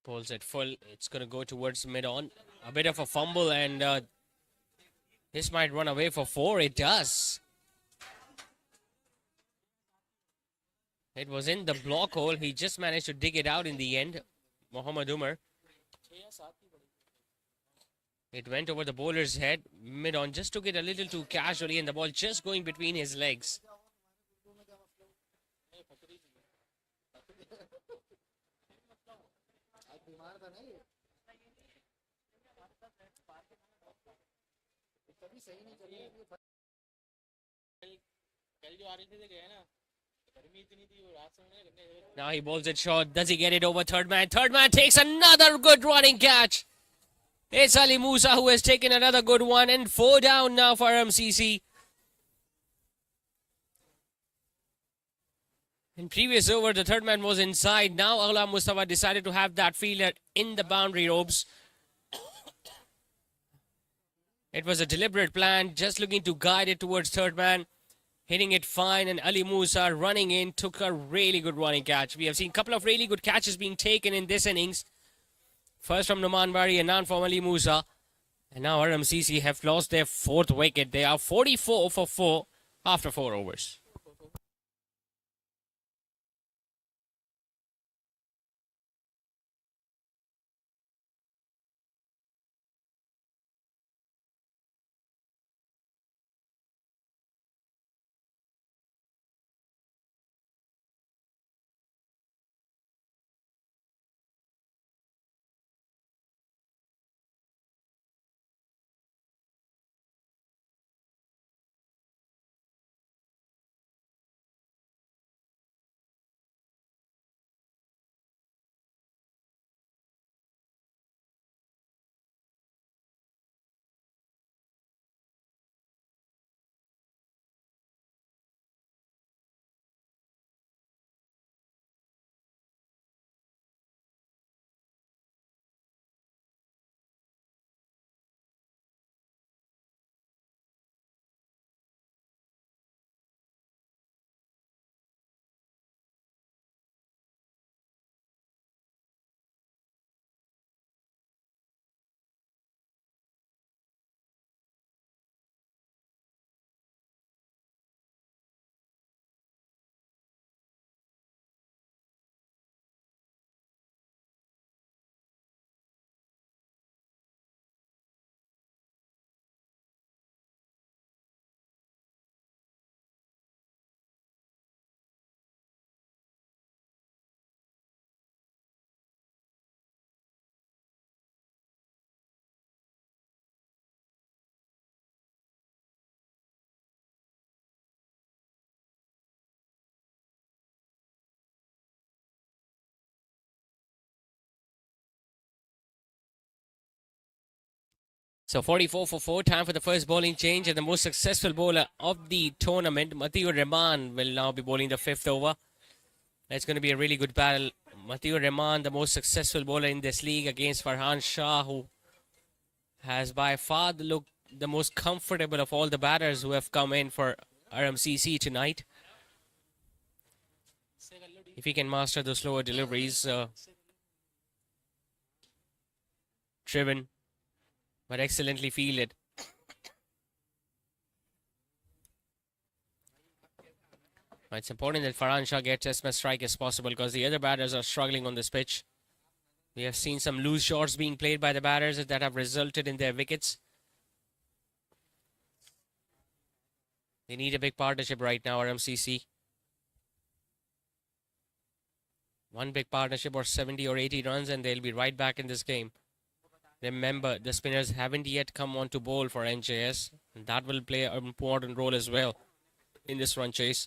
Pulls it full. It's going to go towards mid-on. A bit of a fumble, and this might run away for 4. It does. It was in the block hole. He just managed to dig it out in the end. Mohammad Umar. It went over the bowler's head mid-on, just took it a little too casually, and the ball just going between his legs. Now he bowls it short. Does he get it over third man? Third man takes another good running catch. It's Ali Musa who has taken another good one, and 4 down now for MCC. In previous over, the third man was inside. Now Aghlab Mustafa decided to have that fielder in the boundary ropes. It was a deliberate plan, just looking to guide it towards third man. Hitting it fine, and Ali Musa running in took a really good running catch. We have seen a couple of really good catches being taken in this innings. First from Numan Bari and now from Ali Musa. And now RMCC have lost their 4th wicket. They are 44 for 4 after 4 overs. So 44 for 4, time for the first bowling change, and the most successful bowler of the tournament, Matiur Rahman, will now be bowling the 5th over. It's going to be a really good battle. Matiur Rahman, the most successful bowler in this league, against Farhan Shah, who has by far the most comfortable of all the batters who have come in for RMCC tonight. If he can master the slower deliveries, driven, but excellently fielded. It's important that Farhan Shah gets as much strike as possible because the other batters are struggling on this pitch. We have seen some loose shots being played by the batters that have resulted in their wickets. They need a big partnership right now, RMCC. One big partnership or 70 or 80 runs and they'll be right back in this game. Remember, the spinners haven't yet come on to bowl for NJS. And that will play an important role as well in this run chase.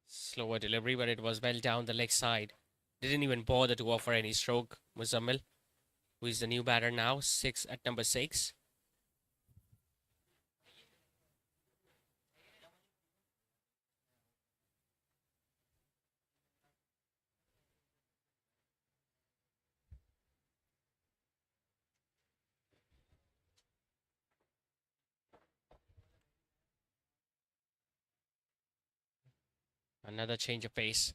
Slower delivery, but it was well down the leg side. Didn't even bother to offer any stroke. Muzammil, who is the new batter now, at number 6. Another change of pace.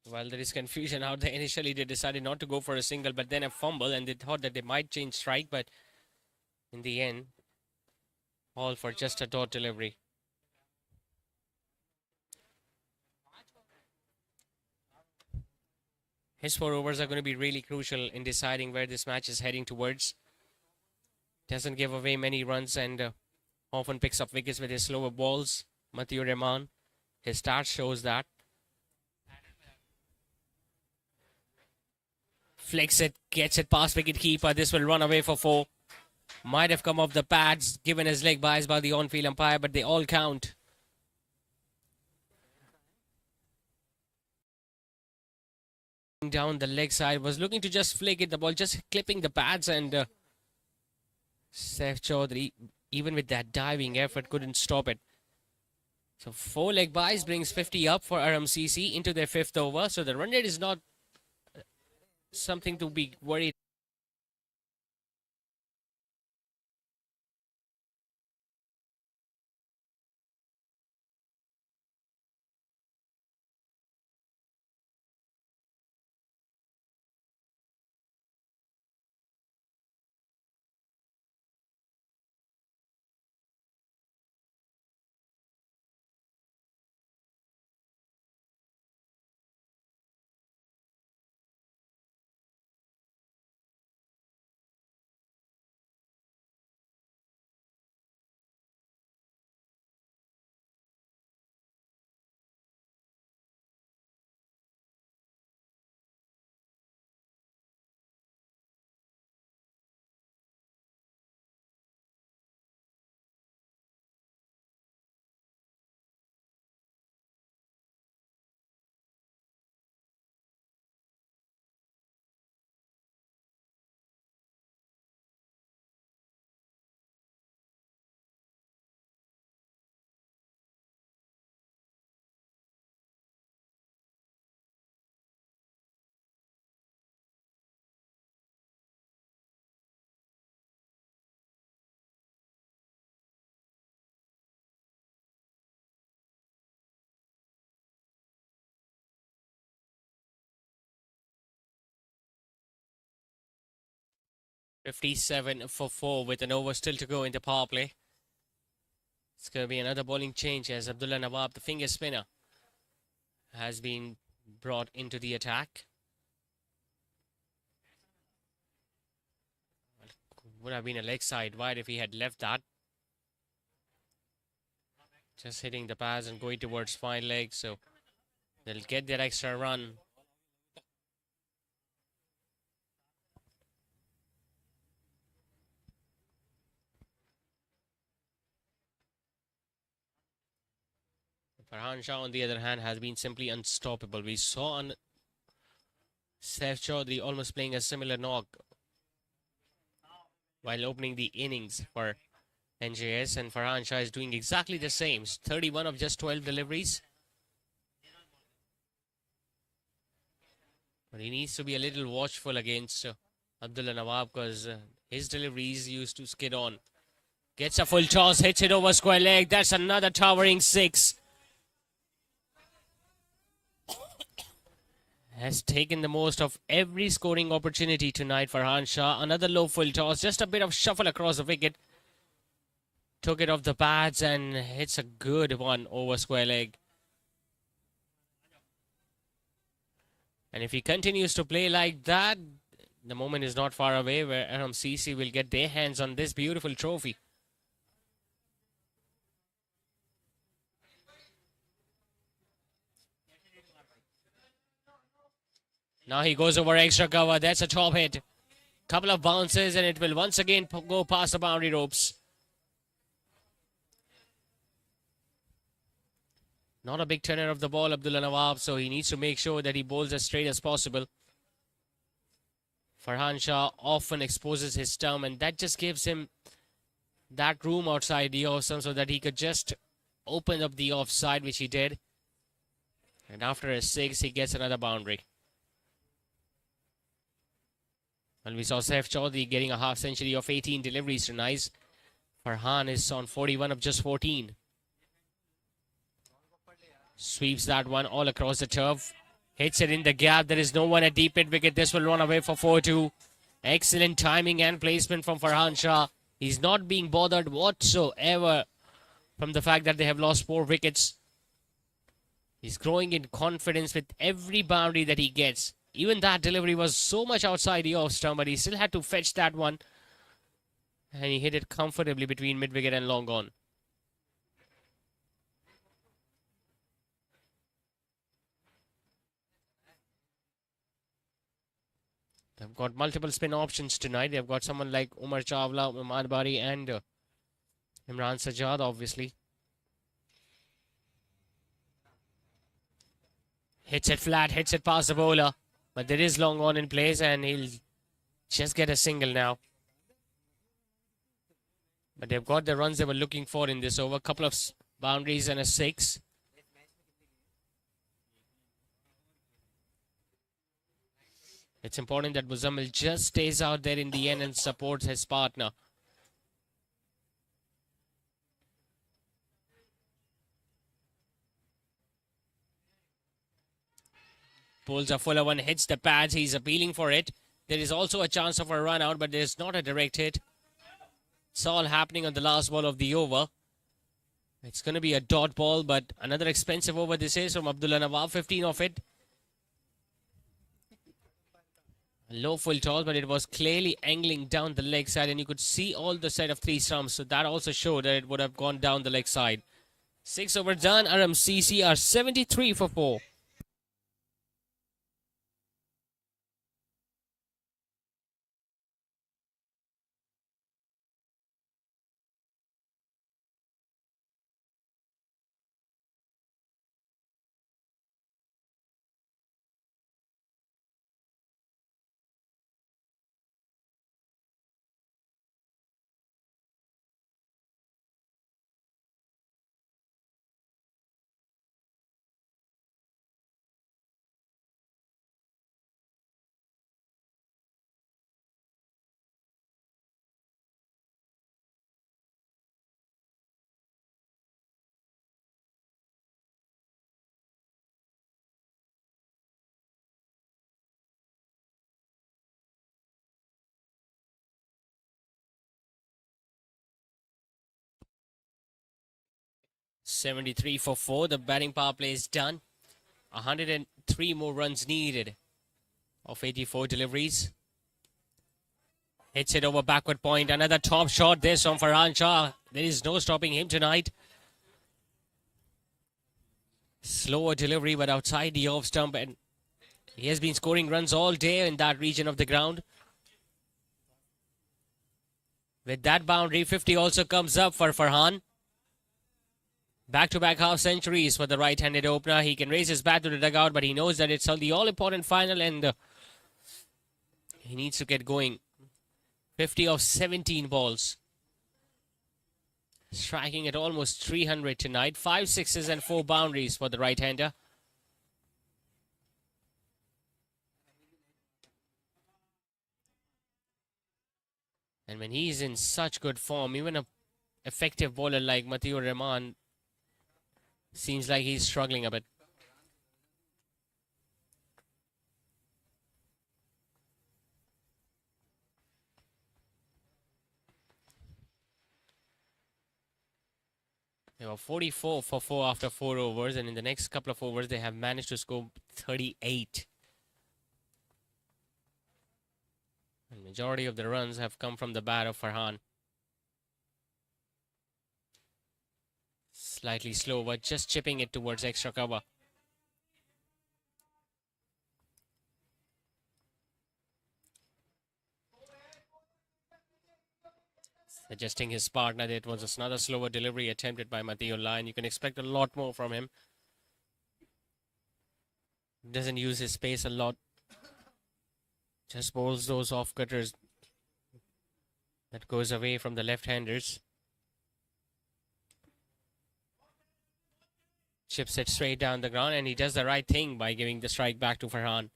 Well, there is confusion out there. Initially, they decided not to go for a single, but then a fumble, and they thought that they might change strike, but in the end, all for just a dot delivery. His 4 overs are going to be really crucial in deciding where this match is heading towards. Doesn't give away many runs and often picks up wickets with his slower balls. Matthew Rahman, his stats shows that. Flicks it, gets it past wicket keeper. This will run away for 4. Might have come off the pads, given his leg bias by the on-field umpire, but they all count. Down the leg side, was looking to just flick it, the ball just clipping the pads, and Saif Chaudhary, even with that diving effort, couldn't stop it. So 4 leg buys brings 50 up for RMCC into their 5th over. So the run rate is not something to be worried. .57 for 4 with an over still to go in the power play. It's going to be another bowling change as Abdullah Nawab, the finger spinner, has been brought into the attack. Would have been a leg side wide if he had left that. Just hitting the pads and going towards fine leg, so they'll get their extra run. Farhan Shah, on the other hand, has been simply unstoppable. We saw on Saif Chaudhary almost playing a similar knock while opening the innings for NJS, and Farhan Shah is doing exactly the same. 31 of just 12 deliveries. But he needs to be a little watchful against Abdullah Nawab because his deliveries used to skid on. Gets a full toss, hits it over square leg. That's another towering 6. Has taken the most of every scoring opportunity tonight for Farhan Shah. Another low full toss, just a bit of shuffle across the wicket. Took it off the pads and hits a good one over square leg. And if he continues to play like that, the moment is not far away where RMCC will get their hands on this beautiful trophy. Now he goes over extra cover. That's a top hit. Couple of bounces and it will once again go past the boundary ropes. Not a big turner of the ball, Abdullah Nawab, so he needs to make sure that he bowls as straight as possible. Farhan Shah often exposes his stump, and that just gives him that room outside the off stump so that he could just open up the offside, which he did. And after a 6, he gets another boundary. And we saw Saif Chaudhary getting a half century of 18 deliveries tonight. Farhan is on 41 of just 14. Sweeps that one all across the turf. Hits it in the gap. There is no one at deep mid wicket. This will run away for 4-2. Excellent timing and placement from Farhan Shah. He's not being bothered whatsoever from the fact that they have lost 4 wickets. He's growing in confidence with every boundary that he gets. Even that delivery was so much outside the off stump, but he still had to fetch that one. And he hit it comfortably between mid wicket and long on. They've got multiple spin options tonight. They've got someone like Umar Chawla, Umar Bari, and Imran Sajjad, obviously. Hits it flat, hits it past the bowler. But there is long on in place, and he'll just get a single now. But they've got the runs they were looking for in this over. A couple of boundaries and a 6. It's important that Muzammil just stays out there in the end and supports his partner. Pulls a fuller one, hits the pads. He's appealing for it. There is also a chance of a run out, but there's not a direct hit. It's all happening on the last ball of the over. It's going to be a dot ball, but another expensive over this is from Abdullah Nawab. 15 of it. A low full toss, but it was clearly angling down the leg side, and you could see all the set of 3 stumps. So that also showed that it would have gone down the leg side. 6 over done. ARHAM are 73 for 4. .73 for 4. The batting power play is done. 103 more runs needed of 84 deliveries. Hits it over backward point. Another top shot. This from Farhan Shah. There is no stopping him tonight. Slower delivery, but outside the off stump. And he has been scoring runs all day in that region of the ground. With that boundary, 50 also comes up for Farhan. Back-to-back half centuries for the right-handed opener. He can raise his bat to the dugout, but he knows that it's the all-important final, and he needs to get going. 50 of 17 balls. Striking at almost 300 tonight. 5 sixes and 4 boundaries for the right-hander. And when he's in such good form, even an effective bowler like Matiur Rahman seems like he's struggling a bit. They were 44 for 4 after 4 overs, and in the next couple of overs, they have managed to score 38. And majority of the runs have come from the bat of Farhan. Slightly slow, but just chipping it towards extra cover. Suggesting his partner that it was another slower delivery attempted by Matiullah, and you can expect a lot more from him. Doesn't use his space a lot. Just bowls those off cutters that goes away from the left-handers. Chips it straight down the ground, and he does the right thing by giving the strike back to Farhan.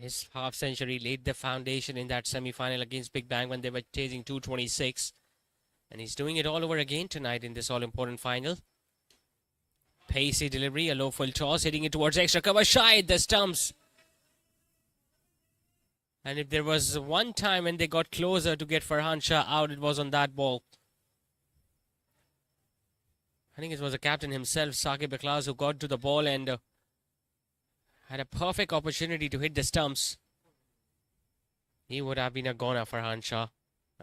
His half century laid the foundation in that semi-final against Big Bang when they were chasing 226. And he's doing it all over again tonight in this all-important final. Pacey delivery, a low full toss, hitting it towards extra cover, shy at the stumps. And if there was one time when they got closer to get Farhan Shah out, it was on that ball. I think it was the captain himself, Saqib Ikhlas, who got to the ball and had a perfect opportunity to hit the stumps. He would have been a goner for Farhan Shah.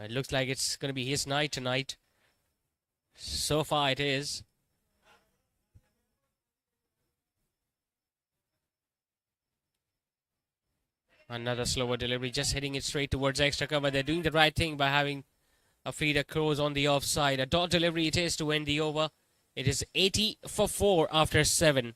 It looks like it's going to be his night tonight. So far it is. Another slower delivery, just hitting it straight towards extra cover. They're doing the right thing by having a feeder close on the offside. A dot delivery it is to end the over. It is 80 for 4 after 7.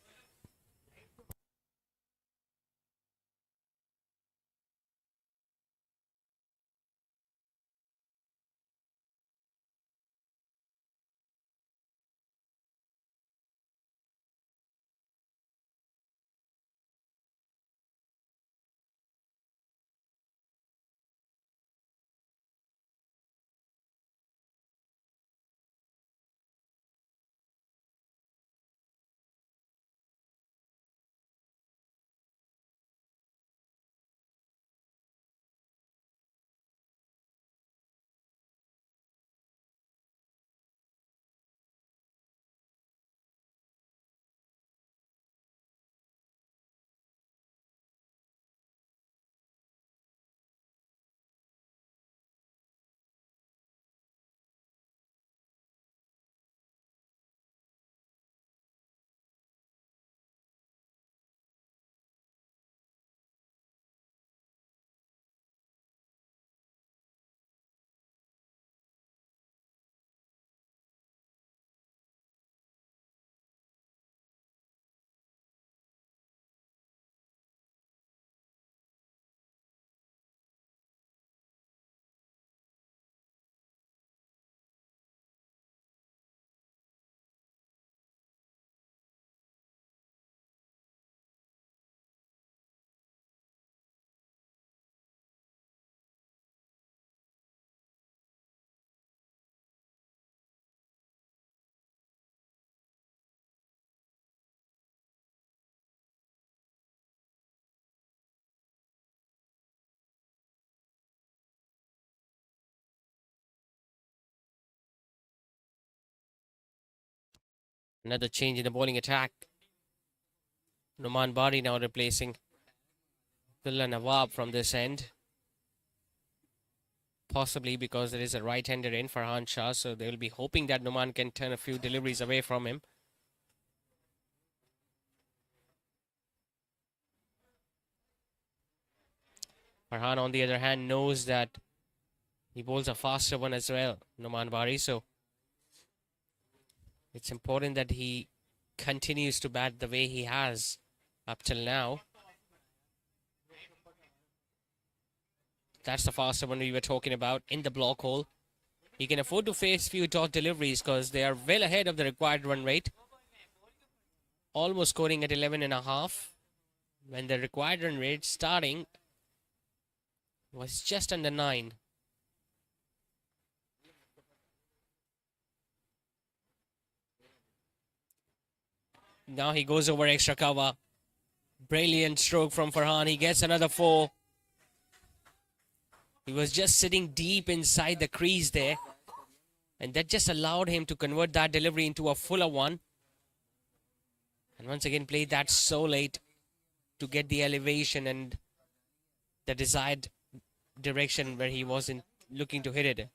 Another change in the bowling attack. Numan Bari now replacing Abdullah Nawab from this end. Possibly because there is a right-hander in Farhan Shah, so they will be hoping that Numan can turn a few deliveries away from him. Farhan, on the other hand, knows that he bowls a faster one as well, Numan Bari, so it's important that he continues to bat the way he has up till now. That's the faster one we were talking about in the block hole. He can afford to face few dot deliveries because they are well ahead of the required run rate. Almost scoring at 11.5 when the required run rate starting was just under 9. Now he goes over extra cover. Brilliant stroke from Farhan. He gets another 4. He was just sitting deep inside the crease there. And that just allowed him to convert that delivery into a fuller one. And once again played that so late to get the elevation and the desired direction where he wasn't looking to hit it.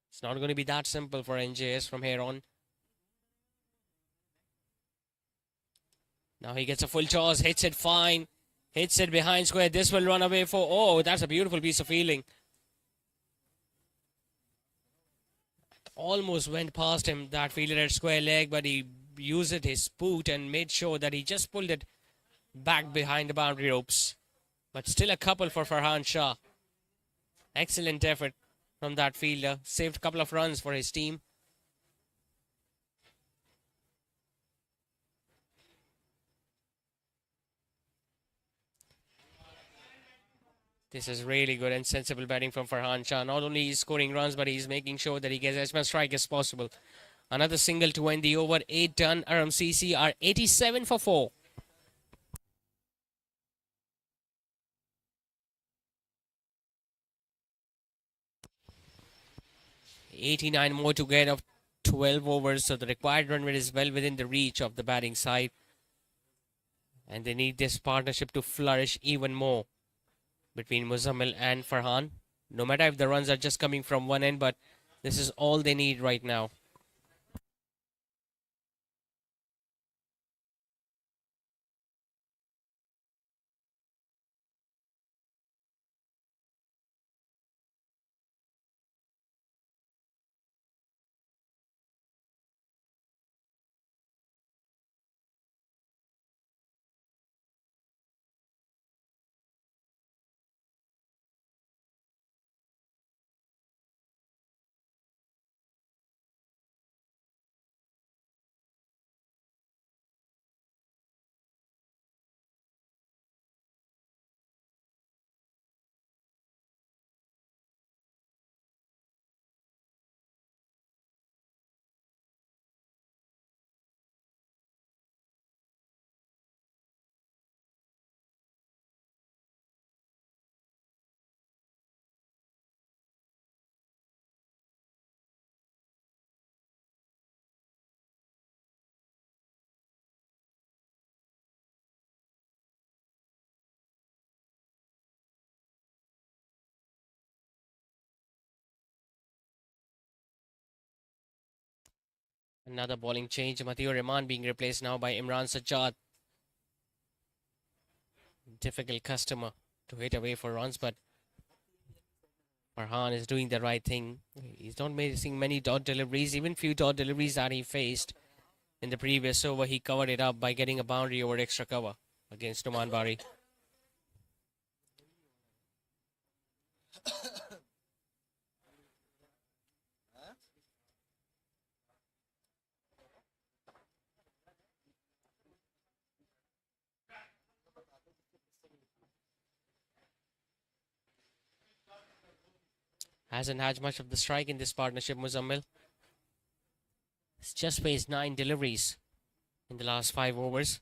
It's not going to be that simple for NJS from here on. Now he gets a full toss, hits it fine, hits it behind square. This will run away for, oh, that's a beautiful piece of fielding. Almost went past him, that fielder at square leg, but he used his boot and made sure that he just pulled it back behind the boundary ropes. But still a couple for Farhan Shah. Excellent effort from that fielder. Saved a couple of runs for his team. This is really good and sensible batting from Farhan Shah. Not only he's scoring runs, but he's making sure that he gets as much strike as possible. Another single to end the over. 8 done. RMCC are 87 for 4. 89 more to get of 12 overs, so the required run rate is well within the reach of the batting side. And they need this partnership to flourish even more between Muzammil and Farhan. No matter if the runs are just coming from one end, but this is all they need right now. Another bowling change. Matiur Rahman being replaced now by Imran Sajjad. Difficult customer to hit away for runs, but Farhan is doing the right thing. He's not missing many dot deliveries, even few dot deliveries that he faced in the previous over. He covered it up by getting a boundary over extra cover against Numan Bari. Hasn't had much of the strike in this partnership, Muzammil. He's just faced 9 deliveries in the last 5 overs.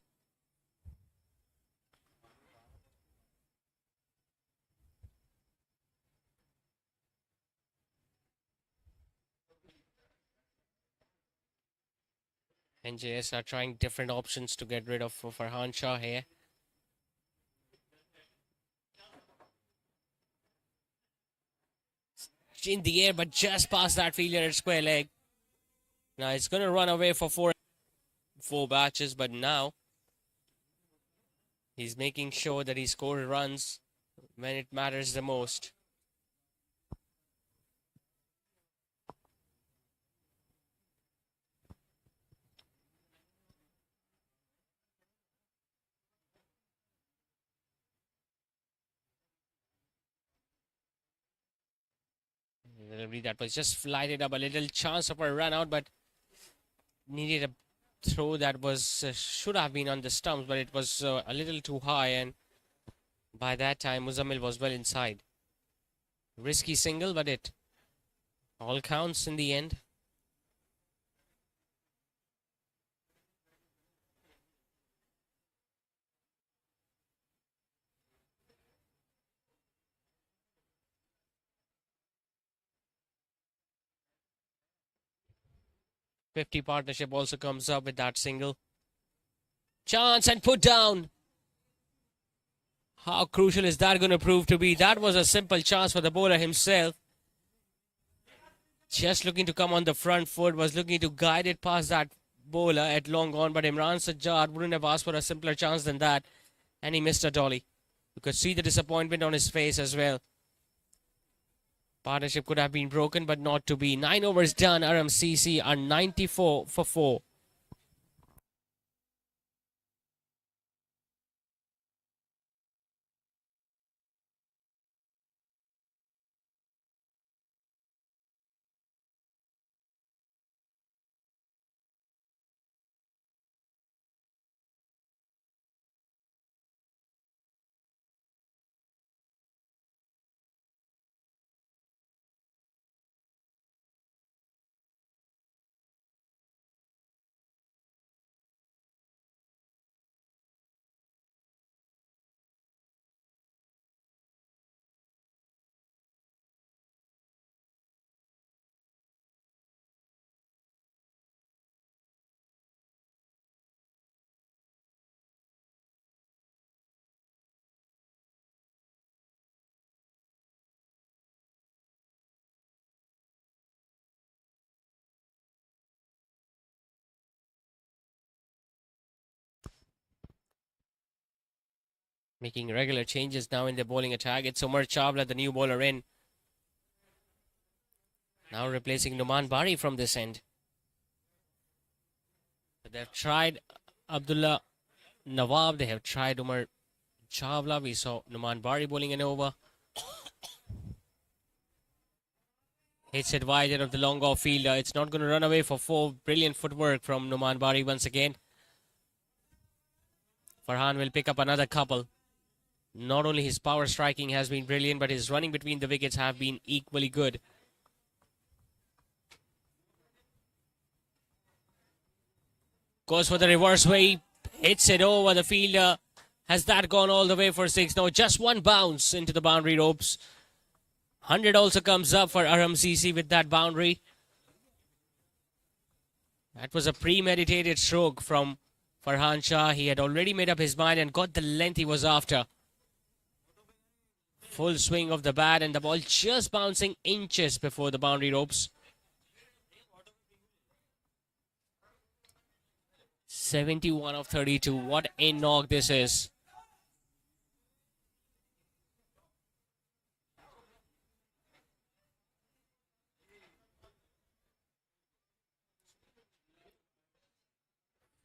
NJS are trying different options to get rid of Farhan Shah here. In the air, but just past that fielder at square leg. Now it's going to run away for four batches, but now he's making sure that he scores runs when it matters the most. That was just lighted up a little chance of a run out, but needed a throw that was should have been on the stumps, but it was a little too high, and by that time Muzammil was well inside. Risky single, but it all counts in the end. '50 partnership also comes up with that single. Chance and put down. How crucial is that going to prove to be? That was a simple chance for the bowler himself. Just looking to come on the front foot, was looking to guide it past that bowler at long on, but Imran Sajjad wouldn't have asked for a simpler chance than that, and he missed a dolly. You could see the disappointment on his face as well. Partnership could have been broken, but not to be. 9 overs done. RMCC are 94 for 4. making regular changes now in their bowling attack. It's Umar Chawla, the new bowler in. Now replacing Numan Bari from this end. They've tried Abdullah Nawab. They have tried Umar Chawla. We saw Numan Bari bowling an over. Hits it wide of the long off fielder. It's not going to run away for 4. Brilliant footwork from Numan Bari once again. Farhan will pick up another couple. Not only his power striking has been brilliant, but his running between the wickets have been equally good. Goes for the reverse sweep. Hits it over the fielder. Has that gone all the way for 6? No, just one bounce into the boundary ropes. 100 also comes up for ARHAM CC with that boundary. That was a premeditated stroke from Farhan Shah. He had already made up his mind and got the length he was after. Full swing of the bat and the ball just bouncing inches before the boundary ropes. 71 of 32. What a knock this is.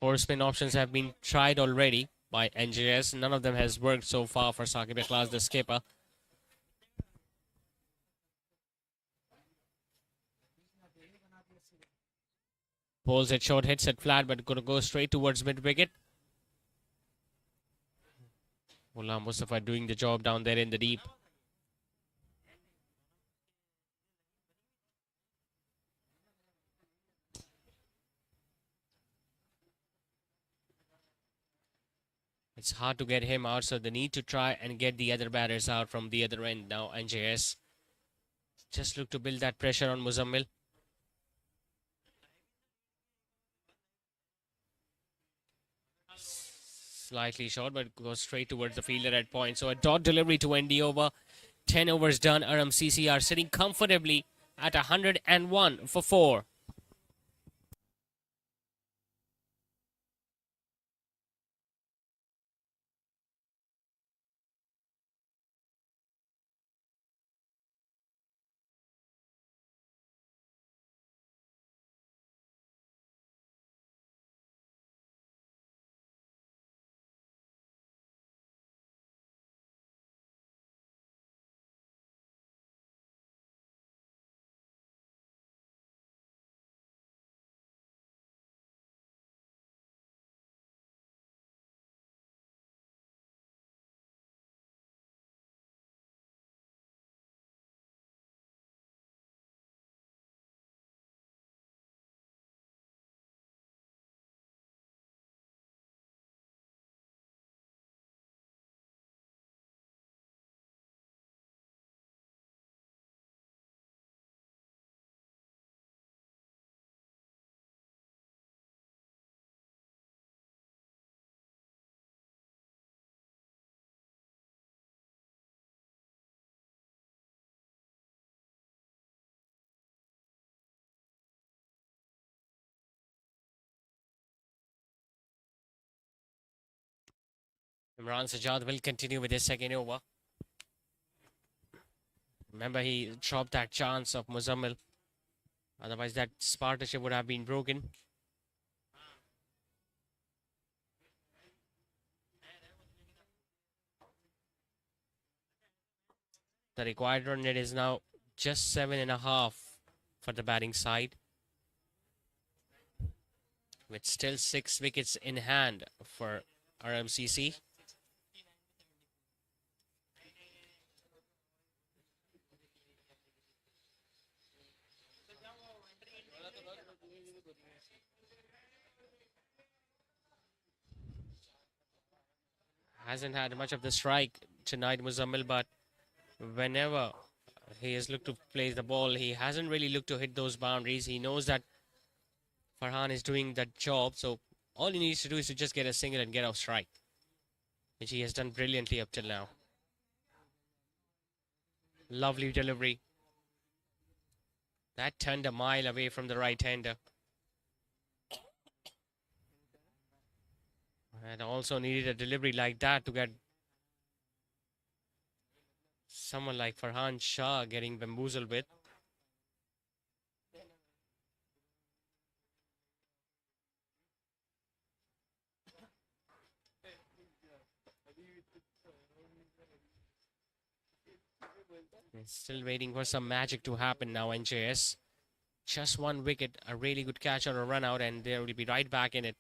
Four spin options have been tried already by NJS. None of them has worked so far for Saqib Ikhlas, the skipper. Bowls it short, hits it flat, but going to go straight towards mid-wicket. Mullah Mustafa doing the job down there in the deep. It's hard to get him out, so they need to try and get the other batters out from the other end now. NJS just look to build that pressure on Muzammil. Slightly short, but goes straight towards the fielder at point. So a dot delivery to end the over. 10 overs done. ARHAM CC are sitting comfortably at 101 for 4. Imran Sajjad will continue with his second over. Remember, he dropped that chance of Muzammil. Otherwise, that partnership would have been broken. The required run rate is now just 7.5 for the batting side, with still 6 wickets in hand for ARHAM CC. Hasn't had much of the strike tonight, Muzammil, but whenever he has looked to place the ball, he hasn't really looked to hit those boundaries. He knows that Farhan is doing that job, so all he needs to do is to just get a single and get off strike, which he has done brilliantly up till now. Lovely delivery. That turned a mile away from the right-hander. And also needed a delivery like that to get Someone like Farhan Shah getting bamboozled with. Still waiting for some magic to happen now, NJS. Just one wicket, a really good catch or a run out, and they will be right back in it.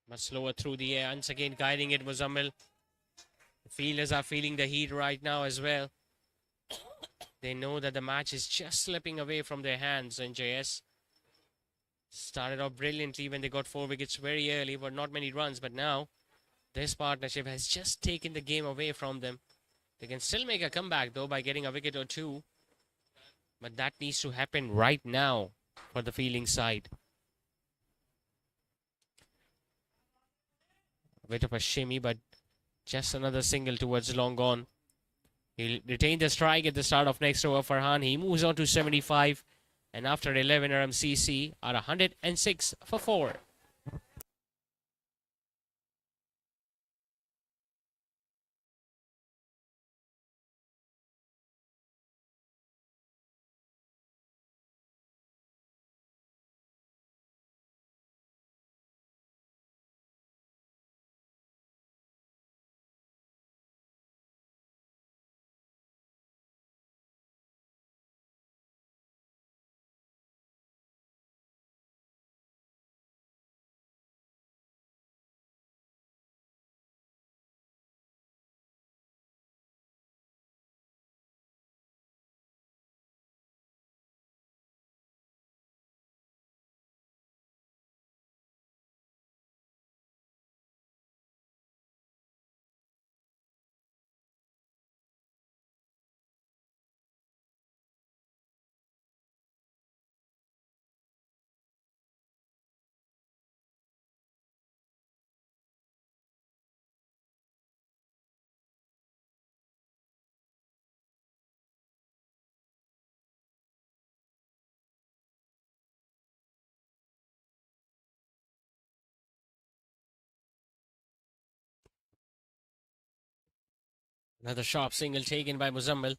Much slower through the air. Once again, guiding it was Amil. The fielders are feeling the heat right now as well. They know that the match is just slipping away from their hands. NJS started off brilliantly when they got 4 wickets very early, but not many runs. But now, this partnership has just taken the game away from them. They can still make a comeback, though, by getting a wicket or two. But that needs to happen right now for the fielding side. A bit of a shimmy, but just another single towards long on. He'll retain the strike at the start of next over. Farhan, he moves on to 75. And after 11, RMCC are 106 for 4. Another sharp single taken by Muzammil.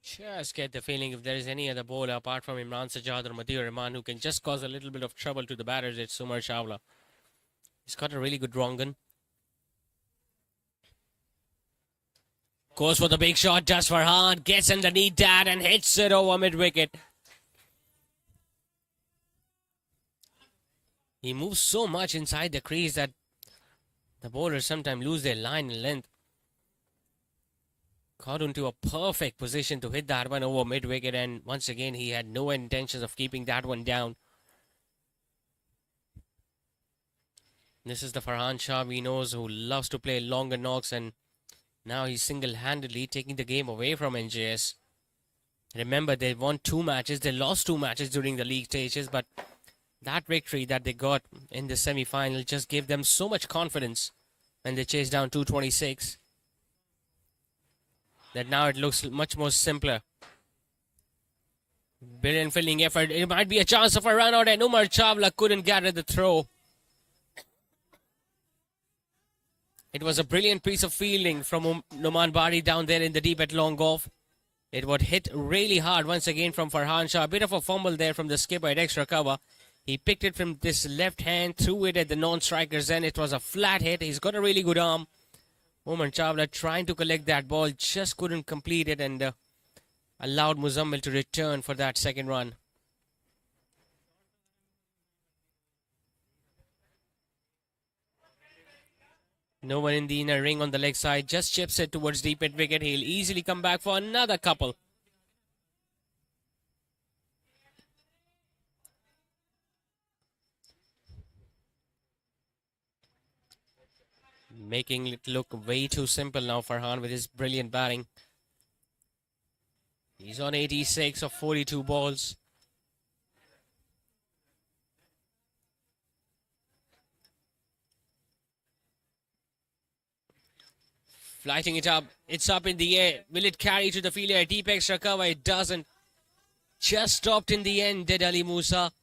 Just get the feeling if there is any other bowler apart from Imran Sajjad or Madir Rahman who can just cause a little bit of trouble to the batters, it's Umar Chawla. He's got a really good wrong gun. Goes for the big shot, just Farhan, gets underneath that and hits it over mid-wicket. He moves so much inside the crease that the bowlers sometimes lose their line and length. Got into a perfect position to hit that one over mid-wicket, and once again he had no intentions of keeping that one down. This is the Farhan Shah we know who loves to play longer knocks, and now he's single-handedly taking the game away from NJS. Remember, they won 2 matches. They lost 2 matches during the league stages, but that victory that they got in the semi-final just gave them so much confidence when they chased down 226 that now it looks much more simpler. Brilliant fielding effort. It might be a chance of a run out, and Umar Chawla couldn't gather the throw. It was a brilliant piece of fielding from Noman Bari down there in the deep at long off. It would hit really hard once again from Farhan Shah. A bit of a fumble there from the skipper at extra cover. He picked it from this left hand, threw it at the non-striker's end. It was a flat hit. He's got a really good arm. Umar Chawla trying to collect that ball, just couldn't complete it, and allowed Muzammil to return for that second run. No one in the inner ring on the leg side, just chips it towards deep mid wicket. He'll easily come back for another couple. Making it look way too simple now, Farhan, with his brilliant batting. He's on 86 of 42 balls. Flighting it up. It's up in the air. Will it carry to the fielder? A deep extra cover. It doesn't. Just stopped in the end, did Ali Musa.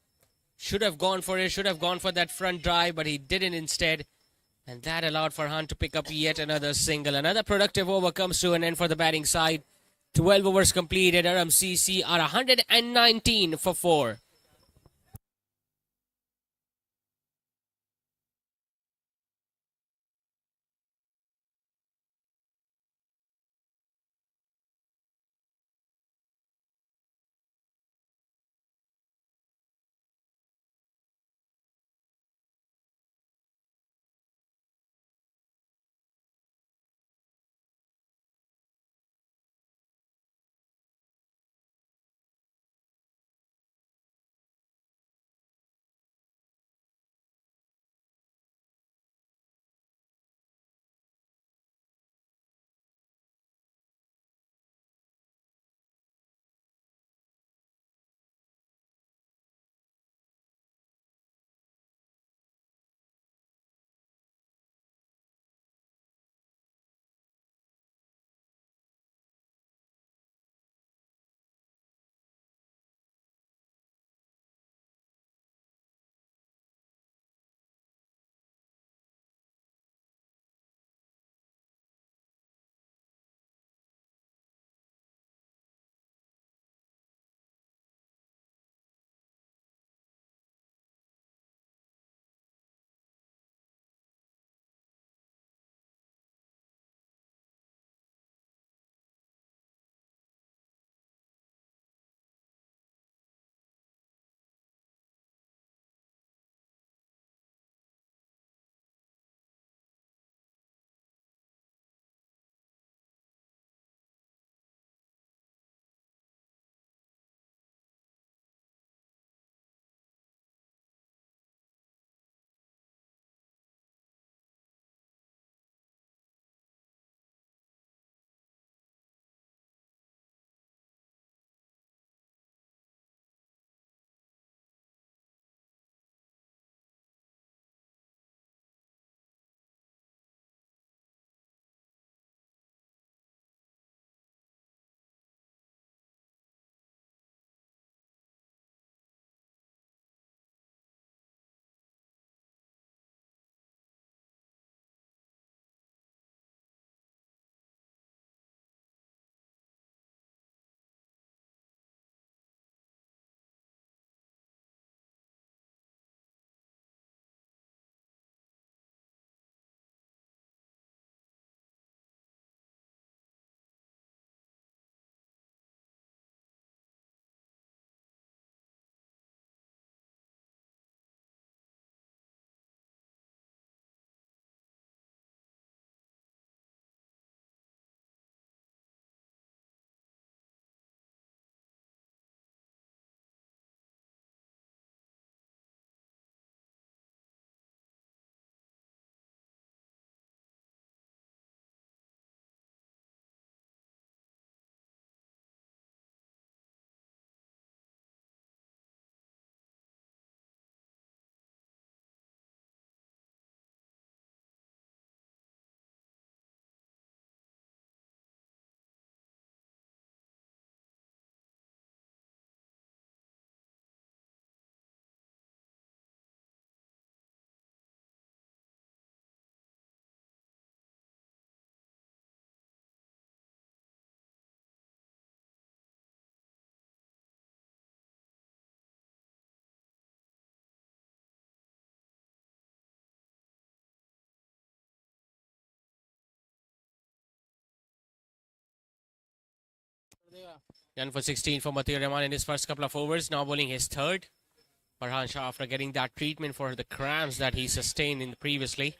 Should have gone for it. Should have gone for that front drive, but he didn't instead. And that allowed Farhan to pick up yet another single. Another productive over comes to an end for the batting side. 12 overs completed. ARHAM CC are 119 for 4. Done for 16 for Matir Rahman in his first couple of overs. Now bowling his third. Farhan Shah after getting that treatment for the cramps that he sustained in the previously.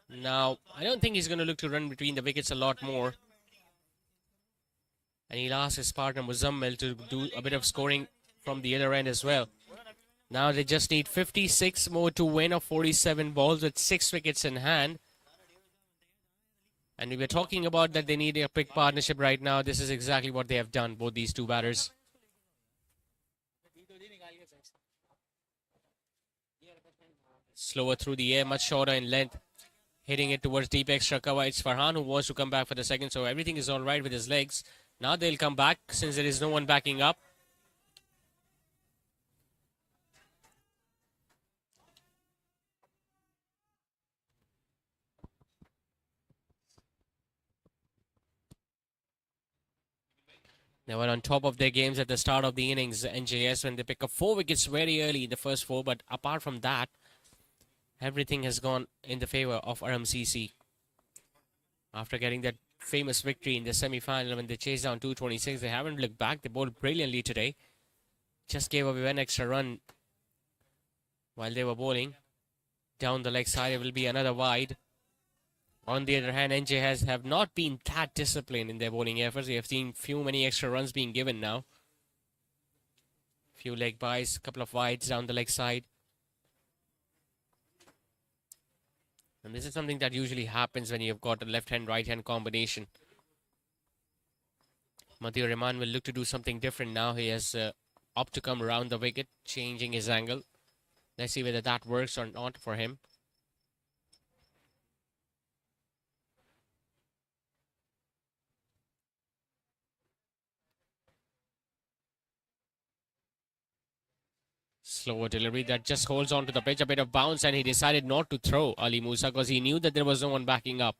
Now, I don't think he's going to look to run between the wickets a lot more. And he'll ask his partner Muzammil to do a bit of scoring from the other end as well. Now they just need 56 more to win of 47 balls with 6 wickets in hand. And we were talking about that they need a quick partnership right now. This is exactly what they have done, both these two batters. Slower through the air, much shorter in length. hitting it towards deep extra cover. It's Farhan who wants to come back for the second, so everything is all right with his legs. Now they'll come back since there is no one backing up. They were on top of their games at the start of the innings, NJS, when they pick up 4 wickets very early in the first 4. But apart from that, everything has gone in the favor of ARHAM. After getting that famous victory in the semi-final when they chased down 226, they haven't looked back. They bowled brilliantly today. Just gave away one extra run while they were bowling. Down the leg side, it will be another wide. On the other hand, NJS have not been that disciplined in their bowling efforts. We have seen many extra runs being given now. Few leg byes, couple of wides down the leg side. And this is something that usually happens when you've got a left-hand, right-hand combination. Madhur Rahman will look to do something different now. He has opted to come around the wicket, changing his angle. Let's see whether that works or not for him. Slower delivery that just holds on to the pitch, a bit of bounce, and he decided not to throw Ali Musa because he knew that there was no one backing up.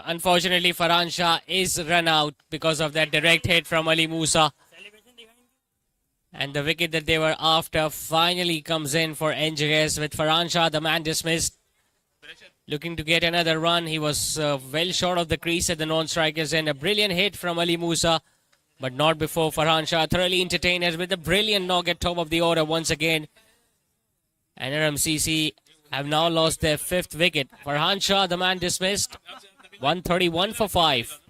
Unfortunately, Farhan Shah is run out because of that direct hit from Ali Musa. And the wicket that they were after finally comes in for NJS with Farhan Shah, the man dismissed. Looking to get another run. He was well short of the crease at the non-strikers end. A brilliant hit from Ali Musa, but not before Farhan Shah thoroughly entertained us with a brilliant knock at top of the order once again. And RMCC have now lost their 5th wicket. Farhan Shah, the man dismissed. 131 for 5.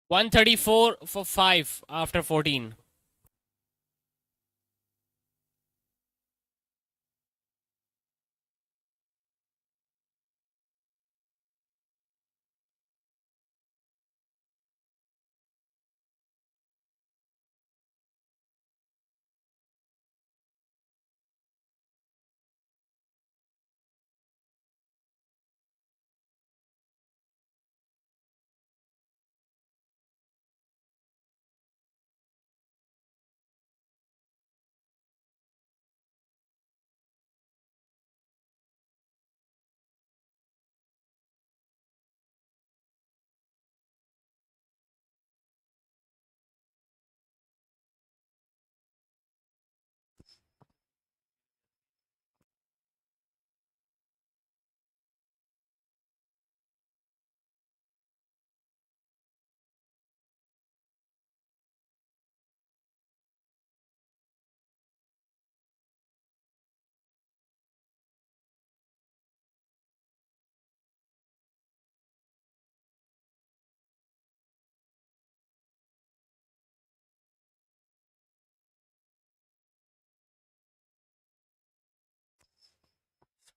134 for 5 after 14.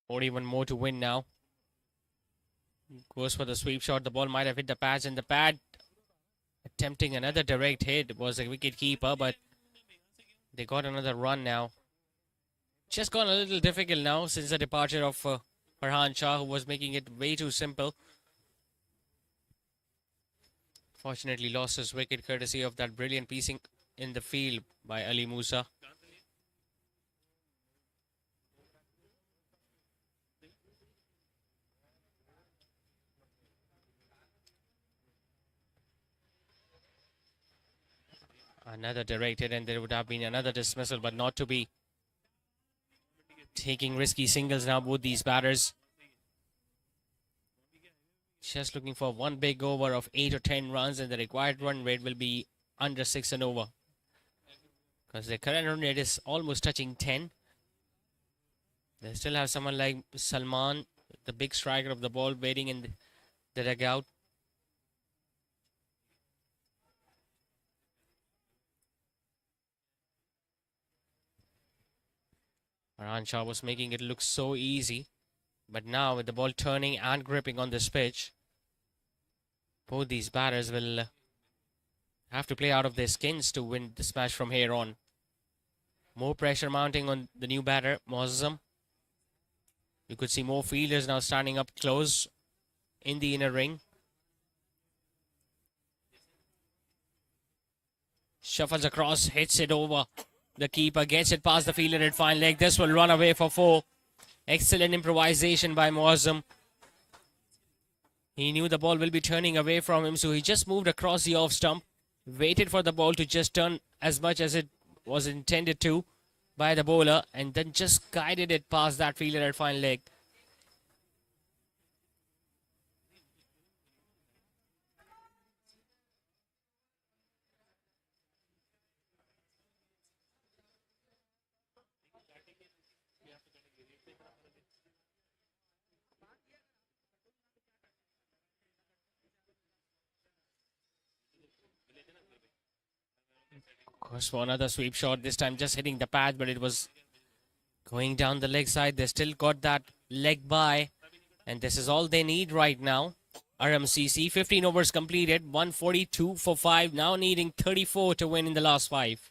Or even more to win now. Goes for the sweep shot. The ball might have hit the pads, and the pad attempting another direct hit was a wicket keeper, but they got another run now. Just gone a little difficult now since the departure of Farhan Shah, who was making it way too simple. Fortunately, lost his wicket courtesy of that brilliant piecing in the field by Ali Musa. Another direct hit, and there would have been another dismissal, but not to be. Taking risky singles now, both these batters. Just looking for one big over of 8 or 10 runs, and the required run rate will be under 6 and over. Because the current run rate is almost touching 10. They still have someone like Salman, the big striker of the ball, waiting in the dugout. Farhan Shah was making it look so easy. But now with the ball turning and gripping on this pitch, both these batters will have to play out of their skins to win this match from here on. More pressure mounting on the new batter, Moazzam. You could see more fielders now standing up close in the inner ring. Shuffles across, hits it over. The keeper gets it past the fielder at fine leg. This will run away for 4. Excellent improvisation by Moazzam. He knew the ball will be turning away from him, so he just moved across the off stump, waited for the ball to just turn as much as it was intended to by the bowler, and then just guided it past that fielder at fine leg. Goes for another sweep shot, this time just hitting the pad, but it was going down the leg side. They still got that leg by, and this is all they need right now. RMCC, 15 overs completed, 142 for 5, now needing 34 to win in the last 5.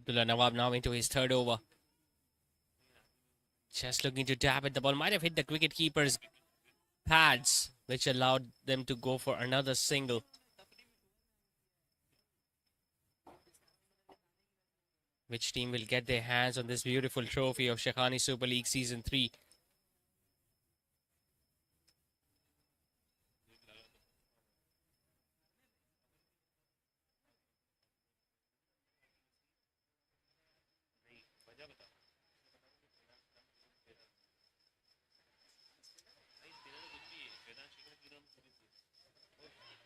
Abdullah Nawab now into his third over. Just looking to tap it. The ball might have hit the wicket keeper's pads, which allowed them to go for another single. Which team will get their hands on this beautiful trophy of Shaikhani Super League Season 3?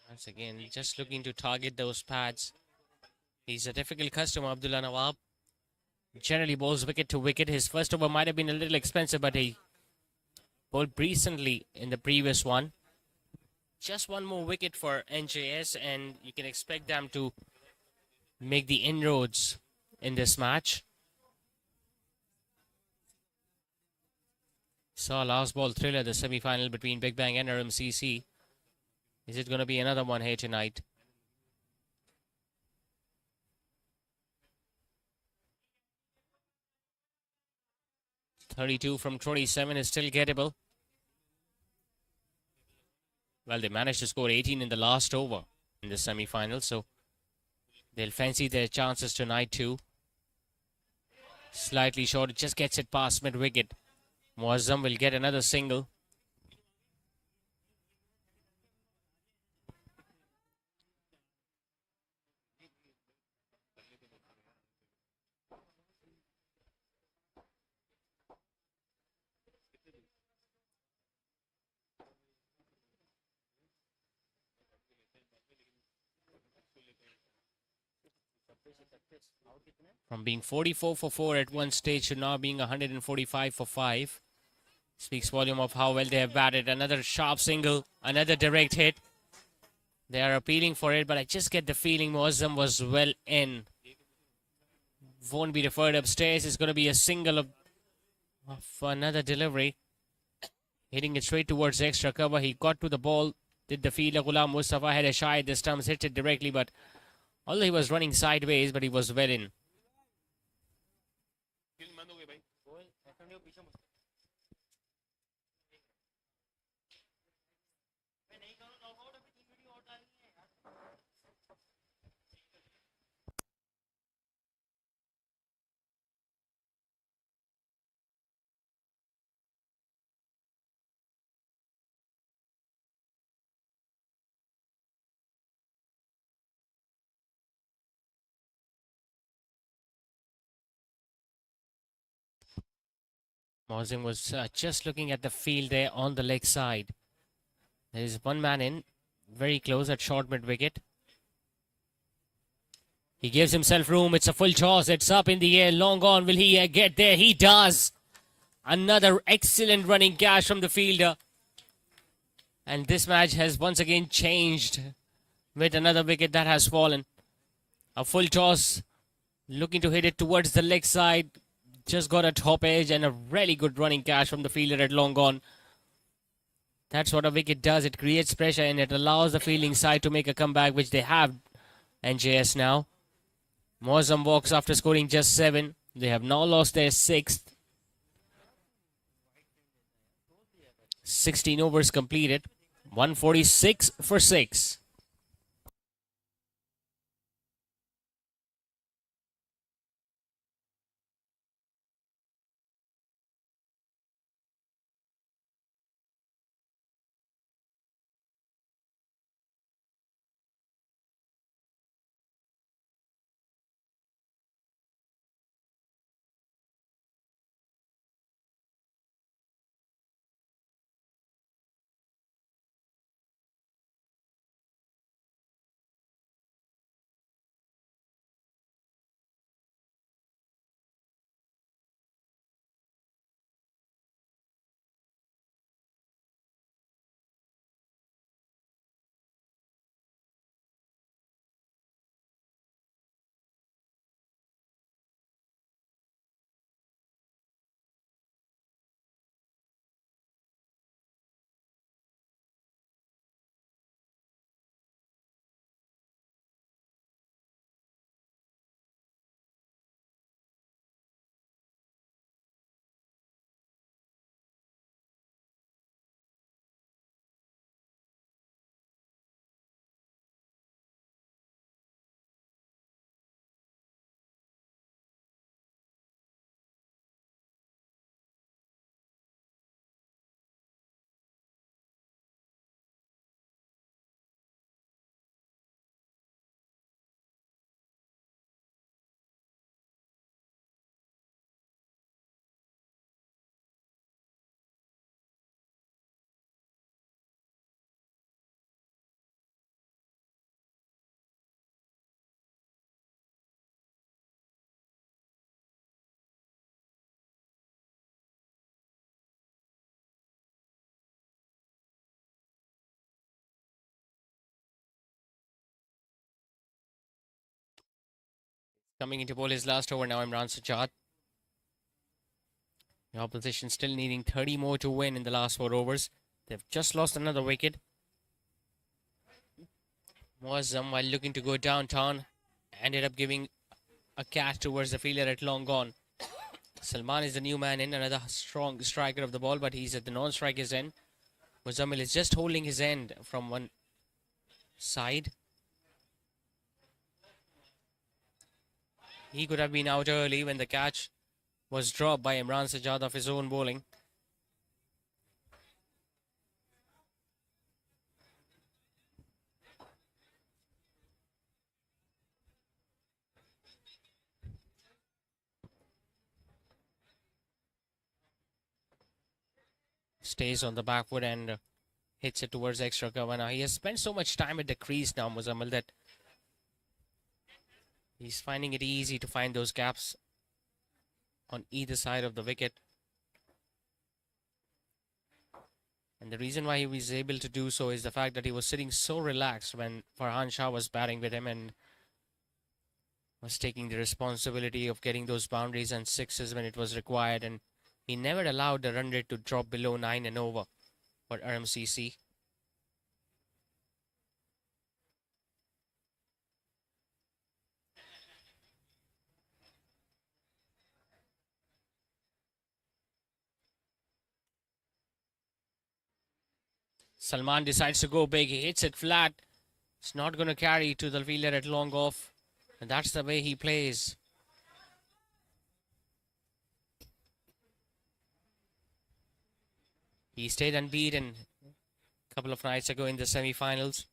Once again, just looking to target those pads. He's a difficult customer, Abdullah Nawab. Generally bowls wicket to wicket. His first over might have been a little expensive, but he bowled decently in the previous one. Just one more wicket for NJS, and you can expect them to make the inroads in this match. Saw last ball thriller, the semi-final between Big Bang and RMCC. Is it going to be another one here tonight? .32 from 27 is still gettable. Well, they managed to score 18 in the last over in the semi-final, so they'll fancy their chances tonight too. Slightly short, it just gets it past mid-wicket. Muazzam will get another single. From being 44 for 4 at one stage to now being 145 for 5. Speaks volume of how well they have batted. Another sharp single, another direct hit. They are appealing for it, but I just get the feeling Muazzam was well in. Won't be referred upstairs. It's going to be a single of another delivery. Hitting it straight towards extra cover. He got to the ball. Did the fielder Ghulam Mustafa had a shy at the stumps, hit it directly, but although he was running sideways, but he was well in. Muazzam was just looking at the field there on the leg side. There is one man in, very close at short mid-wicket. He gives himself room. It's a full toss. It's up in the air. Long on. Will he get there? He does. Another excellent running catch from the fielder. And this match has once again changed with another wicket that has fallen. A full toss. Looking to hit it towards the leg side. Just got a top edge and a really good running catch from the fielder at long on. That's what a wicket does. It creates pressure and it allows the fielding side to make a comeback, which they have. NJS now. Muazzam walks after scoring just 7. They have now lost their 6th. 16 overs completed. 146 for 6. Coming into bowl his last over now, Imran Sajjad. The opposition still needing 30 more to win in the last 4 overs. They've just lost another wicket. Muazzam, while looking to go downtown, ended up giving a catch towards the fielder at long gone. Salman is the new man in, another strong striker of the ball, but he's at the non-striker's end. Muzammil is just holding his end from one side. He could have been out early when the catch was dropped by Imran Sajjad of his own bowling. Stays on the back foot and hits it towards extra cover. Now he has spent so much time at the crease now, Muzammil, that he's finding it easy to find those gaps on either side of the wicket. And the reason why he was able to do so is the fact that he was sitting so relaxed when Farhan Shah was batting with him and was taking the responsibility of getting those boundaries and sixes when it was required. And he never allowed the run rate to drop below 9 and over for RMCC. Salman decides to go big. He hits it flat. It's not going to carry to the fielder at long off. And that's the way he plays. He stayed unbeaten a couple of nights ago in the semi-finals.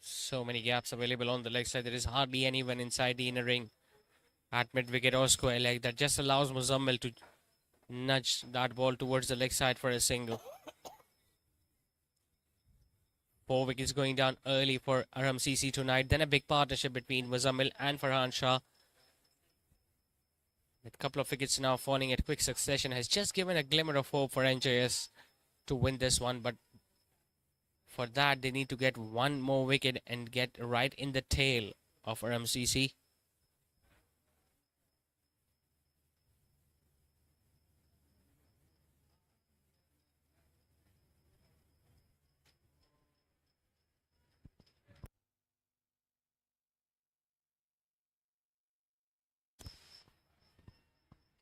So many gaps available on the leg side. There is hardly anyone inside the inner ring at mid-wicket or square leg. That just allows Muzammil to nudge that ball towards the leg side for a single. 4 wickets going down early for RMCC tonight. Then a big partnership between Muzammil and Farhan Shah. With a couple of wickets now falling at quick succession has just given a glimmer of hope for NJS to win this one. But for that, they need to get one more wicket and get right in the tail of RMCC.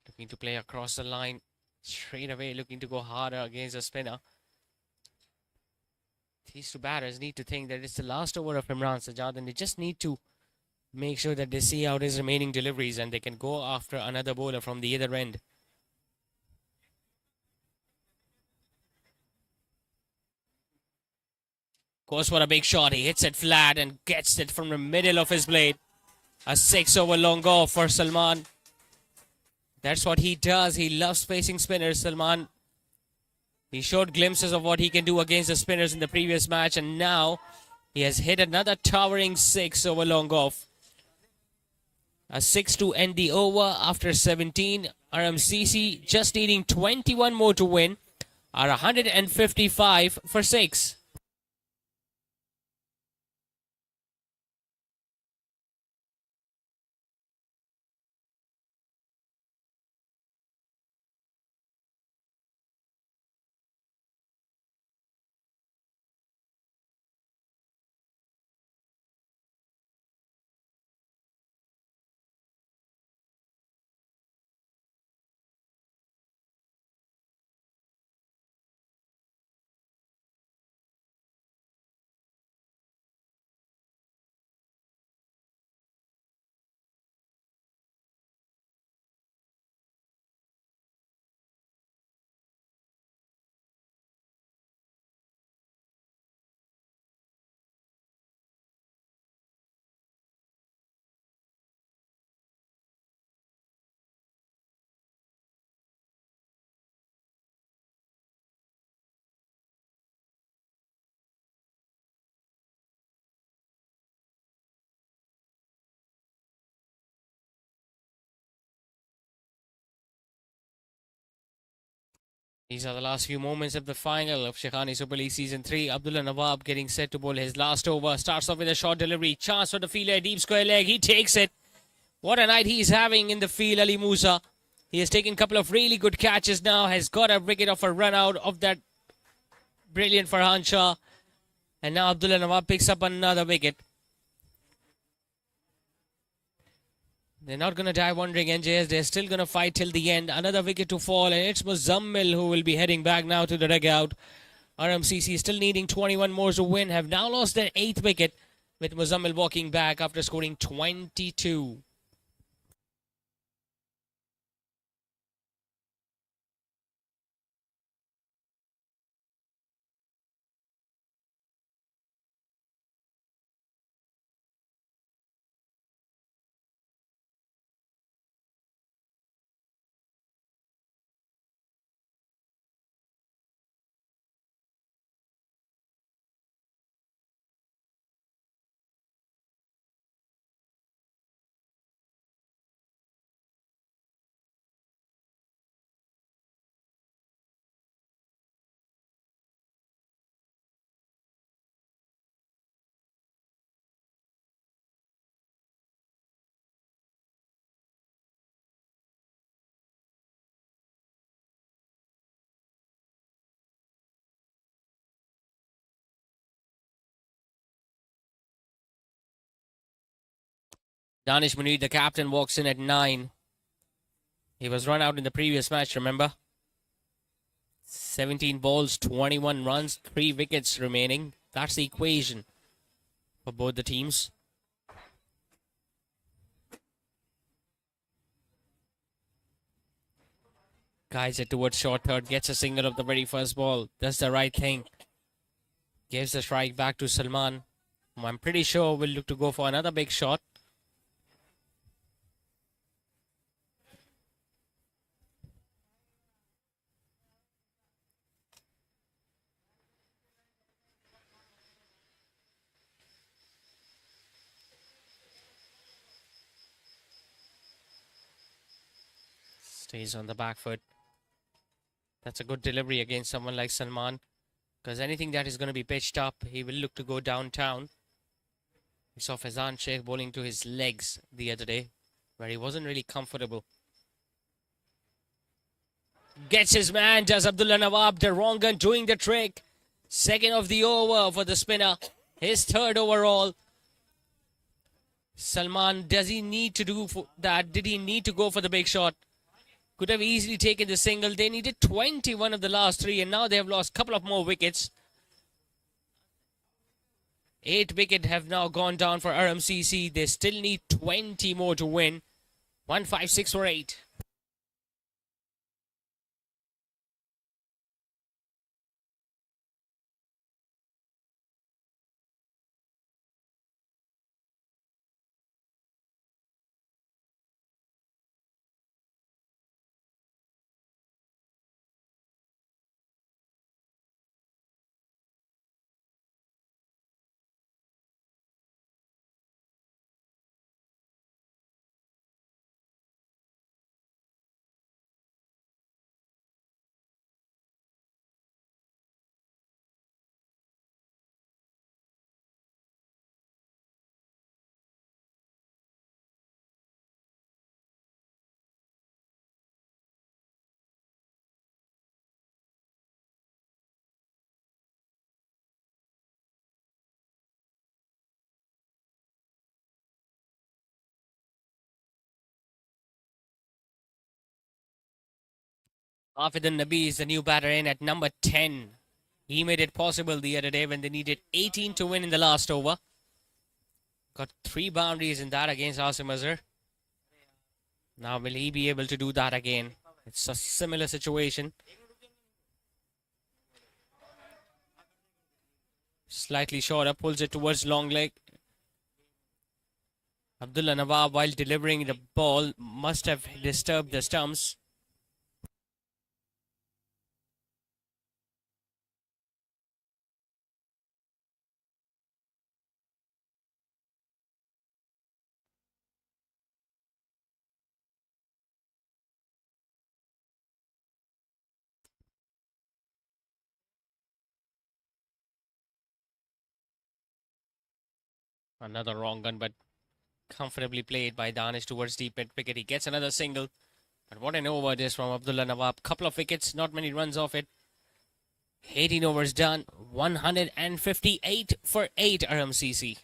Looking to play across the line straight away, looking to go harder against the spinner. These two batters need to think that it's the last over of Imran Sajjad and they just need to make sure that they see out his remaining deliveries and they can go after another bowler from the other end. Goes for a big shot. He hits it flat and gets it from the middle of his blade. A 6-over long off for Salman. That's what he does. He loves facing spinners, Salman. He showed glimpses of what he can do against the spinners in the previous match, and now he has hit another towering 6-over long off. A 6 to end the over after 17. RMCC just needing 21 more to win. Are 155 for 6. These are the last few moments of the final of Shaikhani Super League Season 3. Abdullah Nawab getting set to bowl his last over. Starts off with a short delivery. Chance for the fielder. Deep square leg. He takes it. What a night he's having in the field, Ali Musa. He has taken a couple of really good catches now. Has got a wicket of a run out of that brilliant Farhan Shah. And now Abdullah Nawab picks up another wicket. They're not going to die wondering, NJS. They're still going to fight till the end. Another wicket to fall, and it's Muzammil who will be heading back now to the dugout. RMCC still needing 21 more to win. Have now lost their 8th wicket, with Muzammil walking back after scoring 22. Danish Munir, the captain, walks in at 9. He was run out in the previous match, remember? 17 balls, 21 runs, 3 wickets remaining. That's the equation for both the teams. Guides it towards short third, gets a single of the very first ball. Does the right thing. Gives the strike back to Salman, who I'm pretty sure will look to go for another big shot. Stays on the back foot. That's a good delivery against someone like Salman, because anything that is going to be pitched up, he will look to go downtown. We saw Faizan Sheikh bowling to his legs the other day, where he wasn't really comfortable. Gets his man, does Abdullah Nawab, the wrong gun doing the trick. Second of the over for the spinner. His 3rd overall. Salman, does he need to do that? Did he need to go for the big shot? Could have easily taken the single. They needed 21 of the last 3, and now they have lost a couple of more wickets. 8 wickets have now gone down for RMCC. They still need 20 more to win. 1, 5, 6 for 8. Hafidun Nabi is the new batter in at number 10. He made it possible the other day when they needed 18 to win in the last over. Got 3 boundaries in that against Asim Azhar. Now will he be able to do that again? It's a similar situation. Slightly shorter, pulls it towards long leg. Abdullah Nawab, while delivering the ball, must have disturbed the stumps. Another wrong gun, but comfortably played by Danish towards deep mid wicket. He gets another single. But what an over it is from Abdullah Nawab. Couple of wickets, not many runs off it. 18 overs done. 158 for 8 RMCC.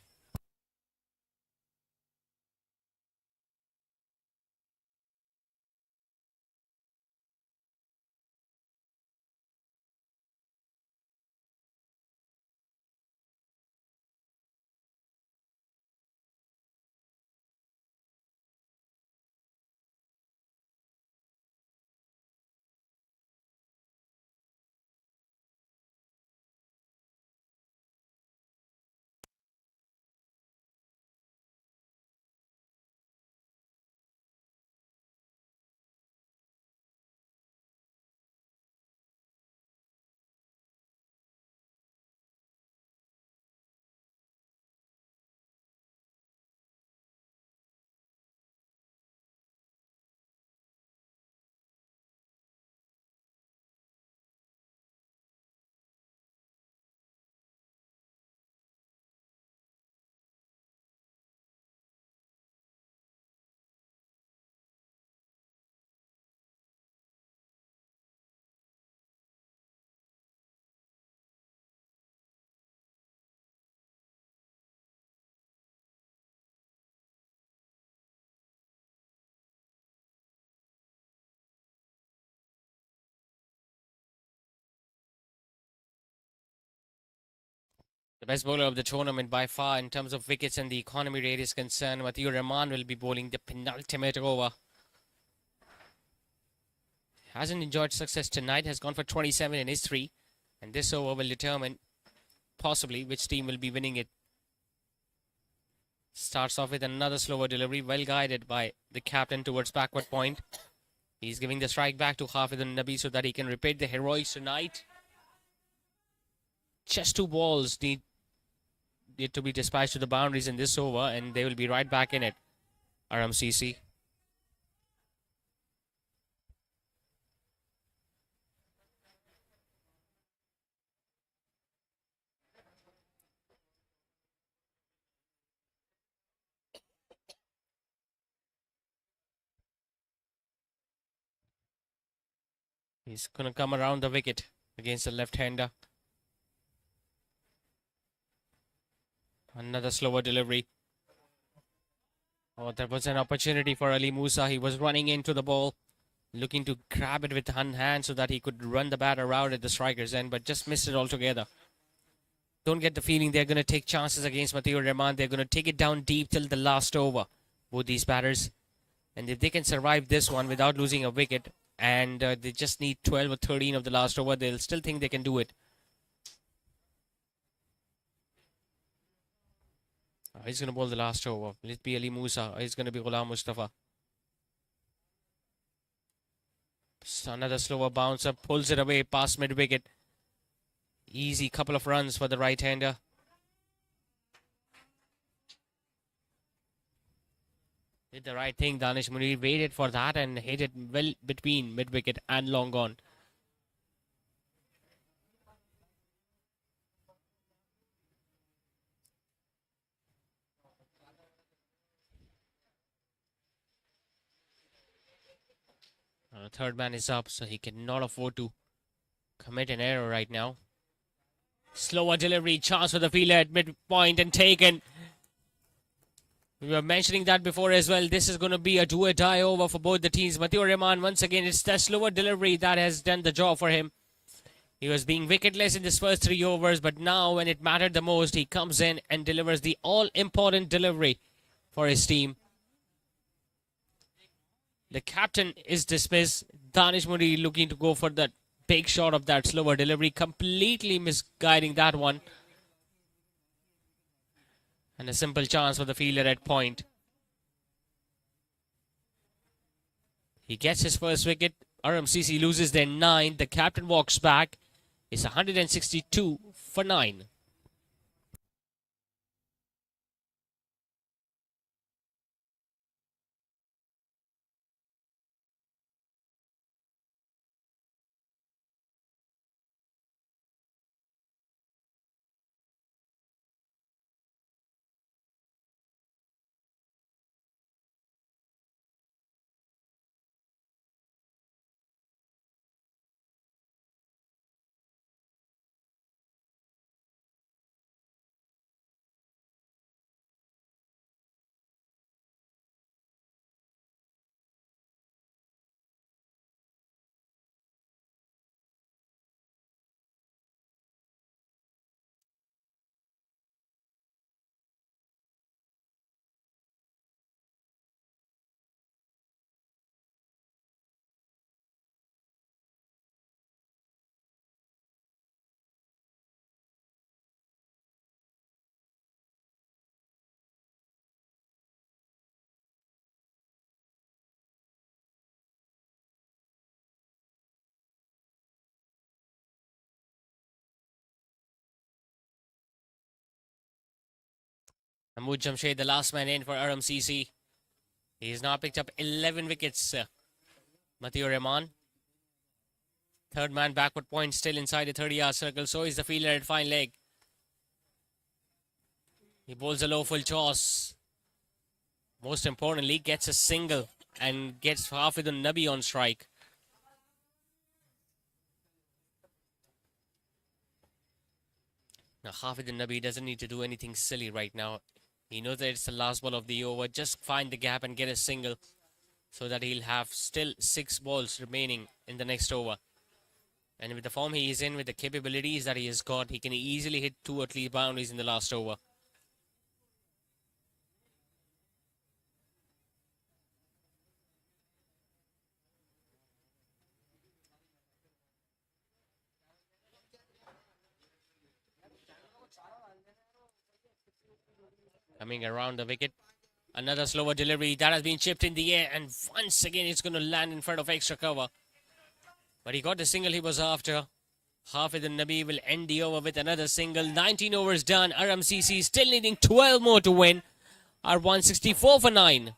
The best bowler of the tournament by far in terms of wickets and the economy rate is concerned. Matiur Rahman will be bowling the penultimate over. Hasn't enjoyed success tonight, has gone for 27 in his 3. And this over will determine possibly which team will be winning it. Starts off with another slower delivery, well guided by the captain towards backward point. He's giving the strike back to Hafidun Nabi so that he can repeat the heroics tonight. Just 2 balls need to be dispatched to the boundaries in this over, and they will be right back in it. RMCC. He's going to come around the wicket against the left-hander. Another slower delivery. Oh, there was an opportunity for Ali Musa. He was running into the ball, looking to grab it with one hand so that he could run the batter out at the striker's end, but just missed it altogether. Don't get the feeling they're going to take chances against Matiur Rahman. They're going to take it down deep till the last over, both these batters. And if they can survive this one without losing a wicket, and they just need 12 or 13 of the last over, they'll still think they can do it. He's going to bowl the last over. Will it be Ali Musa? Or he's going to be Ghulam Mustafa? So another slower bouncer. Pulls it away past mid-wicket. Easy couple of runs for the right-hander. Did the right thing. Danish Munir waited for that and hit it well between mid-wicket and long on. The third man is up, so he cannot afford to commit an error right now. Slower delivery, chance for the fielder at midpoint and taken. We were mentioning that before as well. This is going to be a do or die over for both the teams. Matiur Rahman, once again, it's the slower delivery that has done the job for him. He was being wicketless in his first 3 overs, but now when it mattered the most, he comes in and delivers the all-important delivery for his team. The captain is dismissed. Danish Munir looking to go for that big shot of that slower delivery, completely misguiding that one. And a simple chance for the fielder at point. He gets his first wicket. RMCC loses their 9. The captain walks back. It's 162 for 9. Mahmood Jamshed, the last man in for ARHAM. He's now picked up 11 wickets. Matiur Rahman. Third man backward point still inside the 30-yard circle. So is the fielder at fine leg. He bowls a low full toss. Most importantly, gets a single and gets Hafid Nabi on strike. Now, Hafid Nabi doesn't need to do anything silly right now. He knows that it's the last ball of the over. Just find the gap and get a single so that he'll have still 6 balls remaining in the next over. And with the form he is in, with the capabilities that he has got, he can easily hit 2 or 3 boundaries in the last over. Coming around the wicket. Another slower delivery that has been chipped in the air, and once again it's going to land in front of extra cover. But he got the single he was after. Hafid Nabi will end the over with another single. 19 overs done. ARHAM still needing 12 more to win. Are 164 for 9.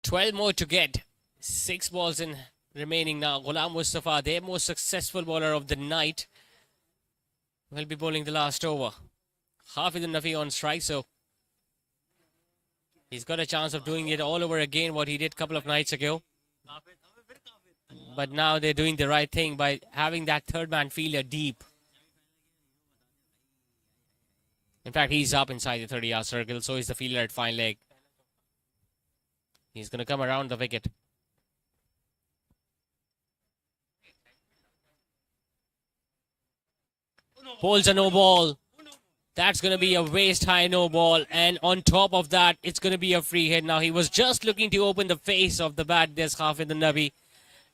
Twelve more to get. 6 balls in remaining now. Ghulam Mustafa, their most successful bowler of the night, will be bowling the last over. Hafid Nafi on strike, so he's got a chance of doing it all over again, what he did a couple of nights ago. But now they're doing the right thing by having that third man fielder deep. In fact, he's up inside the 30-yard circle, so is the fielder at fine leg. He's going to come around the wicket. Bowls a no ball. That's going to be a waist high no ball. And on top of that, it's going to be a free hit. Now, he was just looking to open the face of the bat, this Hafid Nabi.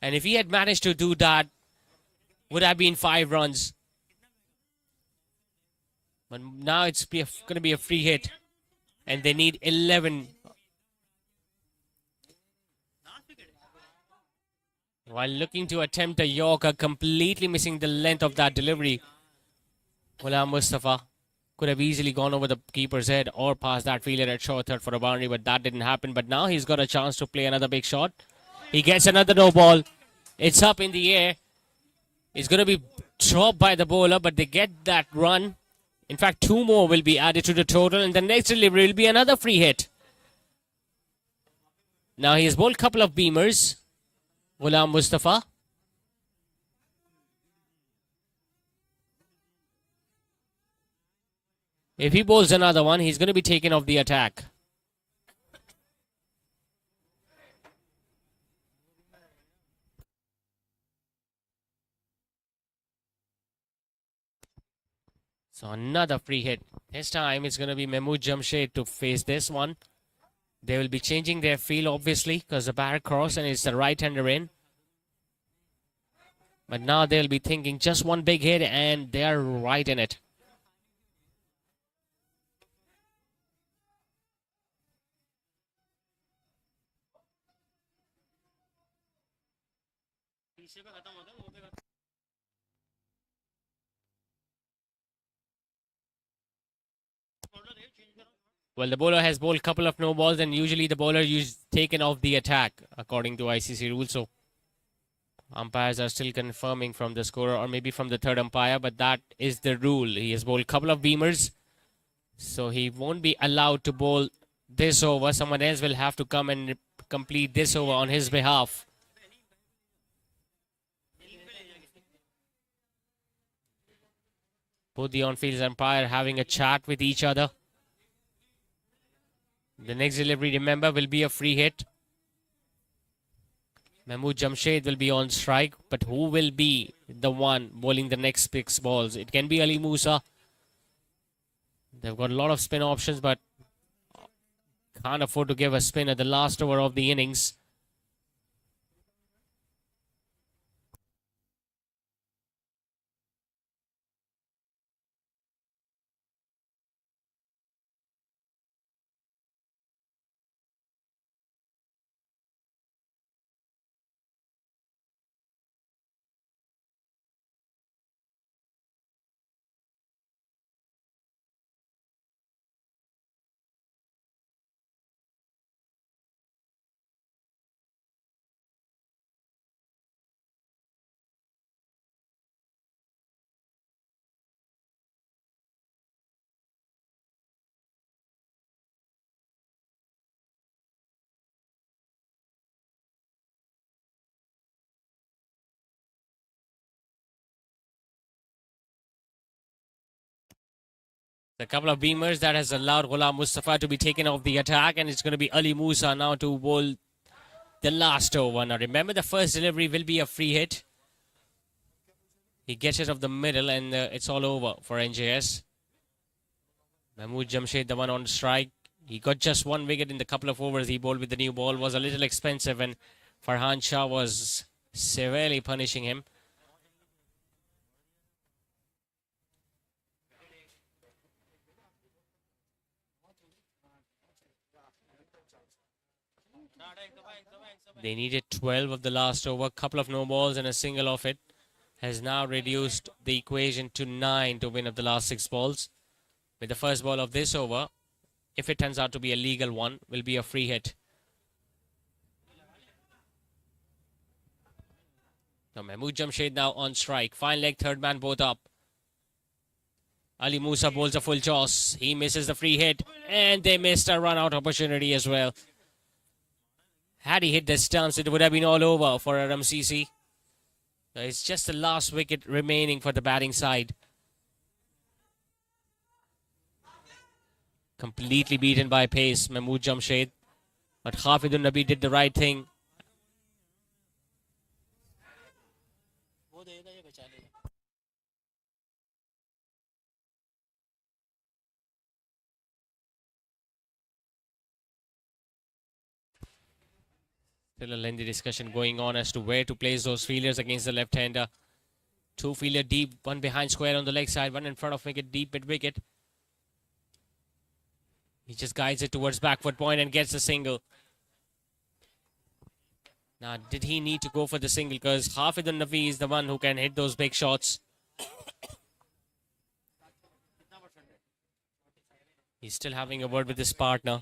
And if he had managed to do that, would have been 5 runs. But now it's going to be a free hit. And they need 11. While looking to attempt a Yorker, completely missing the length of that delivery. Ghulam Mustafa could have easily gone over the keeper's head or past that fielder at short third for a boundary, but that didn't happen. But now he's got a chance to play another big shot. He gets another no ball. It's up in the air. It's going to be dropped by the bowler, but they get that run. In fact, 2 more will be added to the total, and the next delivery will be another free hit. Now he has bowled a couple of beamers. Ghulam Mustafa. If he bowls another one, he's going to be taken off the attack. So another free hit. This time it's going to be Mahmood Jamshed to face this one. They will be changing their field, obviously, because the batter cross and it's the right-hander in. But now they'll be thinking just one big hit, and they are right in it. Well, the bowler has bowled a couple of no balls, and usually the bowler is taken off the attack according to ICC rules. So umpires are still confirming from the scorer or maybe from the third umpire, but that is the rule. He has bowled a couple of beamers, so he won't be allowed to bowl this over. Someone else will have to come and complete this over on his behalf. Both the on-field umpire having a chat with each other. The next delivery, remember, will be a free hit. Mahmood Jamshed will be on strike, but who will be the one bowling the next 6 balls? It can be Ali Musa. They've got a lot of spin options, but can't afford to give a spin at the last over of the innings. A couple of beamers that has allowed Ghulam Mustafa to be taken off the attack, and it's going to be Ali Musa now to bowl the last over. Now remember, the first delivery will be a free hit. He gets it off the middle, and it's all over for NJS. Mahmood Jamshed, the one on strike. He got just 1 wicket in the couple of overs he bowled with the new ball. Was a little expensive, and Farhan Shah was severely punishing him. They needed 12 of the last over. Couple of no balls and a single off it has now reduced the equation to 9 to win of the last 6 balls. With the first ball of this over, if it turns out to be a legal one, will be a free hit. Now Mahmood Jamshed now on strike. Fine leg, third man both up. Ali Musa bowls a full toss. He misses the free hit, and they missed a run out opportunity as well. Had he hit the stumps, it would have been all over for ARHAM CC. It's just the last wicket remaining for the batting side. Completely beaten by pace, Mahmood Jamshed. But Hafidun Nabi did the right thing. Still a lengthy discussion going on as to where to place those fielders against the left-hander. 2 fielder deep, 1 behind square on the leg side, 1 in front of wicket, deep mid wicket. He just guides it towards backward point and gets a single. Now, did he need to go for the single? Because Hafidun Nafi is the one who can hit those big shots. He's still having a word with his partner.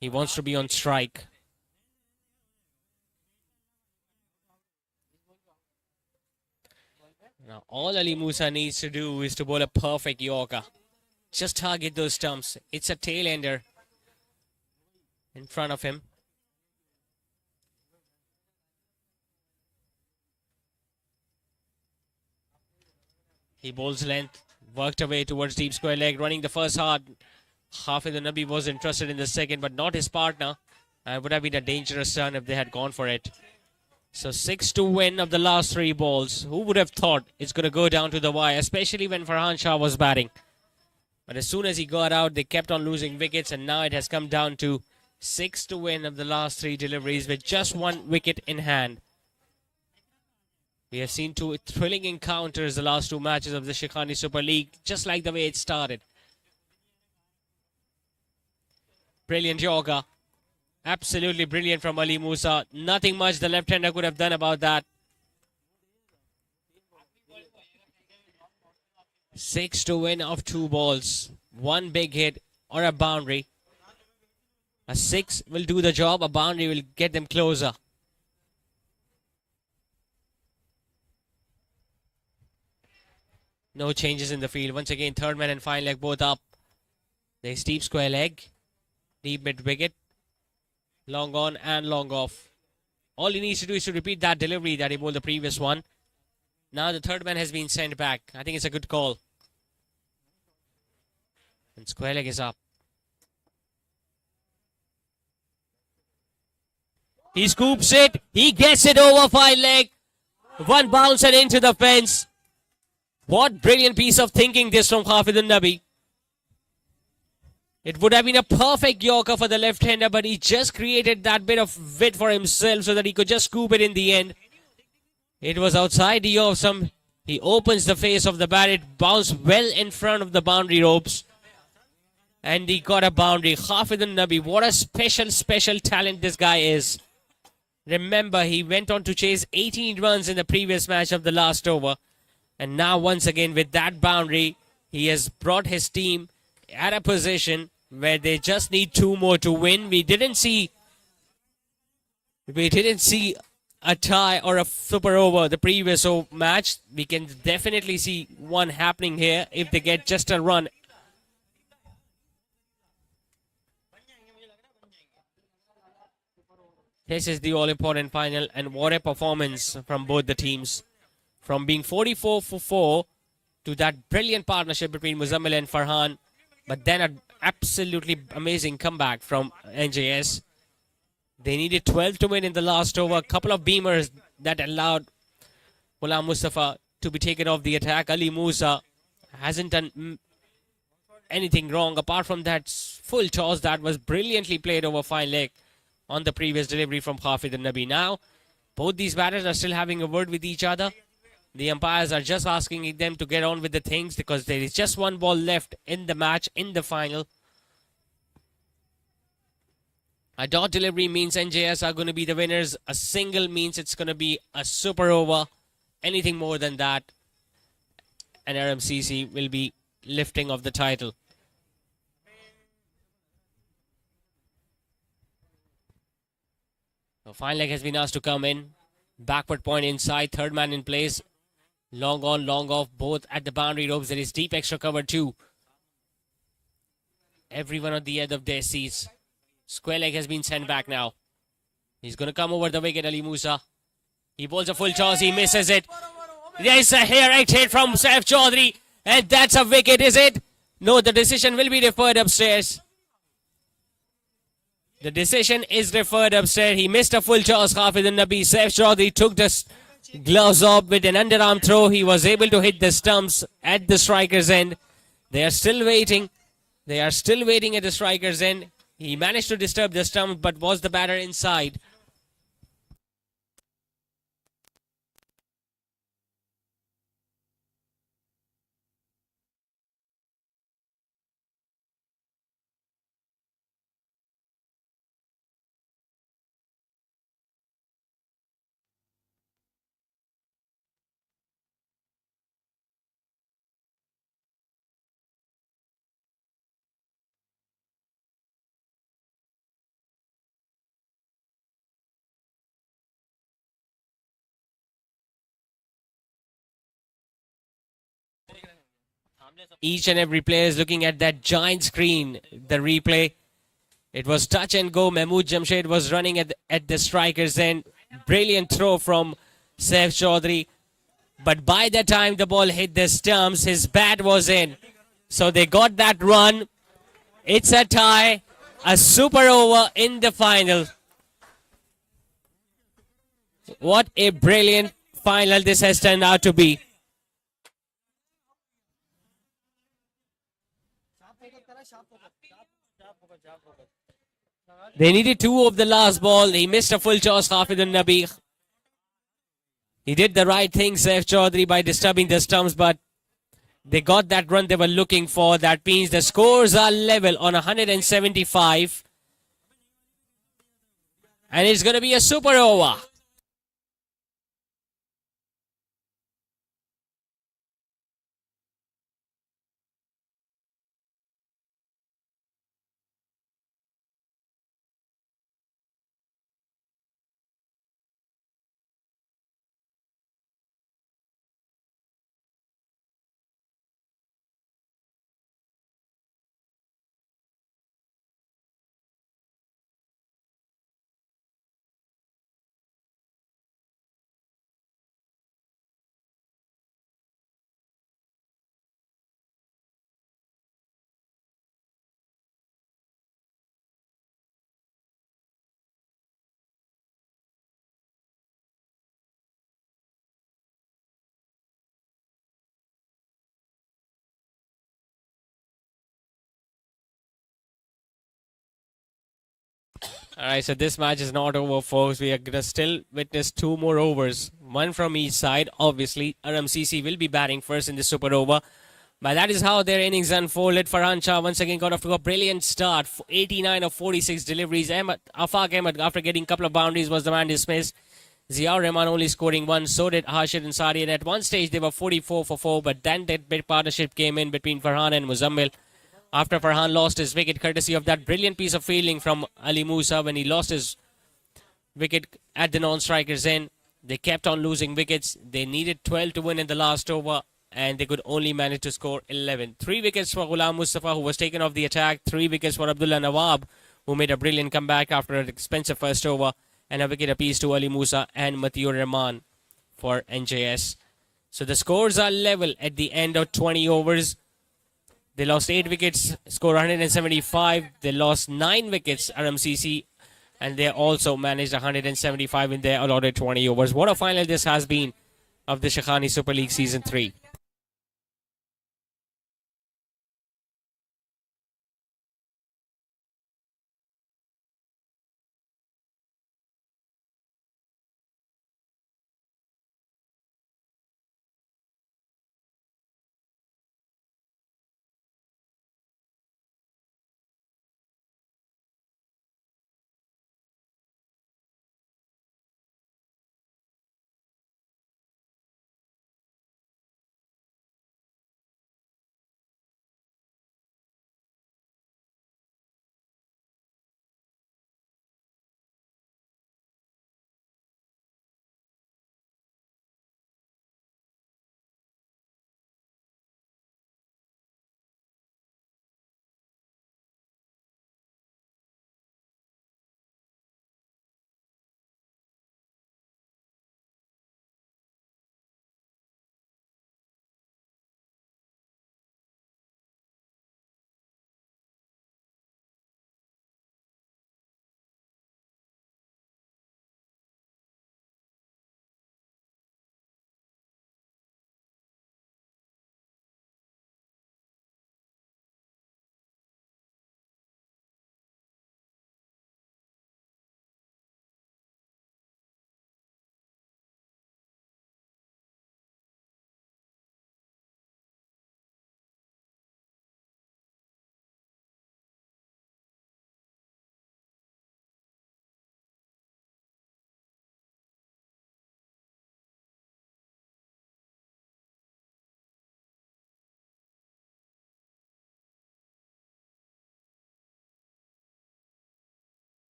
He wants to be on strike. Now, all Ali Musa needs to do is to bowl a perfect Yorker. Just target those stumps. It's a tail-ender in front of him. He bowls length, worked away towards deep square leg, running the first hard. Hafidun Nabi was interested in the second, but not his partner. It would have been a dangerous run if they had gone for it. So 6 to win of the last 3 balls. Who would have thought it's going to go down to the wire, especially when Farhan Shah was batting. But as soon as he got out, they kept on losing wickets, and now it has come down to 6 to win of the last 3 deliveries with just 1 wicket in hand. We have seen 2 thrilling encounters the last 2 matches of the Shaikhani Super League, just like the way it started. Brilliant Yorker. Absolutely brilliant from Ali Musa. Nothing much the left-hander could have done about that. 6 to win off 2 balls. One big hit or a boundary. A 6 will do the job. A boundary will get them closer. No changes in the field. Once again, third man and fine leg both up. There's deep square leg. Deep mid wicket. Long on and long off. All he needs to do is to repeat that delivery that he bowled the previous one. Now the third man has been sent back. I think it's a good call. And square leg is up. He scoops it. He gets it over fine leg. One bouncer into the fence. What brilliant piece of thinking this from Hafidun Nabi. It would have been a perfect Yorker for the left-hander, but he just created that bit of width for himself so that he could just scoop it in the end. It was outside the off some. He opens the face of the bat. It bounced well in front of the boundary ropes. And he got a boundary. Hafidun Nabi, what a special talent this guy is. Remember, he went on to chase 18 runs in the previous match of the last over. And now once again with that boundary, he has brought his team at a position where they just need 2 more to win. We didn't see a tie or a super over the previous match. We can definitely see one happening here if they get just a run. This is the all-important final, and what a performance from both the teams. From being 44 for 4 to that brilliant partnership between Muzammil and Farhan, but then an absolutely amazing comeback from NJS. They needed 12 to win in the last over. A couple of beamers that allowed Ghulam Mustafa to be taken off the attack. Ali Musa hasn't done anything wrong apart from that full toss that was brilliantly played over fine leg on the previous delivery from Hafidun Nabi. Now, both these batters are still having a word with each other. The umpires are just asking them to get on with the things because there is just 1 ball left in the match, in the final. A dot delivery means NJS are going to be the winners. A single means it's going to be a super over. Anything more than that, and RMCC will be lifting of the title. So fine leg has been asked to come in. Backward point inside. Third man in place. Long on, long off, both at the boundary ropes. There is deep extra cover too. Everyone on the edge of their seats. Square leg has been sent back now. He's going to come over the wicket, Ali Musa. He bowls a full toss. He misses it. There's a direct hit from Saif Chaudhary. And that's a wicket, is it? No, the decision will be referred upstairs. The decision is referred upstairs. He missed a full toss. Hafidun Nabi. Saif Chaudhary took the gloves off with an underarm throw. He was able to hit the stumps at the striker's end. They are still waiting. They are still waiting at the striker's end. He managed to disturb the stump, but was the batter inside? Each and every player is looking at that giant screen, the replay. It was touch and go. Mahmood Jamshed was running at the striker's end. Brilliant throw from Saif Chaudhary. But by the time the ball hit the stumps, his bat was in. So they got that run. It's a tie. A super over in the final. What a brilliant final this has turned out to be. They needed 2 of the last ball. He missed a full toss, Hafidun Nabi. He did the right thing, Saif Chaudhary, by disturbing the stumps, but they got that run they were looking for. That means the scores are level on 175. And it's going to be a super over. All right, so this match is not over, folks. We are going to still witness two more overs, one from each side. Obviously, RMCC will be batting first in the super over. But that is how their innings unfolded. Farhan Shah once again got off to a brilliant start. 89 of 46 deliveries. Afaq Ahmed, after getting a couple of boundaries, was the man dismissed. Ziaur Rahman only scoring one. So did Hashid Ansari. And at one stage, they were 44 for 4. But then that big partnership came in between Farhan and Muzammil. After Farhan lost his wicket, courtesy of that brilliant piece of fielding from Ali Musa when he lost his wicket at the non-strikers end. They kept on losing wickets. They needed 12 to win in the last over, and they could only manage to score 11. 3 wickets for Ghulam Mustafa, who was taken off the attack. 3 wickets for Abdullah Nawab, who made a brilliant comeback after an expensive first over, and a wicket apiece to Ali Musa and Matiur Rahman for NJS. So the scores are level at the end of 20 overs. They lost 8 wickets, scored 175. They lost 9 wickets, RMCC, and they also managed 175 in their allotted 20 overs. What a final this has been of the Shaikhani Super League Season 3.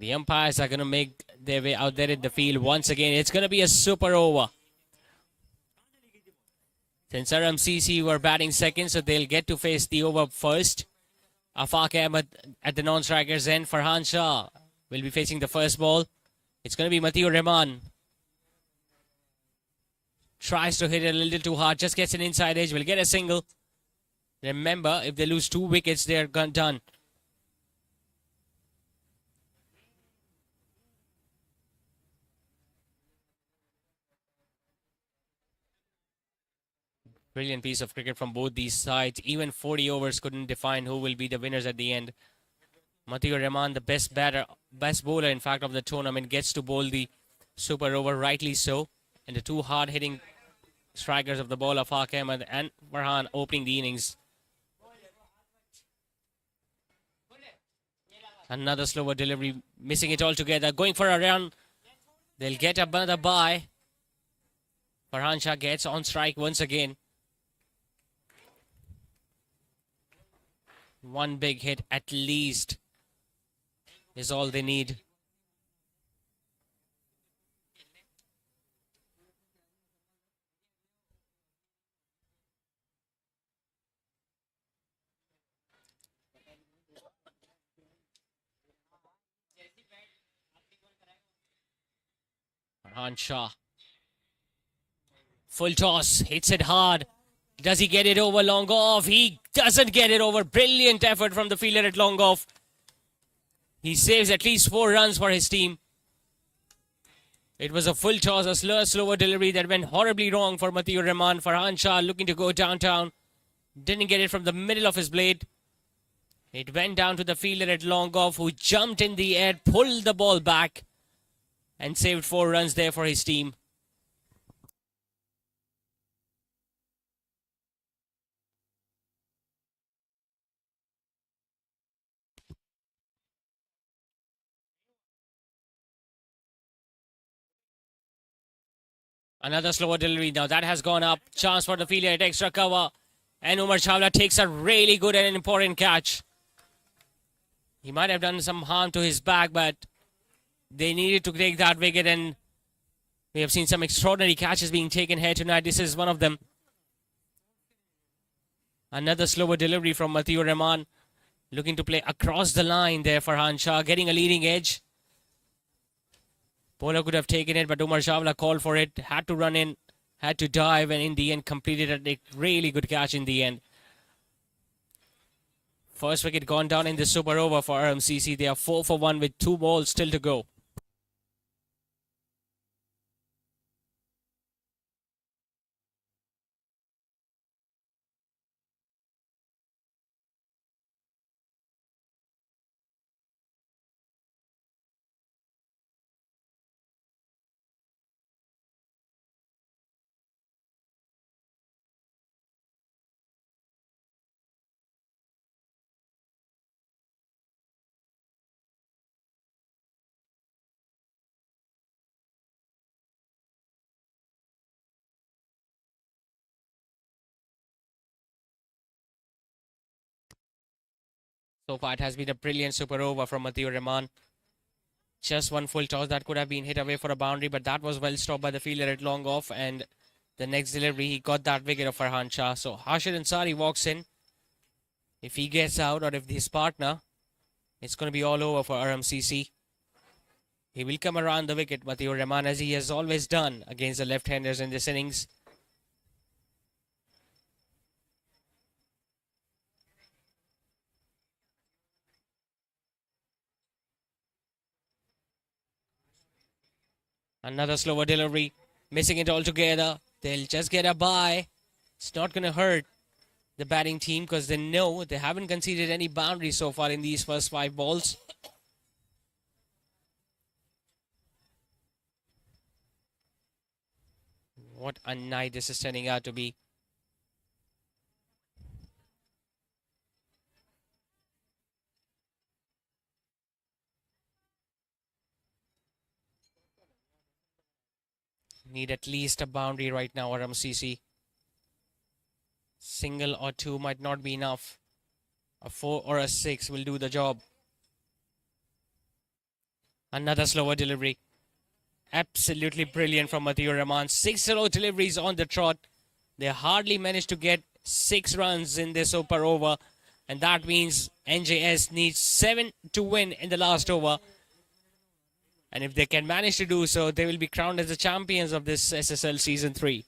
The umpires are going to make their way out there in the field once again. It's going to be a super over. Since RMCC were batting second, so they'll get to face the over first. Afaq Ahmed at the non-strikers end. Farhan Shah will be facing the first ball. It's going to be Matiur Rahman. Tries to hit it a little too hard. Just gets an inside edge. Will get a single. Remember, if they lose 2 wickets, they're done. Brilliant piece of cricket from both these sides. Even 40 overs couldn't define who will be the winners at the end. Matiur Rahman, the best bowler, in fact, of the tournament, gets to bowl the super over, rightly so. And the two hard-hitting strikers of the ball, Afaq Ahmed and Farhan, opening the innings. Another slower delivery, missing it altogether. Going for a run. They'll get another bye. Farhan Shah gets on strike once again. One big hit at least is all they need. Farhan Shah. Full toss, hits it hard. Does he get it over long off? He doesn't get it over. Brilliant effort from the fielder at long off. He saves at least 4 runs for his team. It was a full toss, a slower delivery that went horribly wrong for Matiur Rahman. Farhan Shah looking to go downtown. Didn't get it from the middle of his blade. It went down to the fielder at long off, who jumped in the air, pulled the ball back, and saved 4 runs there for his team. Another slower delivery. Now that has gone up. Chance for the fielder at extra cover. And Umar Chawla takes a really good and important catch. He might have done some harm to his back, but they needed to take that wicket, and we have seen some extraordinary catches being taken here tonight. This is one of them. Another slower delivery from Matiur Rahman. Looking to play across the line there for Farhan Shah. Getting a leading edge. Bowler could have taken it, but Umar Chawla called for it. Had to run in, had to dive, and in the end completed a really good catch in the end. First wicket gone down in the super over for RMCC. They are 4 for 1 with 2 balls still to go. So far, it has been a brilliant super over from Matiur Rahman. Just one full toss that could have been hit away for a boundary, but that was well stopped by the fielder at long off. And the next delivery, he got that wicket of Farhan Shah. So Harshad Ansari walks in. If he gets out, or if his partner, it's going to be all over for RMCC. He will come around the wicket, Matiur Rahman, as he has always done against the left-handers in this innings. Another slower delivery, missing it altogether. They'll just get a bye. It's not going to hurt the batting team because they know they haven't conceded any boundaries so far in these first 5 balls. What a night this is turning out to be. Need at least a boundary right now, RMCC. Single or 2 might not be enough. A 4 or a 6 will do the job. Another slower delivery. Absolutely brilliant from Mathew Rahman. 6 slow deliveries on the trot. They hardly managed to get 6 runs in this super over. And that means NJS needs 7 to win in the last over. And if they can manage to do so, they will be crowned as the champions of this SSL Season 3.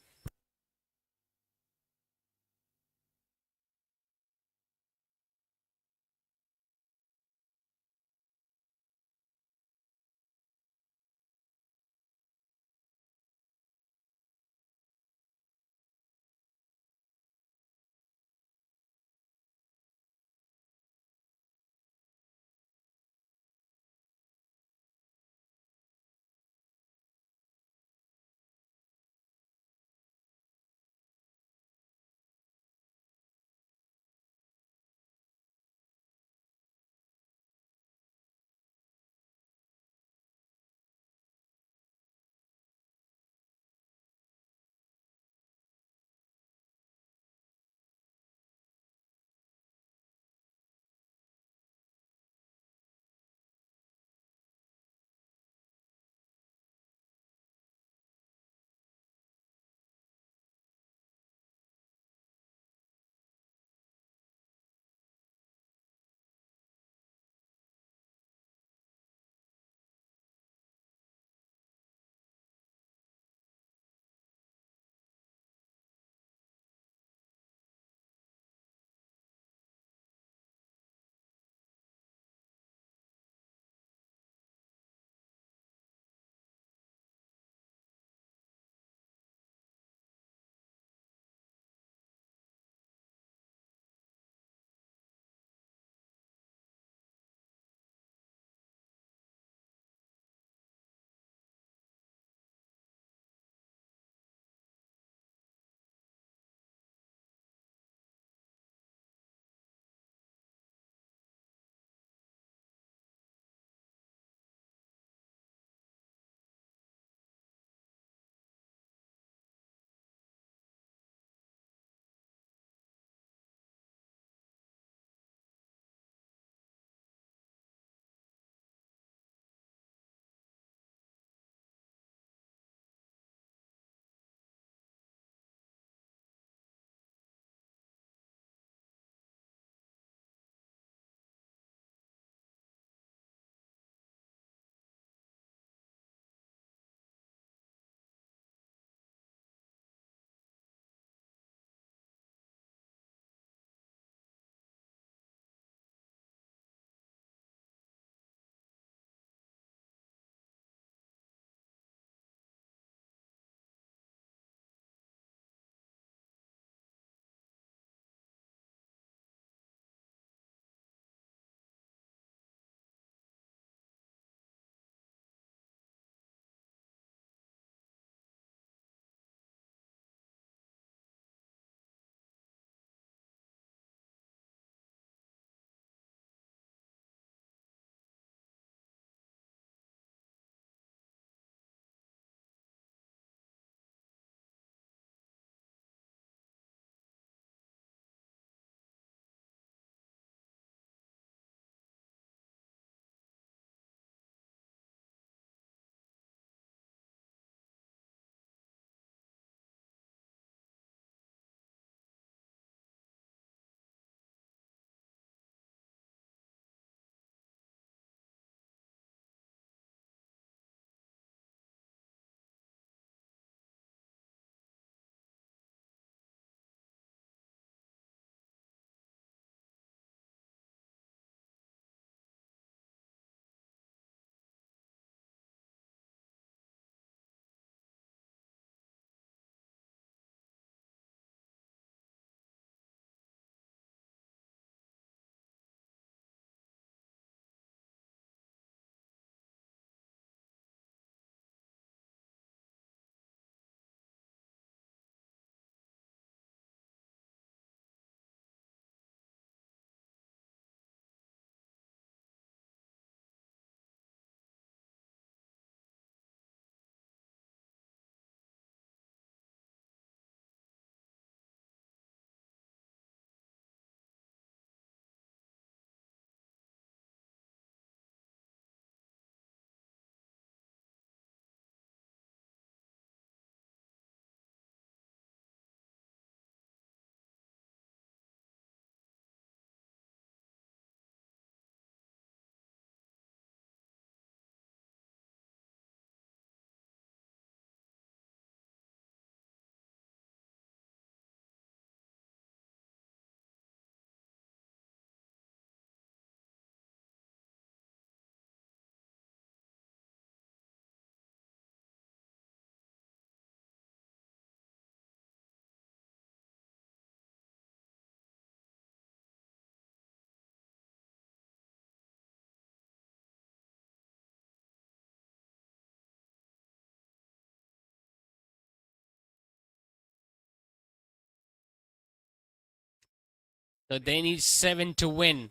So they need 7 to win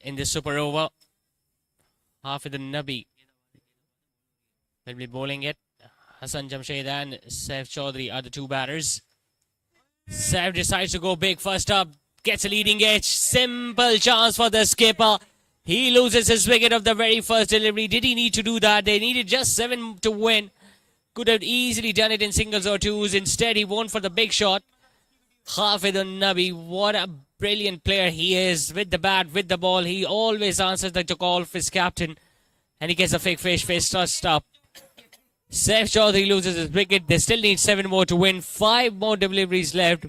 in this super over. Hafid Nabi will be bowling it. Hassan Jamshed and Saif Chaudhary are the two batters. Saif decides to go big first up. Gets a leading edge. Simple chance for the skipper. He loses his wicket of the very first delivery. Did he need to do that? They needed just 7 to win. Could have easily done it in singles or twos. Instead, he won for the big shot. Hafid Nabi, what a brilliant player he is. With the bat, with the ball, he always answers the call of his captain. And he gets a fake fish first up. Saif Chaudhary loses his wicket. They still need 7 more to win. 5 more deliveries left.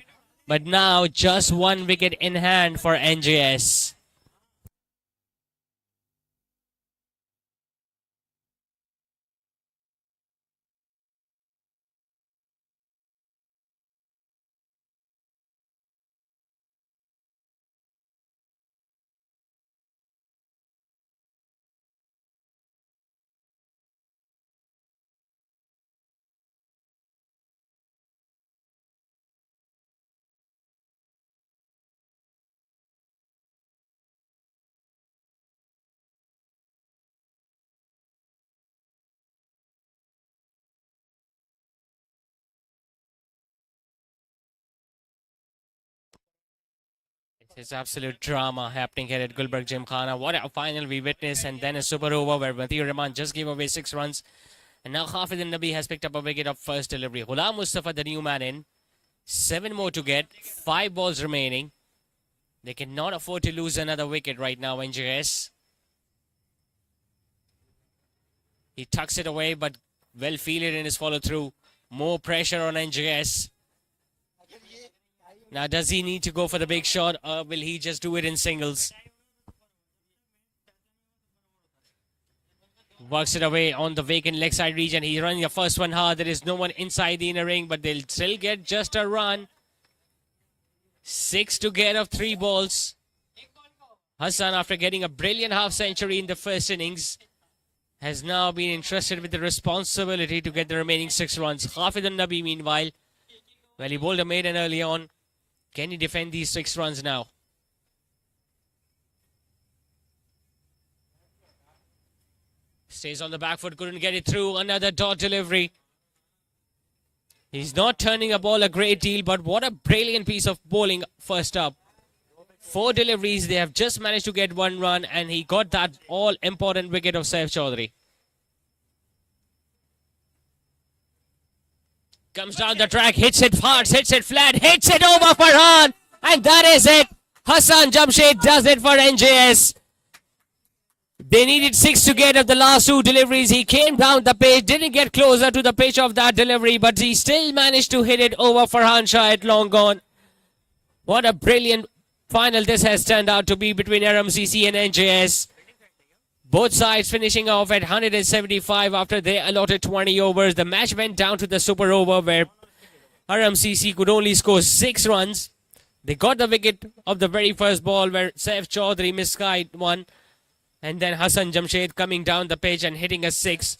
But now just 1 wicket in hand for NJS. It's absolute drama happening here at Gulberg Gymkhana. What a final we witnessed, and then a super over where Matheer Rahman just gave away 6 runs. And now Hafid Nabi has picked up a wicket of first delivery. Ghulam Mustafa, the new man in. 7 more to get. 5 balls remaining. They cannot afford to lose another wicket right now, NJS. He tucks it away, but well fielded in his follow through. More pressure on NJS. Now, does he need to go for the big shot, or will he just do it in singles? Works it away on the vacant leg side region. He's running the first one hard. There is no one inside the inner ring, but they'll still get just a run. 6 to get of 3 balls. Hassan, after getting a brilliant half century in the first innings, has now been entrusted with the responsibility to get the remaining 6 runs. Hafid Nabi, meanwhile, well, he bowled a maiden early on. Can he defend these 6 runs now? Stays on the back foot, couldn't get it through. Another dot delivery. He's not turning a ball a great deal, but what a brilliant piece of bowling first up. 4 deliveries, they have just managed to get 1 run, and he got that all-important wicket of Saif Chaudhary. Comes down the track, hits it hard, hits it flat, hits it over Farhan. And that is it. Hassan Jamshed does it for NJS. They needed 6 to get of the last 2 deliveries. He came down the pitch, didn't get closer to the pitch of that delivery, but he still managed to hit it over Farhan Shah at long gone. What a brilliant final this has turned out to be between ARHAM CC and NJS. Both sides finishing off at 175 after they allotted 20 overs. The match went down to the super over where ARHAM CC could only score 6 runs. They got the wicket of the very first ball where Saif Chaudhary misskied one. And then Hassan Jamshed coming down the pitch and hitting a 6.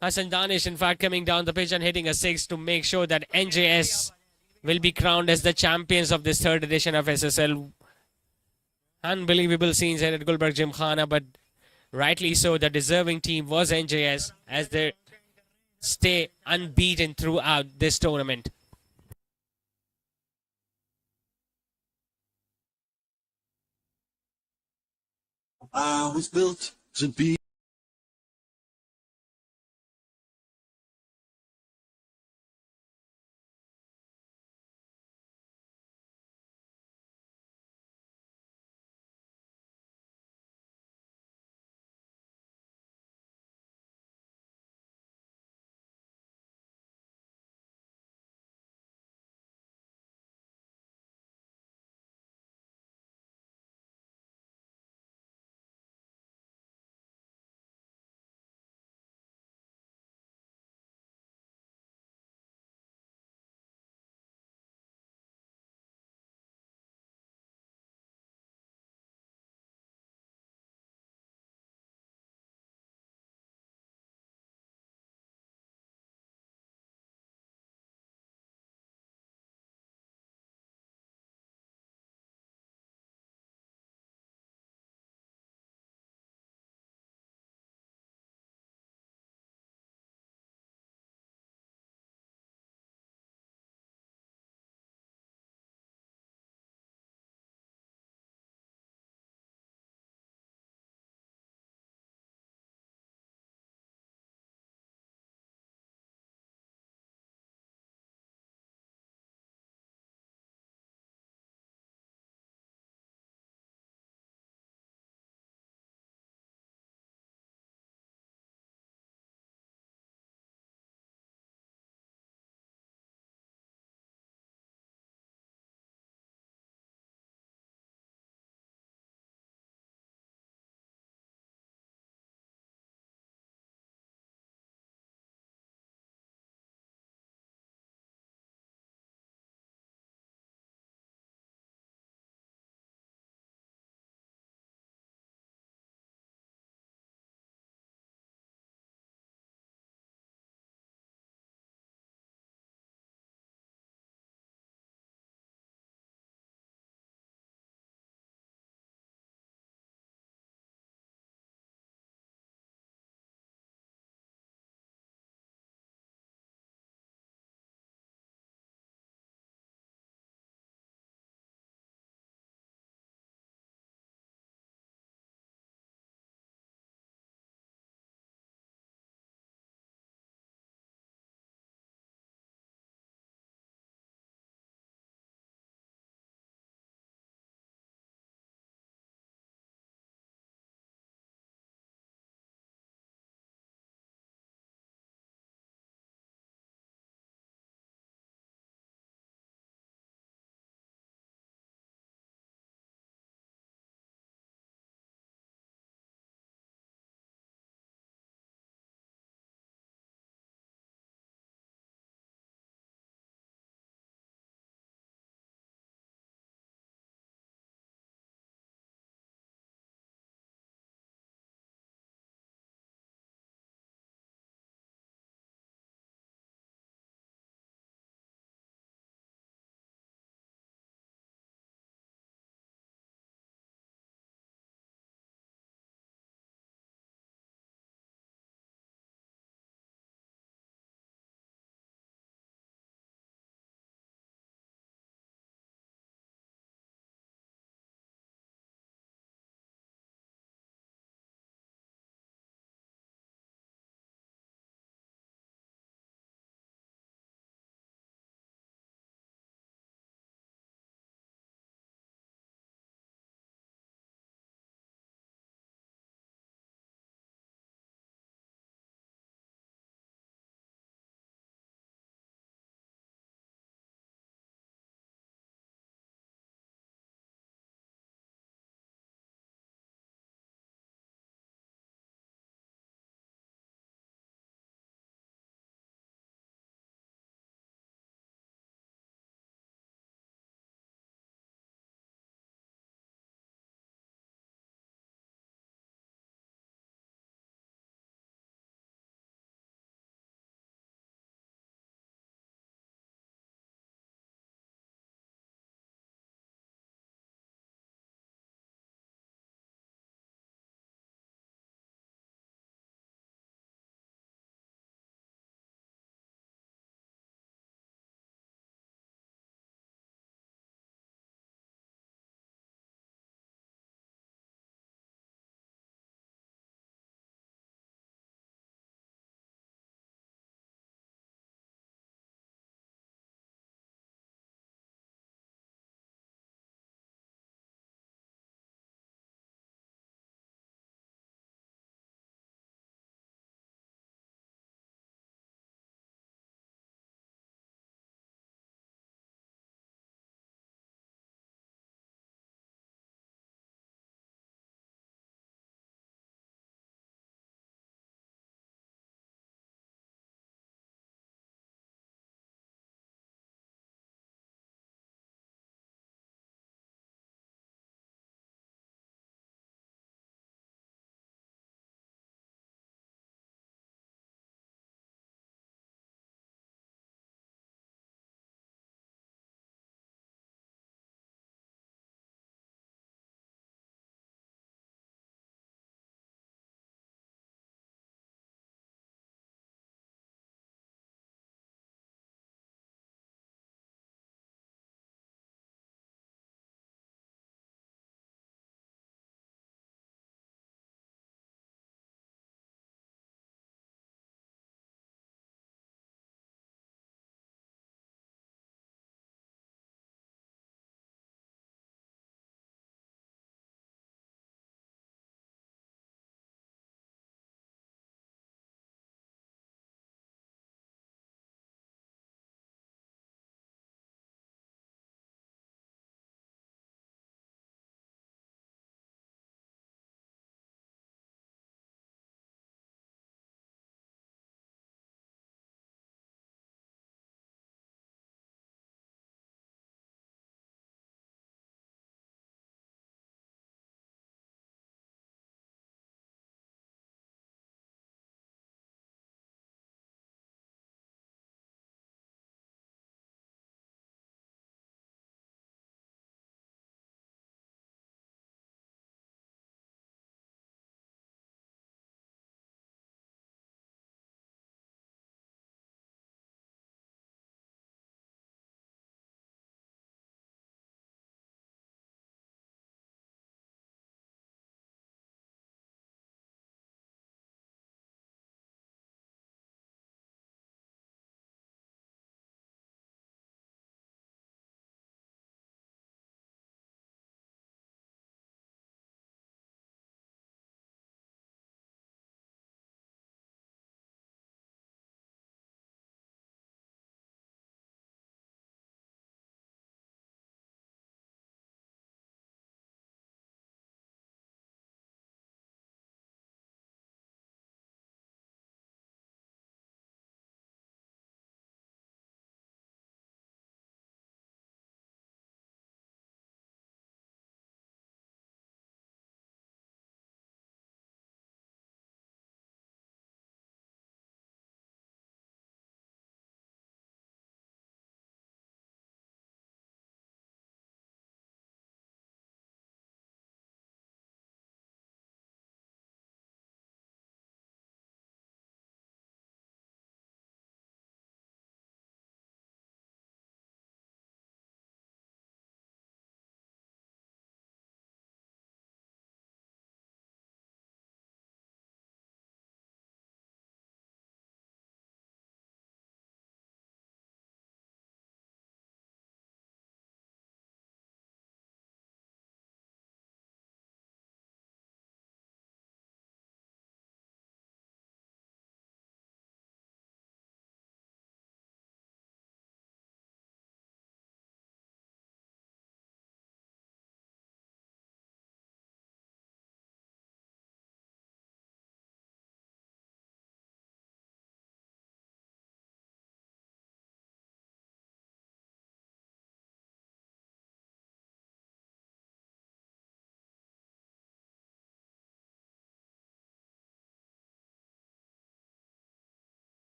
Hassan Danish, in fact, coming down the pitch and hitting a 6 to make sure that NJS will be crowned as the champions of this 3rd edition of SSL. Unbelievable scenes here at Gulberg Gymkhana, but rightly so, the deserving team was NJS as they stay unbeaten throughout this tournament. I was built to be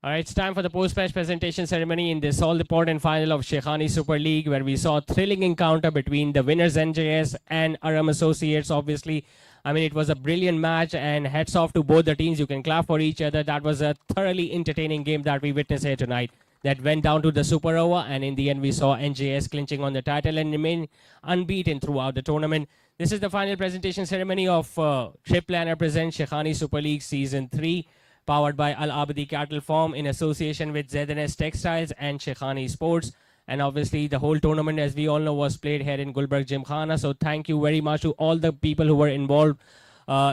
All right, it's time for the post-match presentation ceremony in this all-important final of Sheikhani Super League, where we saw a thrilling encounter between the winners NJS and ARHAM Associates. Obviously, I mean, it was a brilliant match, and hats off to both the teams. You can clap for each other. That was a thoroughly entertaining game that we witnessed here tonight. That went down to the super over, and in the end, we saw NJS clinching on the title and remain unbeaten throughout the tournament. This is the final presentation ceremony of Trip Planner presents Sheikhani Super League Season 3, powered by Al Abadi Cattle Farm in association with ZNS Textiles and Sheikhani Sports. And obviously, the whole tournament, as we all know, was played here in Gulbarg Gymkhana. So thank you very much to all the people who were involved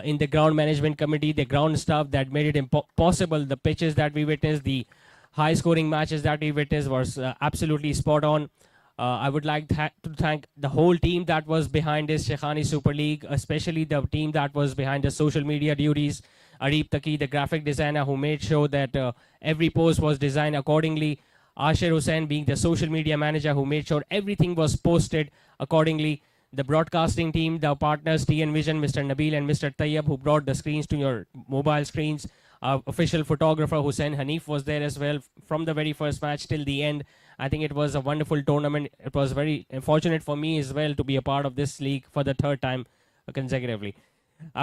in the ground management committee, the ground staff that made it possible. The pitches that we witnessed, the high scoring matches that we witnessed was absolutely spot on. I would like to thank the whole team that was behind this Sheikhani Super League, especially the team that was behind the social media duties. Arif Taki, the graphic designer, who made sure that every post was designed accordingly. Ashir Hussain being the social media manager, who made sure everything was posted accordingly. The broadcasting team, the partners, TNVision, Mr. Nabil and Mr. Tayyab, who brought the screens to your mobile screens. Our official photographer, Hussain Hanif, was there as well from the very first match till the end. I think it was a wonderful tournament. It was very fortunate for me as well to be a part of this league for the third time consecutively.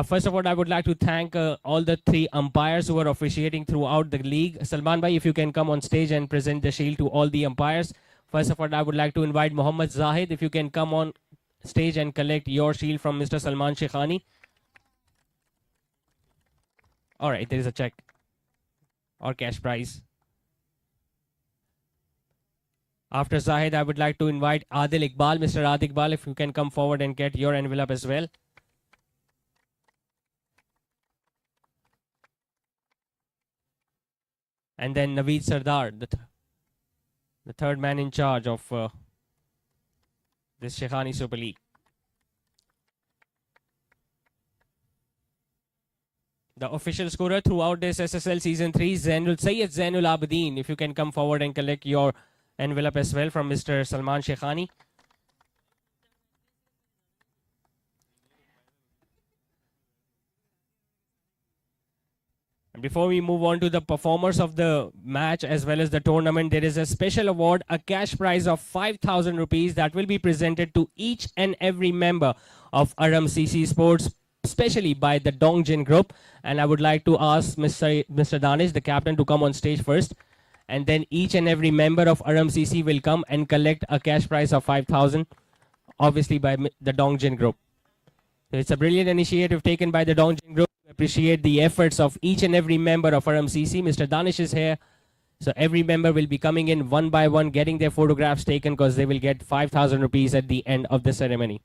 First of all, I would like to thank all the three umpires who were officiating throughout the league. Salman Bhai, if you can come on stage and present the shield to all the umpires. First of all, I would like to invite Mohammad Zahid, if you can come on stage and collect your shield from Mr. Salman Sheikhani. All right, there is a check or cash prize. After Zahid, I would like to invite Adil Iqbal. Mr. Adil Iqbal, if you can come forward and get your envelope as well. And then Naveed Sardar, the third man in charge of this Sheikhani Super League. The official scorer throughout this SSL Season 3, Zainul Sayyid Zainul Abidin. If you can come forward and collect your envelope as well from Mr. Salman Sheikhani. And before we move on to the performers of the match as well as the tournament, there is a special award, a cash prize of 5,000 rupees that will be presented to each and every member of ARHAM CC Sports, especially by the Dongjin Group. And I would like to ask Mr. Danish, the captain, to come on stage first. And then each and every member of ARHAM CC will come and collect a cash prize of 5,000, obviously by the Dongjin Group. It's a brilliant initiative taken by the Dongjin Group. We appreciate the efforts of each and every member of ARHAM CC. Mr. Danish is here. So every member will be coming in one by one, getting their photographs taken because they will get 5,000 rupees at the end of the ceremony.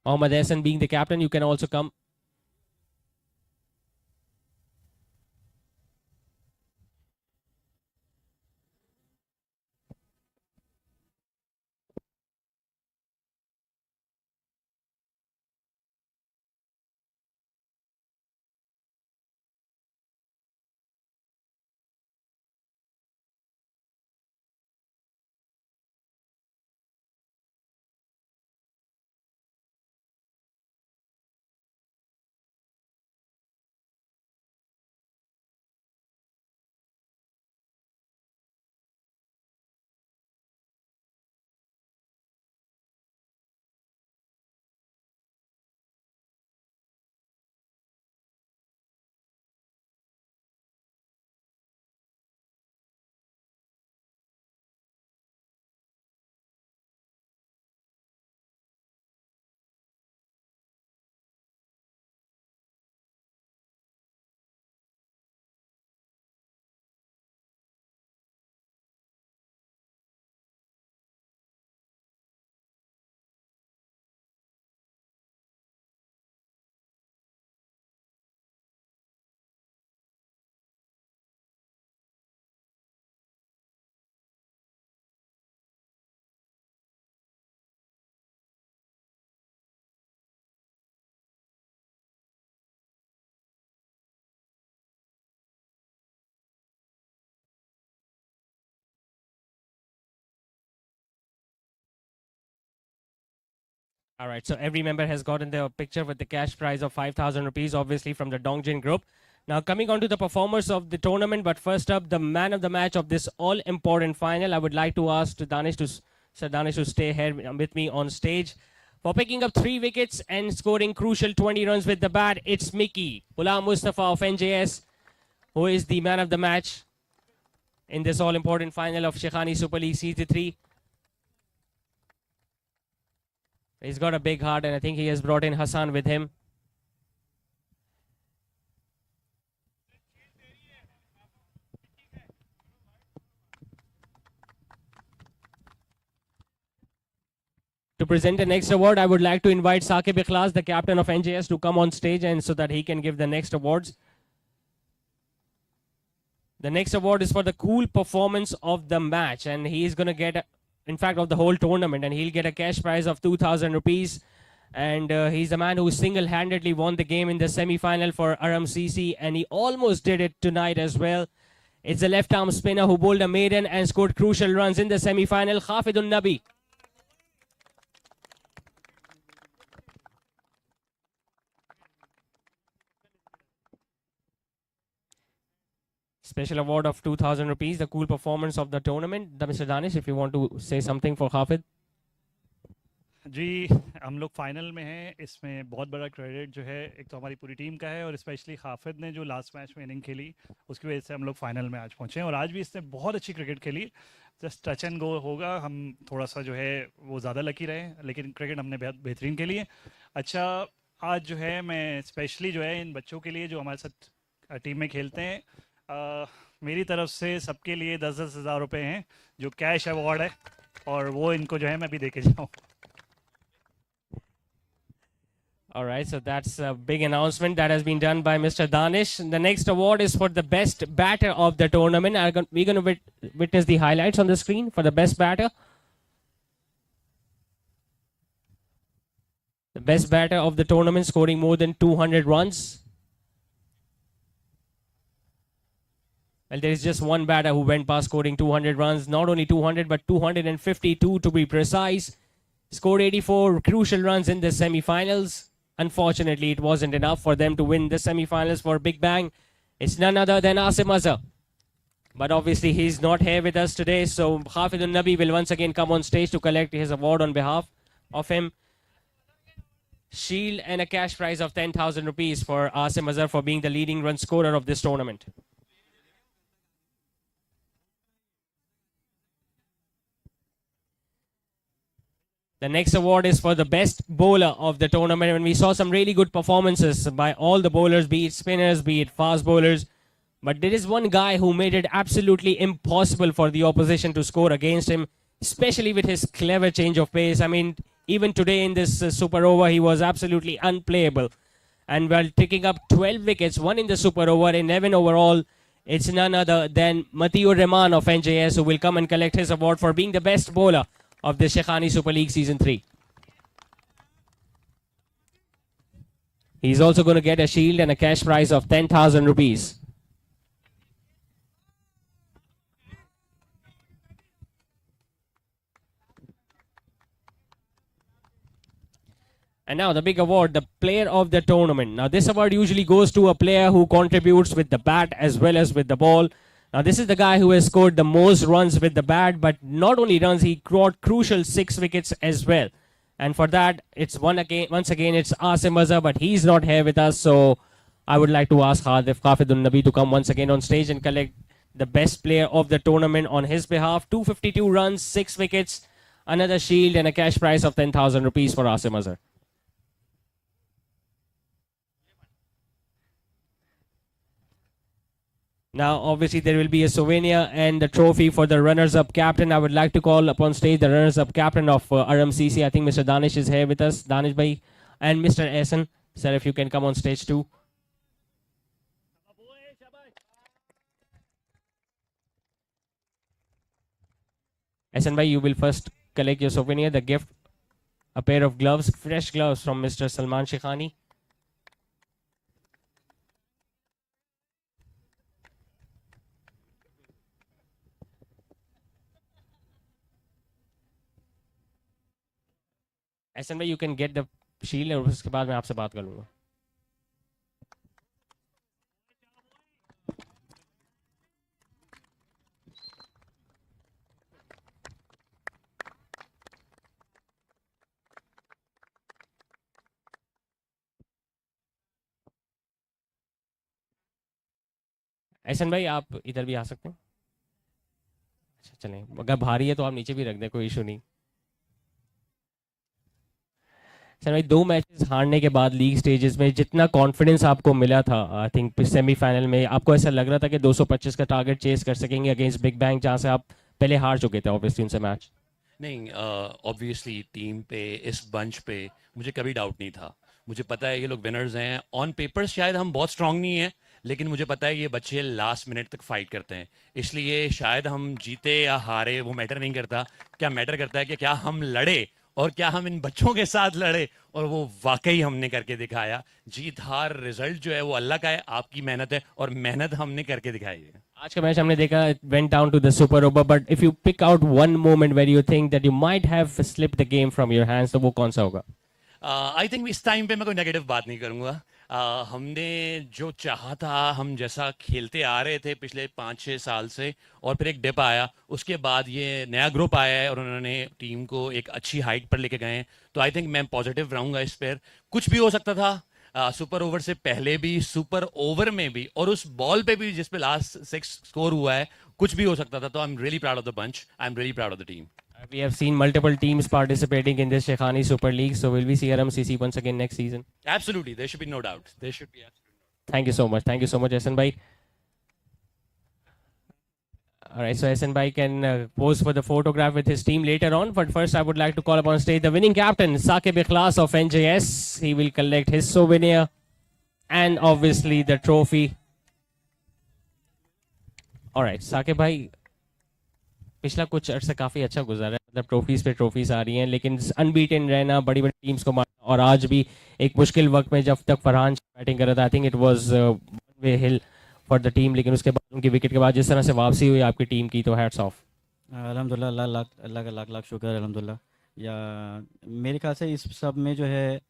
Mohammad Hassan being the captain, you can also come. All right, so every member has gotten their picture with the cash prize of 5,000 rupees, obviously from the Dongjin group. Now coming on to the performers of the tournament, but first up, the man of the match of this all-important final. I would like to ask Sir Danish to stay here with me on stage. For picking up 3 wickets and scoring crucial 20 runs with the bat, it's Mickey Ghulam Mustafa of NJS, who is the man of the match in this all-important final of Shaikhani Super League Season 3. He's got a big heart, and I think he has brought in Hassan with him. To present the next award, I would like to invite Saqib Ikhlas, the captain of NJS, to come on stage and so that he can give the next awards. The next award is for the cool performance of the match, and he is going to get, in fact, of the whole tournament, and he'll get a cash prize of 2,000 rupees. And he's the man who single-handedly won the game in the semi-final for ARHAM CC, and he almost did it tonight as well. It's the left-arm spinner who bowled a maiden and scored crucial runs in the semi-final, Khafidun Nabi. Special award of 2,000 rupees, the cool performance of the tournament. Mr. Danish, if you want to say something for Khafid. जी हम लोग final में हैं. इसमें बहुत बड़ा credit जो है एक तो हमारी पूरी टीम का है और स्पेशली खाफिद ने जो लास्ट मैच में इनिंग खेली उसकी वजह से हम लोग फाइनल में आज पहुंचे हैं और आज भी इसने बहुत अच्छी क्रिकेट खेली. जस्ट टच एंड गो होगा, हम थोड़ा सा जो है वो ज़्यादा लकी रहे, लेकिन क्रिकेट हमने बहुत बेहतरीन खेली है. अच्छा, आज जो है मैं स्पेशली जो है इन बच्चों के लिए जो हमारे साथ टीम में खेलते हैं, मेरी तरफ से सबके लिए 10-10 हज़ार रुपये हैं जो कैश अवार्ड है और वो इनको जो है मैं भी दे के जाऊँ. All right, so that's a big announcement that has been done by Mr. Danish. The next award is for the best batter of the tournament. We're going to witness the highlights on the screen for the best batter. The best batter of the tournament, scoring more than 200 runs. Well, there is just one batter who went past scoring 200 runs. Not only 200, but 252 to be precise. Scored 84 crucial runs in the semi-finals. Unfortunately, it wasn't enough for them to win the semi-finals for Big Bang. It's none other than Asim Azhar. But obviously, he's not here with us today. So, Khafidun Nabi will once again come on stage to collect his award on behalf of him. Shield and a cash prize of 10,000 rupees for Asim Azhar for being the leading run scorer of this tournament. The next award is for the best bowler of the tournament. And we saw some really good performances by all the bowlers, be it spinners, be it fast bowlers. But there is one guy who made it absolutely impossible for the opposition to score against him, especially with his clever change of pace. I mean, even today in this super over, he was absolutely unplayable. And while taking up 12 wickets, one in the super over, 11 overall, it's none other than Matiur Rahman of NJS who will come and collect his award for being the best bowler of the Shaikhani Super League Season 3. He's also going to get a shield and a cash prize of 10,000 rupees. And now the big award, the player of the tournament. Now this award usually goes to a player who contributes with the bat as well as with the ball. Now this is the guy who has scored the most runs with the bat, but not only runs, he caught crucial 6 wickets as well. And for that, it's once again, it's Asim Azhar, but he's not here with us. So I would like to ask Khafidun Nabi to come once again on stage and collect the best player of the tournament on his behalf. 252 runs, 6 wickets, another shield and a cash prize of 10,000 rupees for Asim Azhar. Now, obviously, there will be a souvenir and the trophy for the runners-up captain. I would like to call upon stage the runners-up captain of ARHAM CC. I think Mr. Danish is here with us. Danish bhai and Mr. Ehsan. Sir, if you can come on stage too. Ehsan bhai, you will first collect your souvenir, the gift, a pair of gloves, fresh gloves from Mr. Salman Shaikhani. Ehsan भाई, you can get the shield और उसके बाद मैं आपसे बात कर लूँगा. एहसन भाई, आप इधर भी आ सकते हैं. अच्छा चलें, अगर भारी है तो आप नीचे भी रख दें, कोई इशू नहीं. सर भाई, 2 मैचेस हारने के बाद लीग स्टेजेस में जितना कॉन्फिडेंस आपको मिला था, आई थिंक सेमीफाइनल में आपको ऐसा लग रहा था कि 225 का टारगेट चेस कर सकेंगे अगेंस्ट बिग बैंग, जहां से आप पहले हार चुके थे ऑब्वियसली उनसे मैच. नहीं, ऑब्वियसली टीम पे, इस बंच पे मुझे कभी डाउट नहीं था. मुझे पता है ये लोग विनर्स हैं. ऑन पेपर शायद हम बहुत स्ट्रांग नहीं हैं, लेकिन मुझे पता है ये बच्चे लास्ट मिनट तक फाइट करते हैं. इसलिए शायद हम जीते या हारे वो मैटर नहीं करता. क्या मैटर करता है कि क्या हम लड़े और क्या हम इन बच्चों के साथ लड़े, और वो वाकई हमने करके दिखाया. जीत हार रिजल्ट जो है वो अल्लाह का है, आपकी मेहनत है, और मेहनत हमने करके दिखाई है. आज का मैच हमने देखा went down to the super over, but if you pick out one moment where you think that you might have slipped the game from your hands, तो वो कौन सा होगा? आई थिंक इस टाइम पे मैं कोई नेगेटिव बात नहीं करूंगा. हमने जो चाहा था, हम जैसा खेलते आ रहे थे पिछले 5-6 साल से, और फिर एक डिप आया, उसके बाद ये नया ग्रुप आया है और उन्होंने टीम को एक अच्छी हाइट पर लेके गए हैं. तो आई थिंक मैं पॉजिटिव रहूंगा इस पर. कुछ भी हो सकता था, सुपर ओवर से पहले भी, सुपर ओवर में भी, और उस बॉल पे भी जिस पे लास्ट 6 स्कोर हुआ है, कुछ भी हो सकता था. तो I am really proud of the bunch, I am really proud of the team. We have seen multiple teams participating in this Shaikhani Super League, so will we see ARHAM CC once again next season? Absolutely, there should be no doubt. There should be absolutely. Thank you so much. Thank you so much, Ehsan bhai. All right, so Ehsan bhai can pose for the photograph with his team later on. But first, I would like to call upon stage the winning captain, Saqib Ikhlas of NJS. He will collect his souvenir and obviously the trophy. All right, Saqib bhai, पिछला कुछ अर्सा काफ़ी अच्छा गुजरा है, मतलब trophies पे trophies आ रही हैं, लेकिन अनबीटन रहना, बड़ी बड़ी टीम्स को मारना, और आज भी एक मुश्किल वक्त में जब तक फरहान बैटिंग कर रहा था, I think it was way hill for the team, लेकिन उसके बाद उनकी विकेट के बाद जिस तरह से वापसी हुई आपकी टीम की, तो हैट्स ऑफ. अल्हम्दुलिल्लाह, अल्लाह का लाख लाख शुक्र है अल्हम्दुलिल्लाह. या मेरे ख्याल से इस सब में जो है,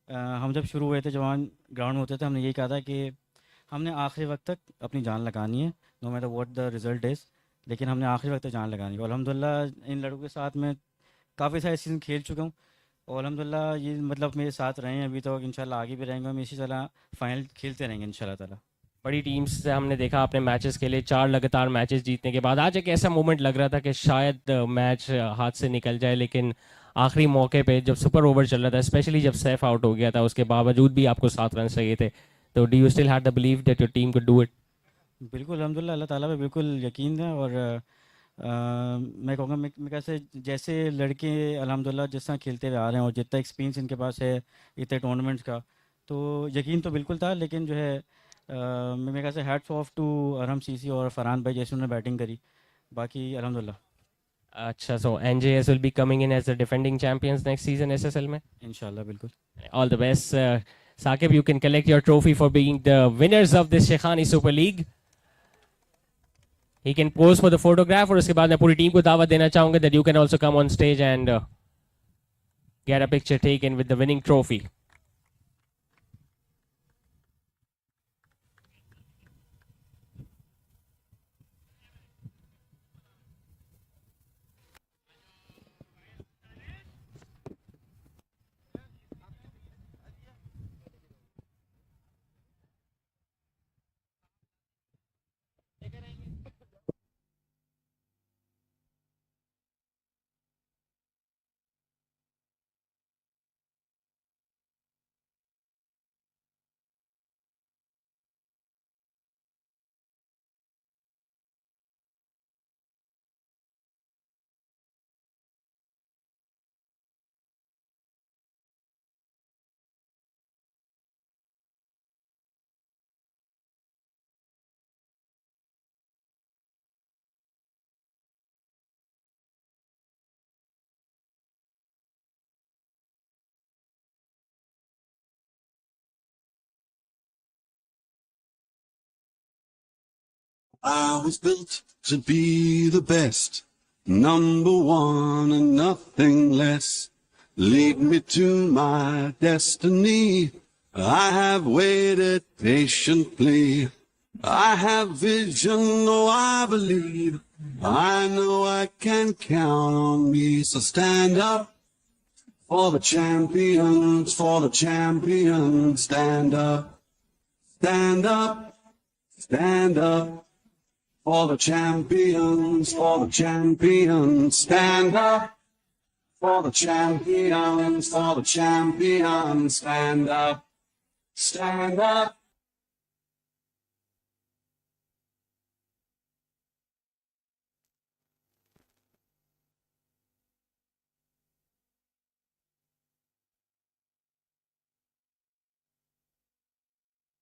हम जब शुरू हुए थे, जवान ग्राउंड में होते थे, हमने यही कहा था कि हमने आखिरी वक्त तक अपनी जान लगानी है, no matter what the result is, लेकिन हमने आखिरी वक्त तक जान लगानी है. और अल्हम्दुलिल्लाह इन लड़कों के साथ मैं काफ़ी सारे सीज़न खेल चुका हूँ, और अल्हम्दुलिल्लाह ये मतलब मेरे साथ रहे हैं अभी, तो इंशाल्लाह आगे भी रहेंगे, हम इसी तरह फाइनल खेलते रहेंगे इंशाल्लाह ताला. बड़ी टीम्स से हमने देखा आपने मैचेस खेले, 4 लगातार मैचेस जीतने के बाद आज एक ऐसा मोमेंट लग रहा था कि शायद मैच हाथ से निकल जाए, लेकिन आखिरी मौके पे जब सुपर ओवर चल रहा था, स्पेशली जब सैफ आउट हो गया था, उसके बावजूद भी आपको 7 रन चाहिए थे, तो do you still have the believe that your team could do it? बिल्कुल अल्हम्दुलिल्लाह, अल्लाह ताला पे बिल्कुल यकीन है. और मैं कहूँगा, मैं कैसे जैसे लड़के अल्हम्दुलिल्लाह जिस तरह खेलते हुए आ रहे हैं, और जितना एक्सपीरियंस इनके पास है इतने टूर्नामेंट्स का, तो यकीन तो बिल्कुल था. लेकिन जो है मैं कैसे hats off to Arham CC और फरहान भाई, जैसे उन्होंने बैटिंग करी, बाकी अल्हम्दुलिल्लाह. अच्छा, सो NJS will be coming in as the defending champions next season SSL में. इंशाल्लाह बिल्कुल. All the best. Saqib, you can collect your trophy for being the winners of this Sheikhani Super League. He can pose for the photograph, और उसके बाद मैं पूरी team को दावत देना चाहूँगा that you can also come on stage and get a picture taken with the winning trophy. I was built to be the best, number one and nothing less. lead me to my destiny. I have waited patiently. I have vision, oh I believe. I know I can count on me. So stand up for the champions, for the champions. Stand up, stand up, stand up for the champions, for the champions. Stand up for the champions, for the champions. Stand up, stand up.